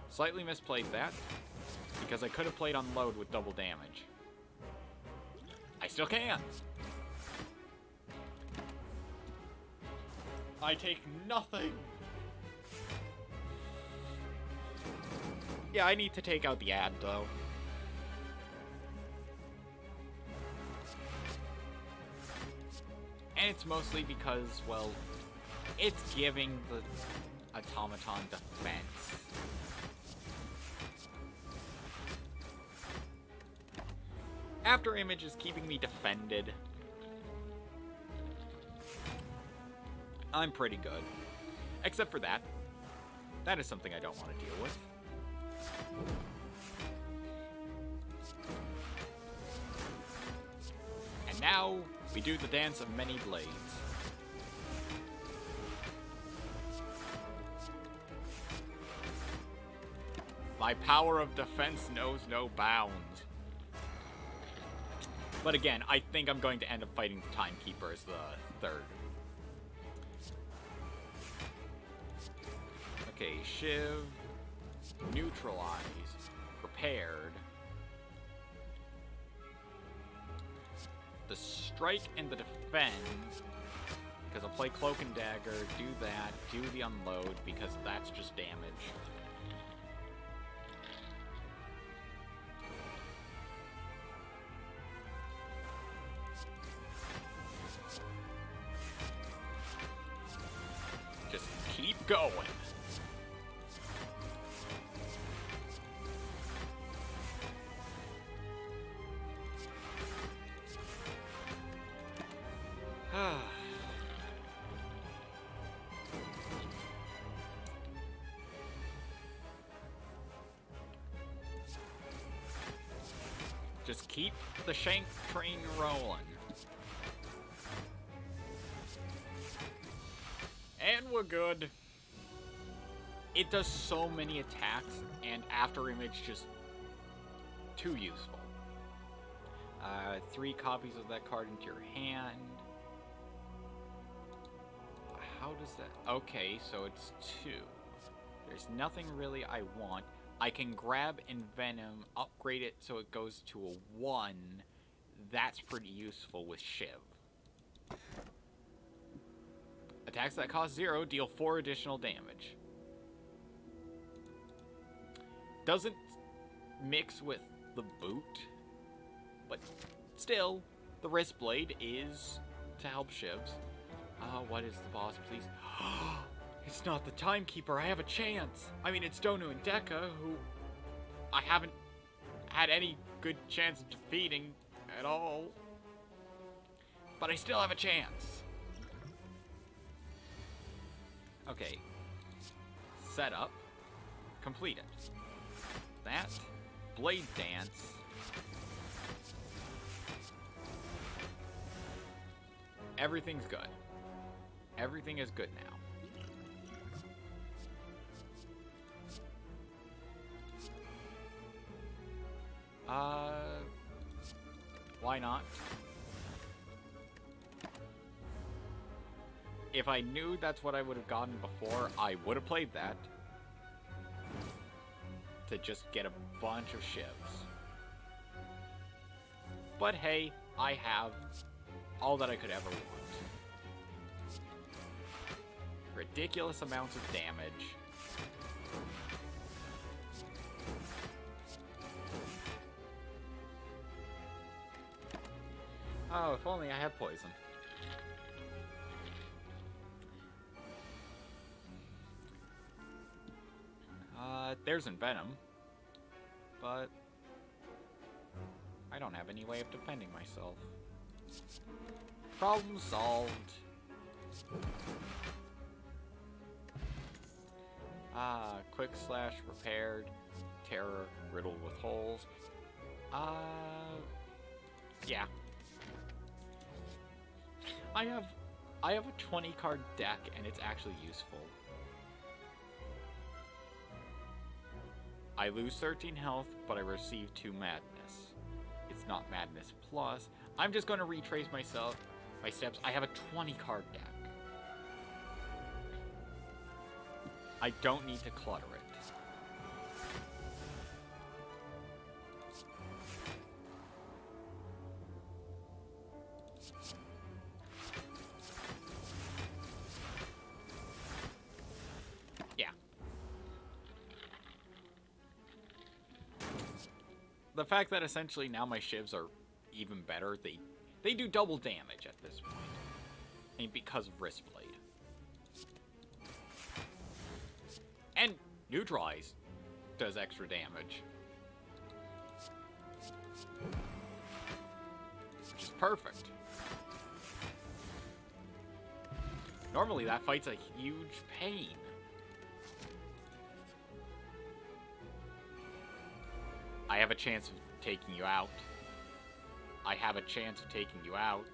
Slightly misplayed that, because I could have played on load with double damage. I still can! I take nothing! Yeah, I need to take out the ad, though. And it's mostly because, well, it's giving the automaton defense. After image is keeping me defended. I'm pretty good. Except for that. That is something I don't want to deal with. And now, we do the dance of many blades. My power of defense knows no bounds. But again, I think I'm going to end up fighting the Timekeeper as the third. Okay, Shiv, neutralize, prepared. The strike and the defend, because I'll play Cloak and Dagger, do that, do the unload, because that's just damage. Just keep going. Just keep the shank train rolling. And we're good. It does so many attacks, and after image just too useful. 3 copies of that card into your hand. How does that... Okay, so it's 2. There's nothing really I want. I can grab Envenom, upgrade it so it goes to a 1. That's pretty useful with Shiv. Attacks that cost 0 deal 4 additional damage. Doesn't mix with the boot, but still, the wrist blade is to help Shivs. What is the boss, please? It's not the Timekeeper. I have a chance. I mean, it's Donu and Deka, who I haven't had any good chance of defeating at all. But I still have a chance. Okay. Setup. Completed. That. Blade Dance. Everything's good. Everything is good now. Why not? If I knew that's what I would have gotten before, I would have played that. To just get a bunch of Shivs. But hey, I have all that I could ever want. Ridiculous amounts of damage. Oh, if only I had poison. There's Envenom. But I don't have any way of defending myself. Problem solved. Quick slash, repaired, terror, riddled with holes. Yeah. I have a 20 card deck and it's actually useful. I lose 13 health, but I receive 2 madness. It's not madness plus. I'm just going to retrace my steps. I have a 20 card deck. I don't need to clutter it. Yeah. The fact that essentially now my Shivs are even better, they do double damage at this point. I mean, because of Wrist Blade. And Neutralize does extra damage. Which is perfect. Normally that fight's a huge pain. I have a chance of taking you out. I have a chance of taking you out.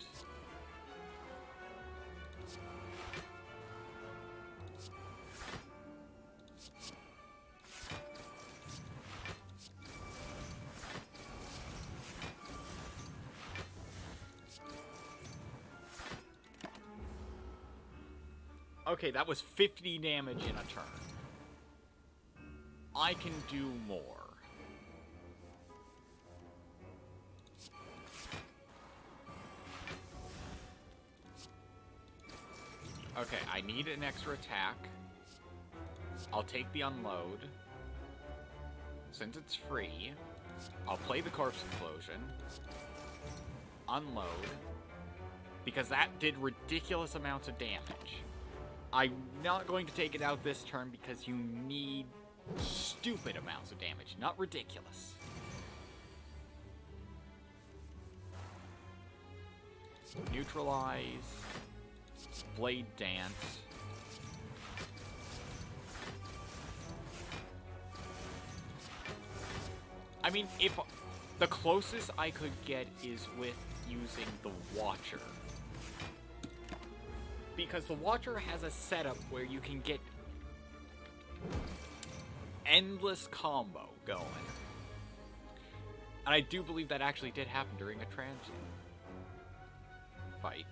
Okay, that was 50 damage in a turn. I can do more. Okay, I need an extra attack. I'll take the unload. Since it's free, I'll play the corpse explosion. Unload. Because that did ridiculous amounts of damage. I'm not going to take it out this turn because you need stupid amounts of damage, not ridiculous. Neutralize. Blade Dance. I mean, if the closest I could get is with using the Watcher. Because the Watcher has a setup where you can get endless combo going. And I do believe that actually did happen during a transient fight.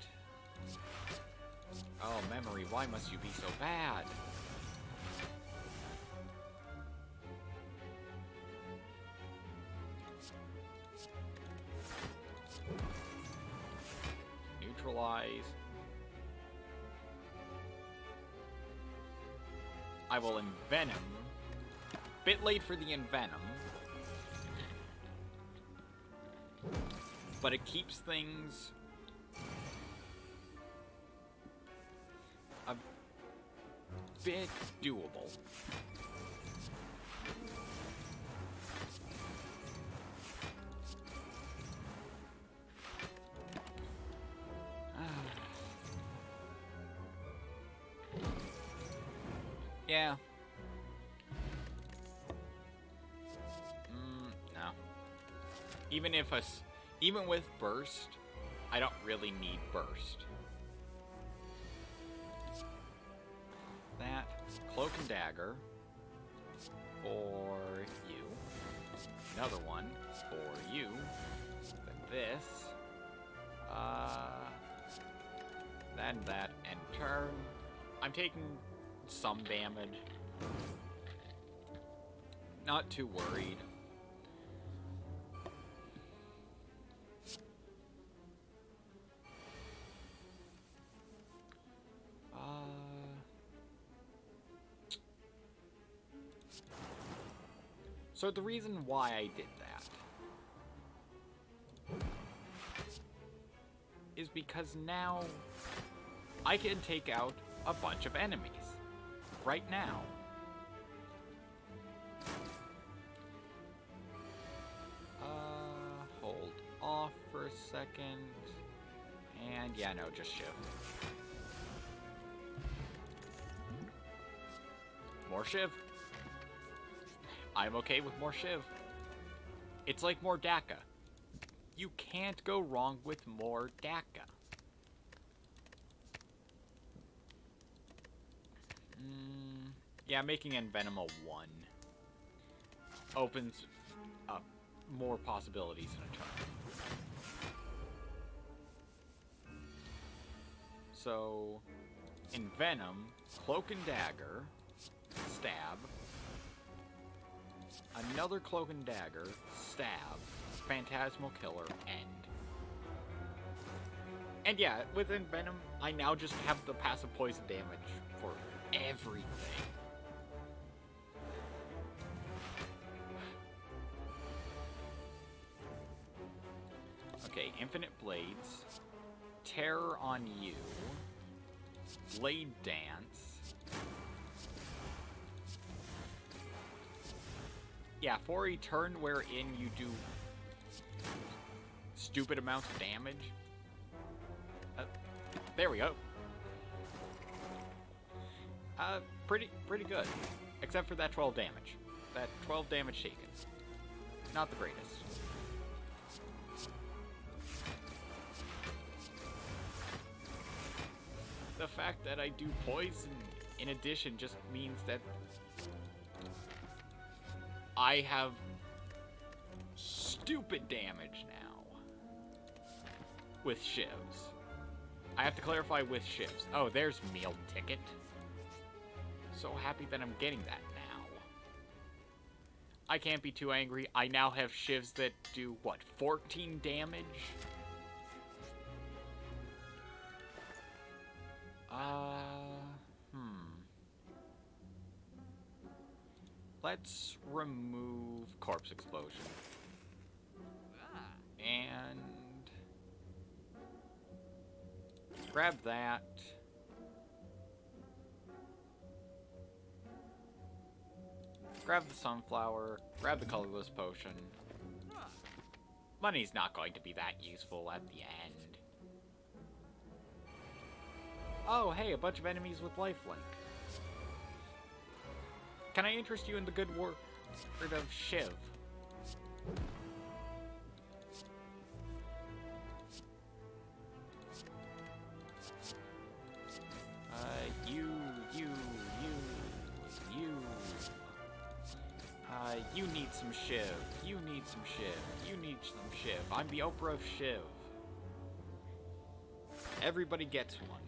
Oh, memory, why must you be so bad? Neutralize. I will envenom. Bit late for the envenom. But it keeps things a bit doable. Yeah. No. Even with burst, I don't really need burst. That cloak and dagger for you. Another one for you. Then this. Then that and turn. I'm taking some damage. Not too worried. So the reason why I did that is because now I can take out a bunch of enemies. Right now. Hold off for a second. And yeah, no, just shiv. More shiv. I'm okay with more shiv. It's like more DACA. You can't go wrong with more DACA. Yeah, making Envenom a 1 opens up more possibilities in a turn. So, Envenom, Cloak and Dagger, Stab, another Cloak and Dagger, Stab, Phantasmal Killer, End. And yeah, with Envenom, I now just have the passive poison damage for everything. Okay, Infinite Blades, Terror on you, Blade Dance. Yeah, for a turn wherein you do stupid amounts of damage. There we go. Pretty good. Except for that 12 damage. That 12 damage taken. Not the greatest. The fact that I do poison in addition just means that I have stupid damage now with shivs. I have to clarify with shivs. Oh, there's meal ticket. So happy that I'm getting that now. I can't be too angry. I now have shivs that do, what, 14 damage? Let's remove Corpse Explosion. And grab that. Grab the Sunflower. Grab the Colorless Potion. Money's not going to be that useful at the end. Oh, hey, a bunch of enemies with lifelink. Can I interest you in the good work of Shiv? You need some Shiv. You need some Shiv. You need some Shiv. I'm the Oprah of Shiv. Everybody gets one.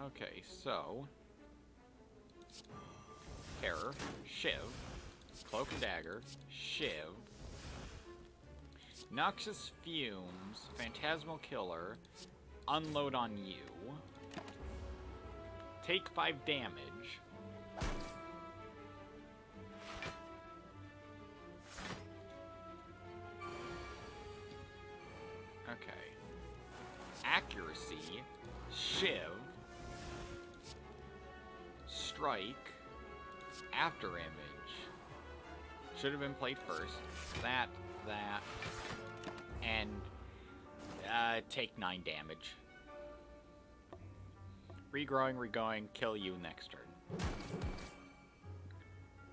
Okay, so Terror, Shiv, Cloak and Dagger, Shiv, Noxious Fumes, Phantasmal Killer, Unload on you, take 5 damage, okay, Accuracy, Shiv, Strike, After Image, should have been played first, that, and take 9 damage. Regrowing, kill you next turn.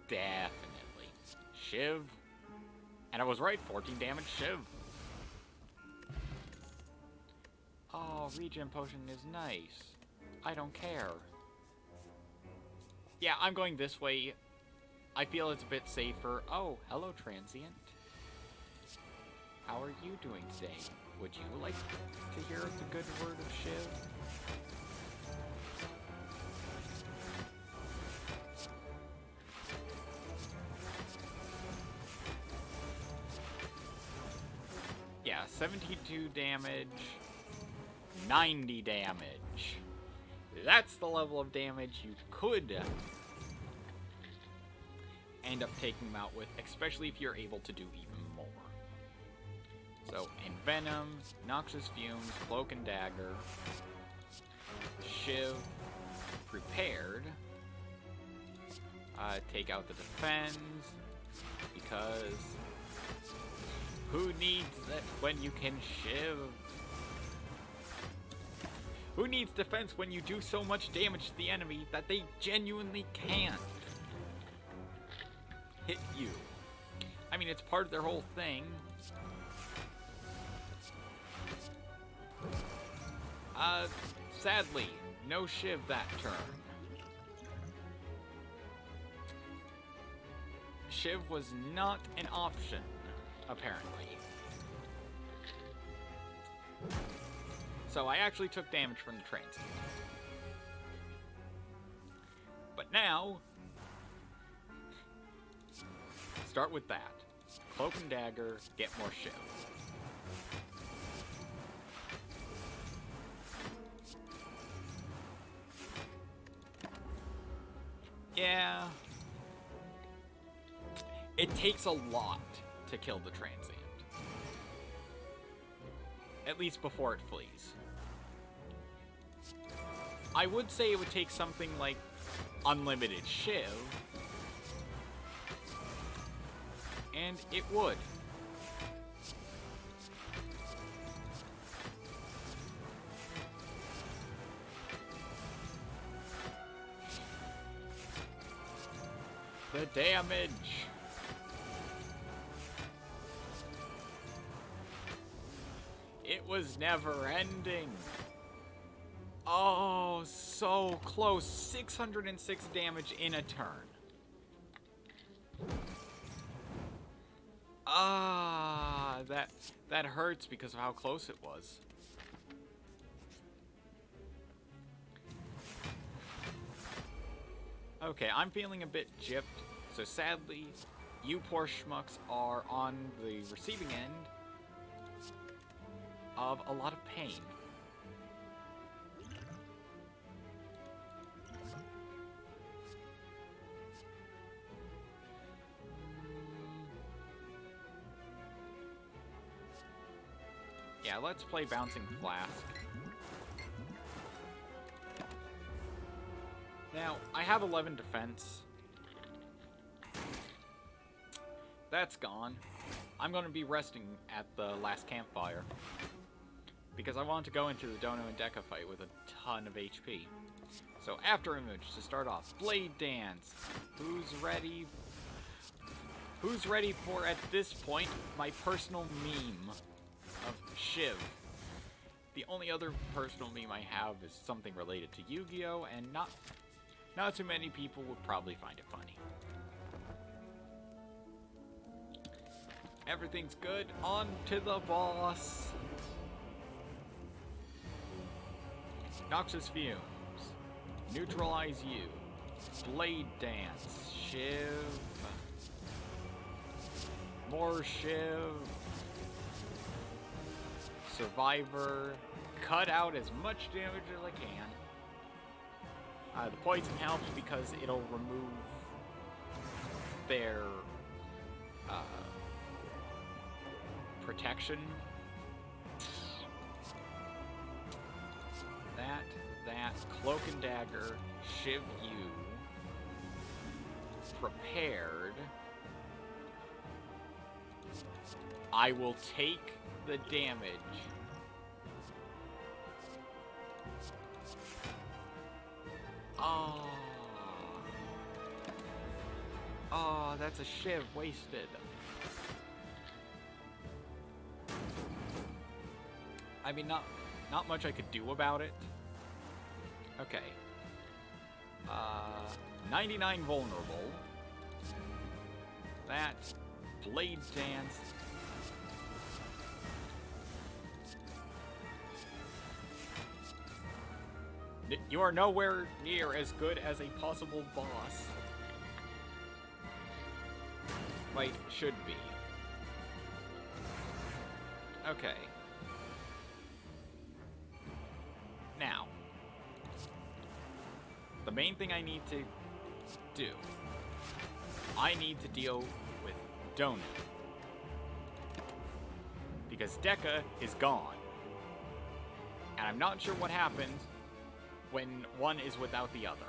Definitely. Shiv. And I was right, 14 damage, Shiv. Oh, regen potion is nice. I don't care. Yeah, I'm going this way. I feel it's a bit safer. Oh, hello, Transient. How are you doing today? Would you like to hear the good word of Shiv? Yeah, 72 damage, 90 damage. That's the level of damage you could end up taking him out with, especially if you're able to do even more. So, Envenom, Noxious Fumes, Cloak and Dagger, Shiv, Prepared, take out the Defense, because who needs that when you can Shiv? Who needs defense when you do so much damage to the enemy that they genuinely can't hit you? I mean, it's part of their whole thing. Sadly, no Shiv that turn. Shiv was not an option, apparently. So I actually took damage from the Transient. But now, start with that. Cloak and Dagger, get more Shiv. Yeah. It takes a lot to kill the Transient. At least before it flees. I would say it would take something like Unlimited Shiv. And it would. The damage. It was never ending. Oh, so close. 606 damage in a turn. Ah, That hurts because of how close it was. Okay, I'm feeling a bit gypped, so sadly, you poor schmucks are on the receiving end of a lot of pain. Yeah, let's play Bouncing Flask. Now, I have 11 defense. That's gone. I'm going to be resting at the last campfire, because I want to go into the Dono and Deca fight with a ton of HP. So, after image, to start off, Blade Dance. Who's ready? Who's ready for, at this point, my personal meme of Shiv? The only other personal meme I have is something related to Yu-Gi-Oh! And not too many people would probably find it funny. Everything's good. On to the boss. Noxious Fumes. Neutralize You. Blade Dance. Shiv. More Shiv. Survivor. Cut out as much damage as I can. The poison helps because it'll remove their protection. That, Cloak and Dagger, Shiv You, Prepared. I will take the damage. Oh, that's a Shiv wasted. I mean, not much I could do about it. Okay. 99 vulnerable. That. Blade Dance. You are nowhere near as good as a possible boss. Like, should be. Okay. Now. The main thing I need to do. I need to deal with Donut. Because Deca is gone. And I'm not sure what happens when one is without the other.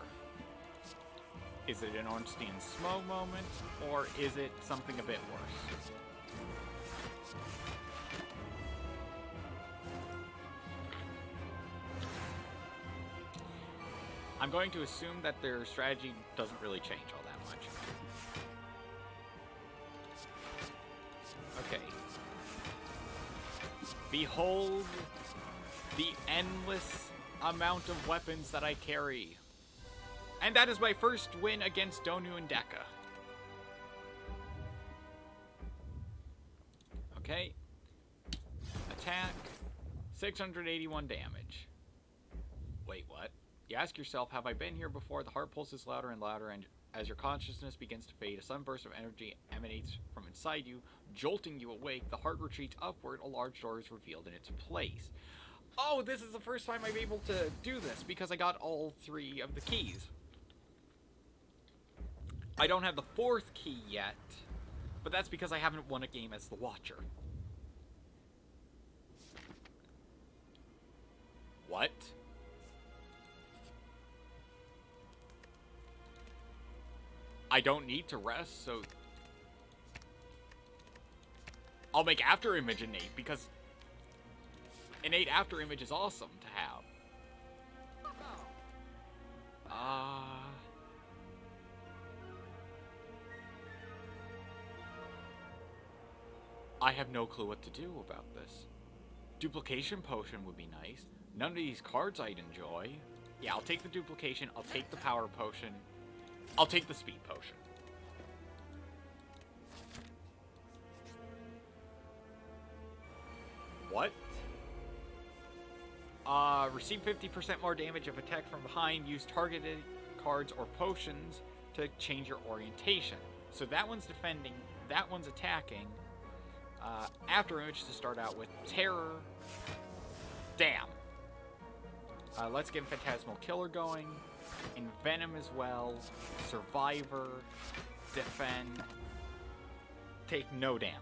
Is it an Ornstein Smo moment, or is it something a bit worse? I'm going to assume that their strategy doesn't really change all that much. Okay. Behold the endless amount of weapons that I carry. And that is my first win against Donu and Deca. Okay. Attack. 681 damage. Wait, what? You ask yourself, have I been here before? The heart pulses louder and louder, and as your consciousness begins to fade, a sunburst of energy emanates from inside you, jolting you awake. The heart retreats upward, a large door is revealed in its place. Oh, this is the first time I'm able to do this, because I got all 3 of the keys. I don't have the 4th key yet, but that's because I haven't won a game as the Watcher. What? I don't need to rest, so I'll make After Image innate, because innate After Image is awesome to have. I have no clue what to do about this. Duplication potion would be nice. None of these cards I'd enjoy. Yeah, I'll take the duplication, I'll take the power potion, I'll take the speed potion. what? Receive 50% more damage if attacked from behind. Use targeted cards or potions to change your orientation. So that one's defending, that one's attacking. After image to start out with terror. Damn. Let's get Phantasmal Killer going. Envenom as well. Survivor. Defend. Take no damage.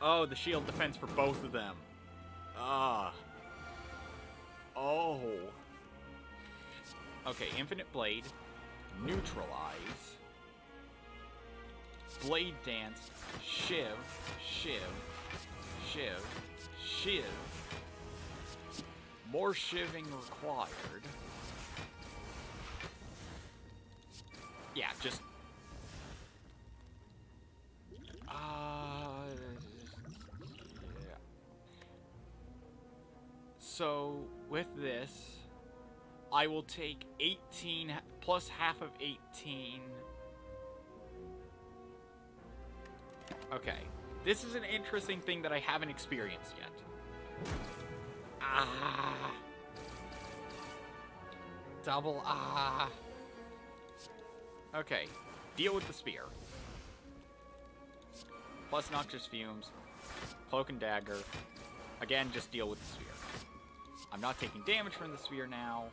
Oh, the shield defense for both of them. Oh. Okay, Infinite Blade. Neutralize. Blade Dance. Shiv. More shivving required. Yeah, just... yeah. So, with this, I will take 18 plus half of 18. Okay. This is an interesting thing that I haven't experienced yet. Double Okay. Deal with the spear. Plus Noxious Fumes. Cloak and Dagger. Again, just deal with the spear. I'm not taking damage from the spear now.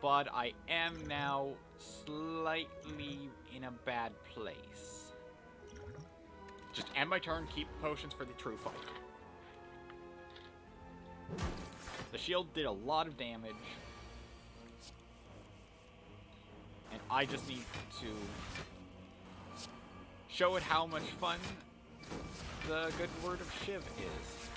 But I am now slightly in a bad place. Just end my turn, keep the potions for the true fight. The shield did a lot of damage. And I just need to show it how much fun the good word of Shiv is.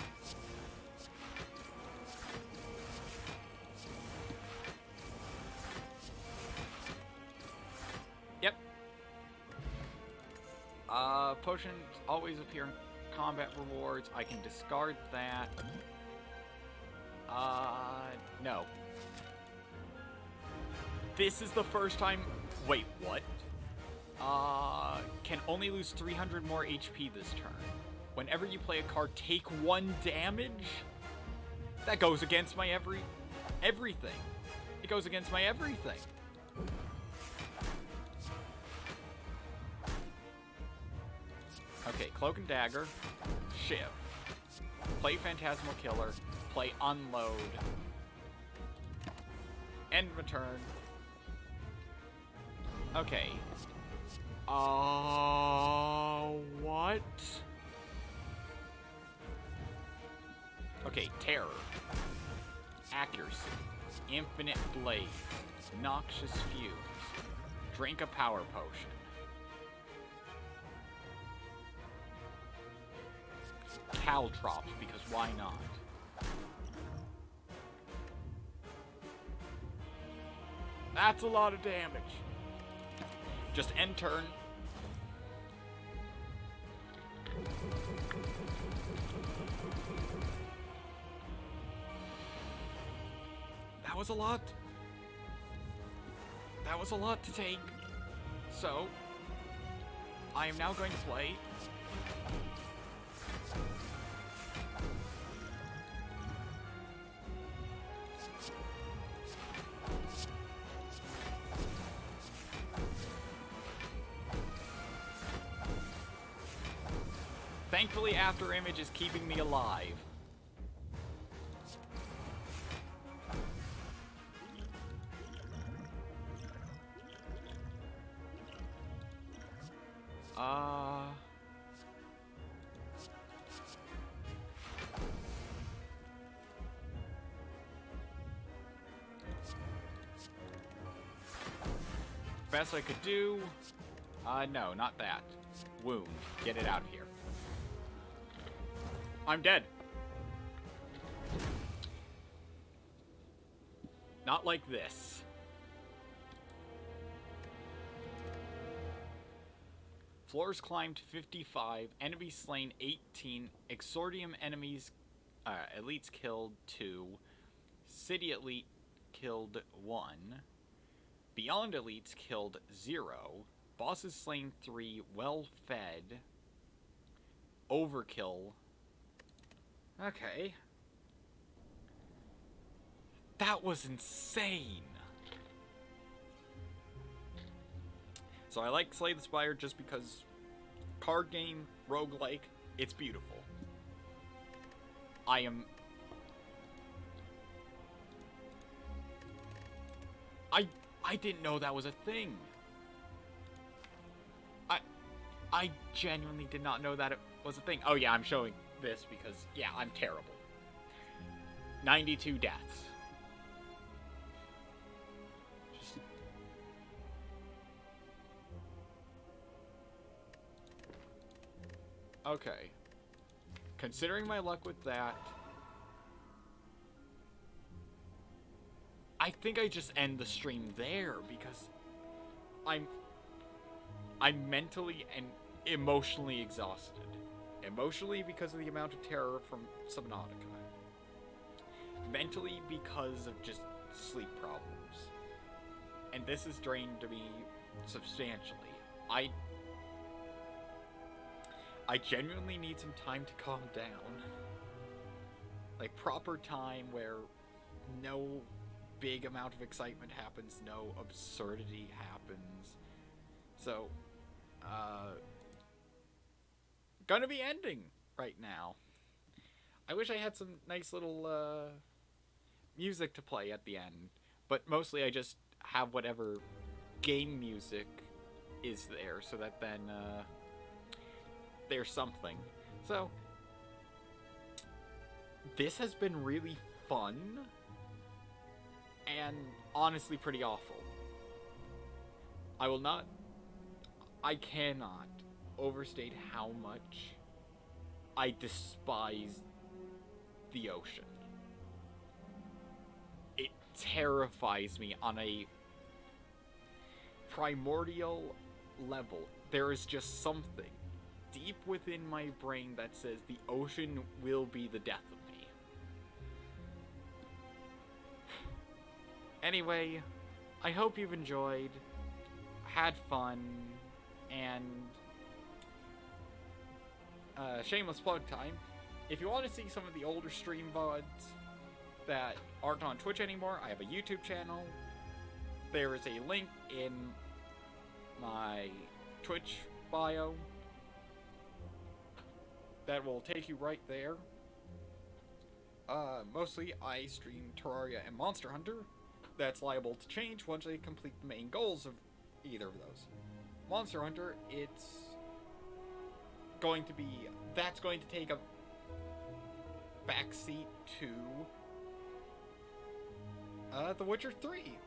Yep. Potions always appear in combat rewards. I can discard that. No. This is the first time... Wait, what? Can only lose 300 more HP this turn. Whenever you play a card, take 1 damage? That goes against my everything. It goes against my everything. Okay, Cloak and Dagger. Shiv. Play Phantasmal Killer. Play Unload. End my turn. Okay. What? Okay, Terror. Accuracy. Infinite Blade. Noxious Fumes. Drink a Power Potion. Caltrops, because why not? That's a lot of damage. Just end turn. That was a lot. That was a lot to take. So, I am now going to play... Thankfully, After Image is keeping me alive. Best I could do... no, not that. Wound. Get it out of here. I'm dead. Not like this. Floors climbed 55, enemies slain 18, Exordium enemies, elites killed 2, City elite killed 1, Beyond elites killed 0, bosses slain 3, well fed, overkill. Okay. That was insane. So I like Slay the Spire just because card game, roguelike, it's beautiful. I didn't know that was a thing. I genuinely did not know that it was a thing. Oh yeah, I'm showing this because, yeah, I'm terrible. 92 deaths. Okay. Considering my luck with that, I think I just end the stream there because I'm mentally and emotionally exhausted. Emotionally because of the amount of terror from Subnautica. Mentally because of just sleep problems. And this has drained me substantially. I genuinely need some time to calm down. Like, proper time where no big amount of excitement happens, no absurdity happens. So, gonna be ending right now. I wish I had some nice little, music to play at the end. But mostly I just have whatever game music is there, so that then, there's something. So, this has been really fun, and honestly pretty awful. I cannot overstate how much I despise the ocean. It terrifies me on a primordial level. There is just something deep within my brain that says the ocean will be the death of me. Anyway, I hope you've enjoyed, had fun, and shameless plug time. If you want to see some of the older stream VODs that aren't on Twitch anymore, I have a YouTube channel. There is a link in my Twitch bio that will take you right there. Mostly I stream Terraria and Monster Hunter. That's liable to change once I complete the main goals of either of those. Monster Hunter, that's going to take a backseat to The Witcher 3.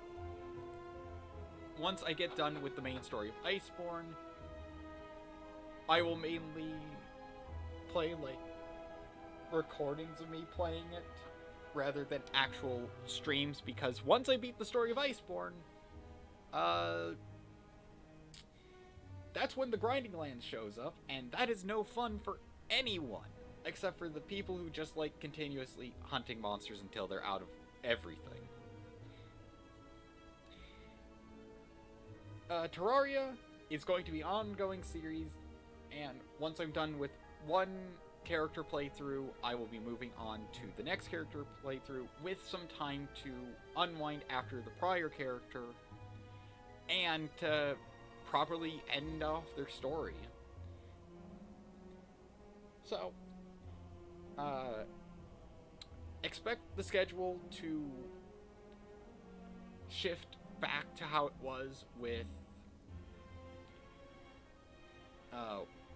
Once I get done with the main story of Iceborne, I will mainly play, like, recordings of me playing it, rather than actual streams, because once I beat the story of Iceborne, that's when the Grinding Land shows up, and that is no fun for anyone, except for the people who just like continuously hunting monsters until they're out of everything. Terraria is going to be an ongoing series, and once I'm done with one character playthrough, I will be moving on to the next character playthrough with some time to unwind after the prior character and to properly end off their story. So, expect the schedule to shift back to how it was with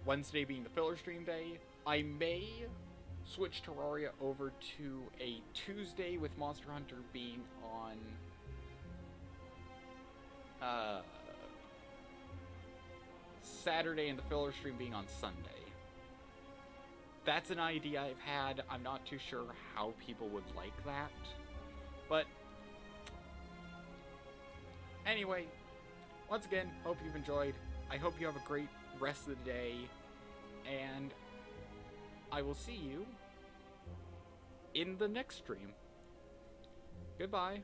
Wednesday being the filler stream day. I may switch Terraria over to a Tuesday with Monster Hunter being on Saturday and the filler stream being on Sunday. That's an idea I've had. I'm not too sure how people would like that. But anyway, once again, hope you've enjoyed. I hope you have a great rest of the day, and I will see you in the next stream. Goodbye.